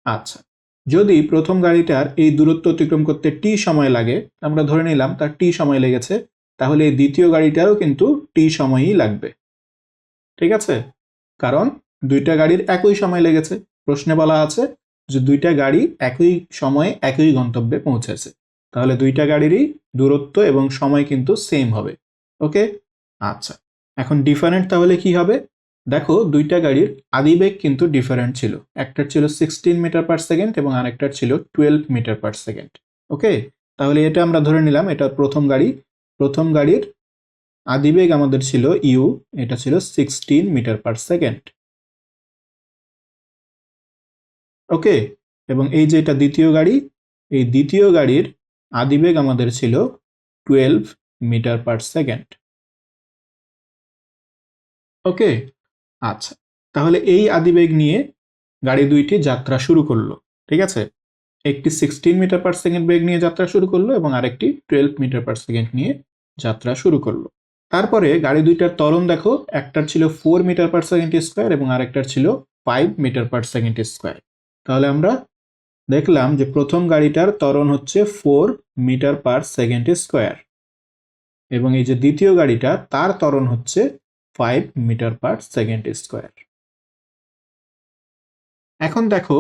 Speaker 1: আচ্ছা, যদি প্রথম গাড়িটার এই দূরত্ব অতিক্রম করতে টি সময় লাগে, আমরা ধরে নিলাম তার টি সময় লেগেছে, তাহলে এই দ্বিতীয় গাড়িটারও কিন্তু টি সময়ই লাগবে। ঠিক আছে, কারণ দুইটা গাড়ির একই সময় লেগেছে। প্রশ্নে বলা আছে যে দুইটা গাড়ি একই সময়ে একই গন্তব্যে পৌঁছেছে, তাহলে দুইটা গাড়িরই দূরত্ব এবং সময় কিন্তু সেম হবে। ওকে, আচ্ছা, এখন ডিফারেন্ট তাহলে কি হবে দেখো, দুইটা গাড়ির আদিবেগ কিন্তু ডিফারেন্ট ছিল। একটার ছিল 16 মিটার পার সেকেন্ড এবং আরেকটার ছিল 12 মিটার পার সেকেন্ড। ওকে, তাহলে এটা আমরা ধরে নিলাম এটা প্রথম গাড়ি। প্রথম গাড়ির আদিবেগ আমাদের ছিল ইউ, এটা ছিল 16 মিটার পার সেকেন্ড। ওকে, এবং এই যে এটা দ্বিতীয় গাড়ি, এই দ্বিতীয় গাড়ির আদিবেগ আমাদের ছিল 12 মিটার পার সেকেন্ড। ওকে, আচ্ছা, তাহলে এই আদিবেগ নিয়ে গাড়ি দুইটি যাত্রা শুরু করলো। ঠিক আছে, একটি 16 মিটার পার সেকেন্ড বেগ নিয়ে যাত্রা শুরু করলো এবং আরেকটি 12 মিটার পার সেকেন্ড নিয়ে যাত্রা শুরু করলো। তারপরে গাড়ি দুইটার ত্বরণ দেখো, একটার ছিল 4 মিটার পার সেকেন্ড স্কোয়ার এবং আরেকটার ছিল 5 মিটার পার সেকেন্ড স্কোয়ার। তাহলে আমরা দেখলাম যে প্রথম গাড়িটার ত্বরণ হচ্ছে 4 মিটার পার সেকেন্ড স্কোয়ার এবং এই যে দ্বিতীয় গাড়িটা তার ত্বরণ হচ্ছে 5 মিটার পার সেকেন্ড স্কোয়ার। এখন দেখো,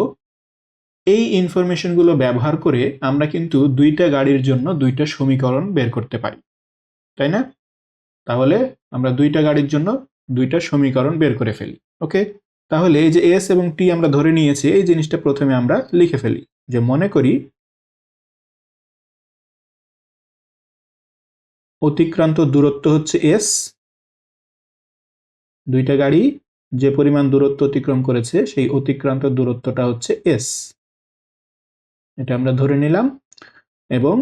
Speaker 1: এই ইনফরমেশনগুলো ব্যবহার করে আমরা কিন্তু দুইটা গাড়ির জন্য দুইটা সমীকরণ বের করতে পারি, তাই না? তাহলে আমরা দুইটা গাড়ির জন্য দুইটা সমীকরণ বের করে ফেলি। ওকে, তাহলে এই যে এস এবং টি আমরা ধরে নিয়েছি, এই জিনিসটা প্রথমে আমরা লিখে ফেলি। যে মনে করি অতিক্রান্ত দূরত্ব হচ্ছে এস, দুইটা গাড়ি যে পরিমাণ দূরত্ব অতিক্রম করেছে সেই অতিক্রান্ত দূরত্বটা হচ্ছে এস, এটা আমরা ধরে নিলাম। এবং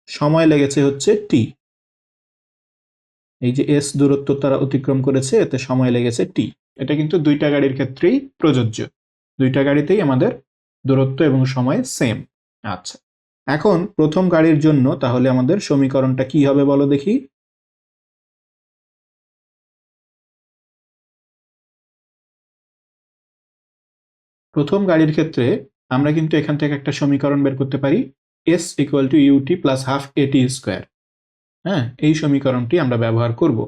Speaker 1: সময় লেগেছে হচ্ছে টি, এই যে এস দূরত্ব তারা অতিক্রম করেছে এতে সময় লেগেছে টি। এটা কিন্তু দুইটা গাড়ির ক্ষেত্রেই প্রযোজ্য, দুইটা গাড়িতেই আমাদের দূরত্ব এবং সময় সেম। আচ্ছা, এখন প্রথম গাড়ির জন্য তাহলে আমাদের সমীকরণটা কি হবে বলো দেখি। প্রথম গাড়ির ক্ষেত্রে আমরা কিন্তু এখান থেকে একটা সমীকরণ বের করতে পারি, s equal to u t plus half a t square. হ্যাঁ, এই সমীকরণটি আমরা ব্যবহার করব।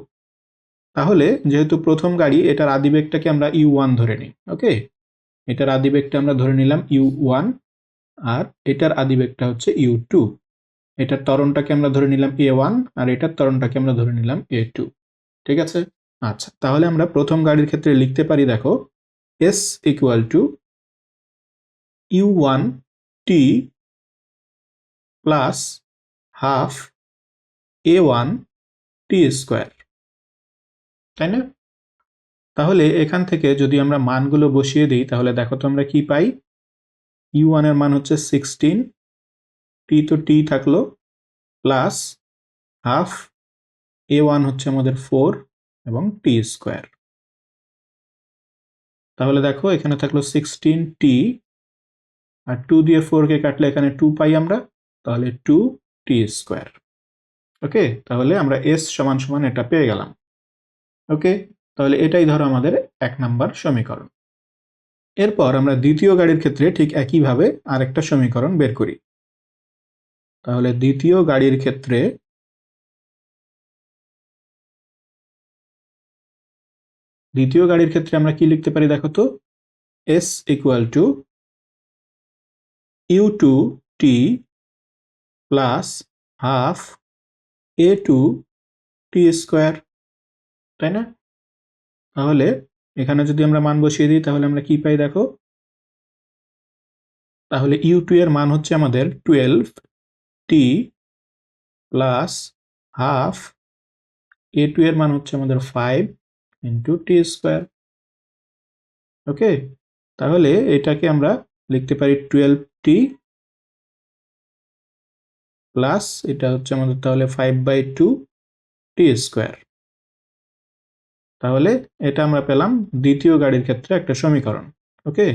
Speaker 1: তাহলে যেহেতু প্রথম গাড়ি, এটার আদিবেগটাকে আমরা ইউ ওয়ান ধরে নিই। ওকে, এটার আদিবেগটা আমরা ধরে নিলাম ইউ ওয়ান আর এটার আদিবেগটা হচ্ছে ইউ টু। এটার ত্বরণটাকে আমরা ধরে নিলাম এ ওয়ান আর এটার ত্বরণটাকে আমরা ধরে নিলাম এ টু। ঠিক আছে, আচ্ছা, তাহলে আমরা প্রথম গাড়ির ক্ষেত্রে লিখতে পারি, দেখো s equal to u one t plus half a one t square, তাই না? তাহলে এখান থেকে যদি আমরা মানগুলো বসিয়ে দিই তাহলে দেখো তো আমরা কি পাই। ইউ ওয়ানের মান হচ্ছে 16, টি তো টি থাকলো, প্লাস হাফ এ ওয়ান হচ্ছে আমাদের 4 এবং টি স্কোয়ার। তাহলে দেখো এখানে থাকলো 16 টি আর 2 দিয়ে 4 কে কাটলে এখানে 2 পাই আমরা, তাহলে 2 টি স্কোয়ার। ওকে, তাহলে আমরা এস সমান সমান এটা পেয়ে গেলাম। ওকে, তাহলে এটাই ধরো আমাদের 1 নাম্বার সমীকরণ। এরপর আমরা দ্বিতীয় গাড়ির ক্ষেত্রে ঠিক একইভাবে আরেকটা সমীকরণ বের করি। তাহলে দ্বিতীয় গাড়ির ক্ষেত্রে আমরা কি লিখতে পারি দেখো তো, s equal to u two t plus half a two t square, তাই না? তাহলে এখানে যদি আমরা মান বসিয়ে দিই তাহলে আমরা কি পাই দেখো, তাহলে ইউ টু এর মান হচ্ছে আমাদের 12 টি প্লাস হাফ এ টু এর মান হচ্ছে আমাদের 5 ইন্টু টি স্কোয়ার। ওকে, তাহলে এটাকে আমরা লিখতে পারি 12 টি প্লাস এটা হচ্ছে আমাদের তাহলে 5/2 টি স্কোয়ার। তাহলে এটা আমরা পেলাম দ্বিতীয় গাড়ির ক্ষেত্রে একটা সমীকরণ। ওকে,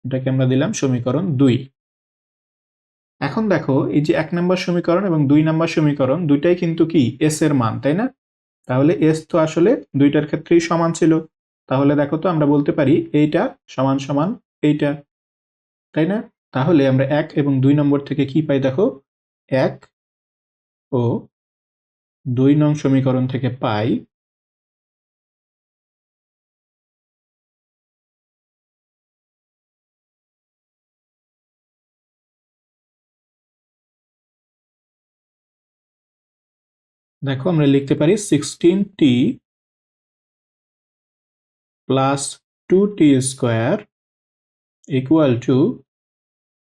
Speaker 1: এটাকে আমরা দিলাম সমীকরণ 2। এখন দেখো এই যে 1 নম্বর সমীকরণ এবং 2 নম্বর সমীকরণ দুইটাই কিন্তু কি এস এর মান, তাই না? তাহলে এস তো আসলে দুইটার ক্ষেত্রেই সমান ছিল, তাহলে দেখো তো আমরা বলতে পারি এইটা সমান সমান এইটা, তাই না? তাহলে আমরা 1 এবং 2 নম্বর থেকে কি পাই দেখো, 1 ও 2 নং সমীকরণ থেকে পাই দেখো আমরা লিখতে পারি 16t plus 2t square equal to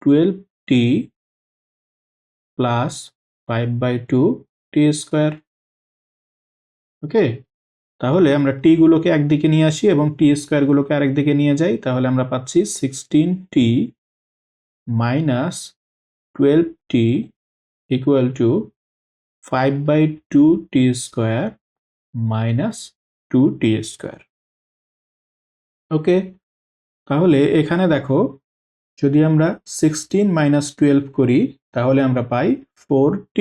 Speaker 1: 12t plus 5/2 t square. Okay, তাহলে আমরা টি গুলোকে একদিকে নিয়ে আসি এবং টি স্কোয়ার গুলোকে আরেকদিকে নিয়ে যাই, তাহলে আমরা পাচ্ছি 16t minus 12t equal to 5/2t square minus 2t square. Okay, তাহলে এখানে দেখো যদি আমরা 16 মাইনাস 12 করি তাহলে আমরা পাই 4t।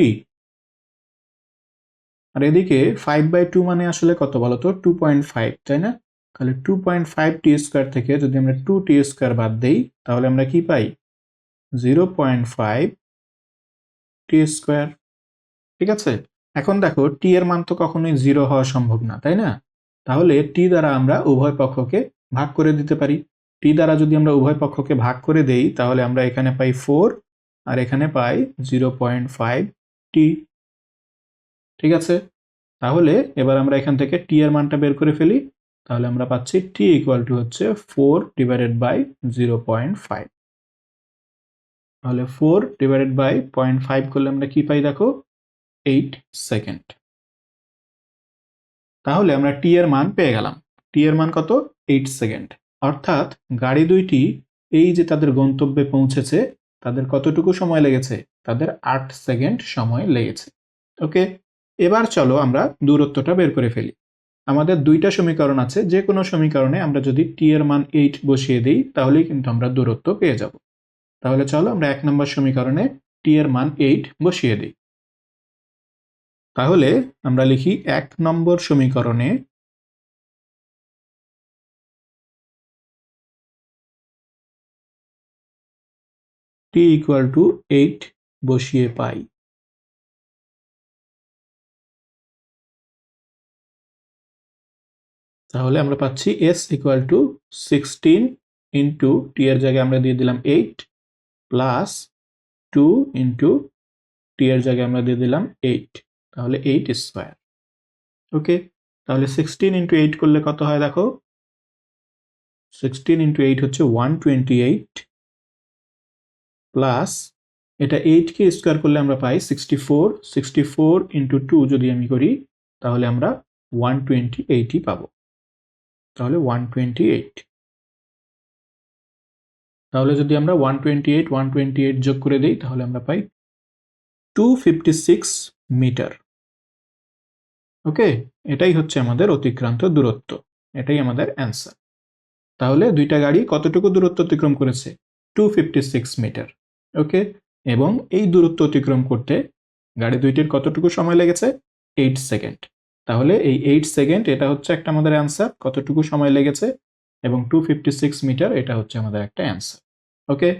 Speaker 1: আর এদিকে 5/2 মানে আসলে কত বলতো, 2.5, তাই না? তাহলে 2.5t স্কোয়ার থেকে যদি আমরা 2t স্কোয়ার বাদ দেই তাহলে আমরা কি পাই, 0.5t স্কোয়ার। ঠিক আছে, এখন দেখো টি এর মান তো কখনোই 0 হওয়া সম্ভব না, তাই না? তাহলে টি দ্বারা আমরা উভয় পক্ষকে ভাগ করে দিতে পারি। টি দ্বারা যদি আমরা উভয় পক্ষকে ভাগ করে দেই তাহলে আমরা এখানে পাই 4 আর এখানে পাই 0.5t। ঠিক আছে, তাহলে এবার আমরা এখান থেকে টি এর মানটা বের করে ফেলি। তাহলে আমরা পাচ্ছি টি ইকুয়াল টু হচ্ছে 4/0.5। তাহলে 4/0.5 করলে আমরা কি পাই দেখো, 8 সেকেন্ড। তাহলে আমরা টি এর মান পেয়ে গেলাম। টি এর মান কত, 8 সেকেন্ড। অর্থাৎ গাড়ি দুইটি এই যে তাদের গন্তব্যে পৌঁছেছে তাদের কতটুকু সময় লেগেছে, তাদের 8 সেকেন্ড সময় লেগেছে। ওকে, এবার চলো আমরা দূরত্বটা বের করে ফেলি। আমাদের দুইটা সমীকরণ আছে, যে কোনো সমীকরণে আমরা যদি টি এর মান 8 বসিয়ে দিই তাহলেই কিন্তু আমরা দূরত্ব পেয়ে যাব। তাহলে চলো আমরা 1 নম্বর সমীকরণে টি এর মান 8 বসিয়ে দিই। তাহলে আমরা লিখি 1 নম্বর সমীকরণে টি ইকুয়াল টু 8 বসিয়ে পাই। তাহলে আমরা পাচ্ছি s equal two 16 into T এর জায়গায় আমরা দিয়ে দিলাম 8 প্লাস 2 ইন্টু টি এর জায়গায় আমরা দিয়ে দিলাম 8, তাহলে 8 স্কোয়ার। ওকে, তাহলে 16 ইন্টু 8 করলে কত হয় দেখো, 16 ইন্টু 8 হচ্ছে 128 প্লাস এটা 8কে স্কোয়ার করলে আমরা পাই 64। 64 ইন্টু 2 যদি আমি করি তাহলে আমরা 128ই পাবো। তাহলে 128। তাহলে যদি আমরা 128 যোগ করে দিই তাহলে আমরা পাই 256 মিটার। ওকে, এটাই হচ্ছে আমাদের অতিক্রান্ত দূরত্ব, এটাই আমাদের অ্যান্সার। তাহলে দুইটা গাড়ি কতটুকু দূরত্ব অতিক্রম করেছে, 256 মিটার। ওকে, এবং এই দূরত্ব অতিক্রম করতে গাড়ি দুইটির কতটুকু সময় লেগেছে, 8 সেকেন্ড। তাহলে এই 8 সেকেন্ড এটা হচ্ছে একটা আমাদের অ্যান্সার, কতটুকু সময় লেগেছে, এবং 256 মিটার এটা হচ্ছে আমাদের একটা অ্যান্সার। ওকে,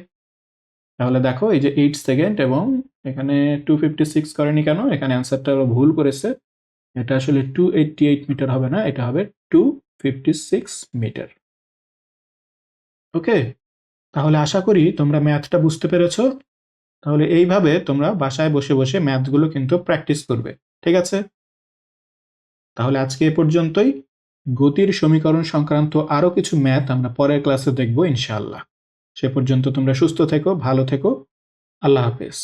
Speaker 1: তাহলে দেখো এই যে 8 সেকেন্ড এবং এখানে 256 করেনি কেন, এখানে অ্যান্সারটা ভুল করেছে। এটা আসলে 288 মিটার হবে না, এটা হবে 256 মিটার। ওকে, তাহলে আশা করি তোমরা ম্যাথটা বুঝতে পেরেছো। তাহলে এইভাবে তোমরা বাসায় বসে বসে ম্যাথগুলো কিন্তু প্র্যাকটিস করবে। ঠিক আছে, তাহলে আজকে এ পর্যন্তই। গতির সমীকরণ সংক্রান্ত আরো কিছু ম্যাথ আমরা পরের ক্লাসে দেখব ইনশাআল্লাহ। সে পর্যন্ত তোমরা সুস্থ থেকো, ভালো থেকো। আল্লাহ হাফেজ।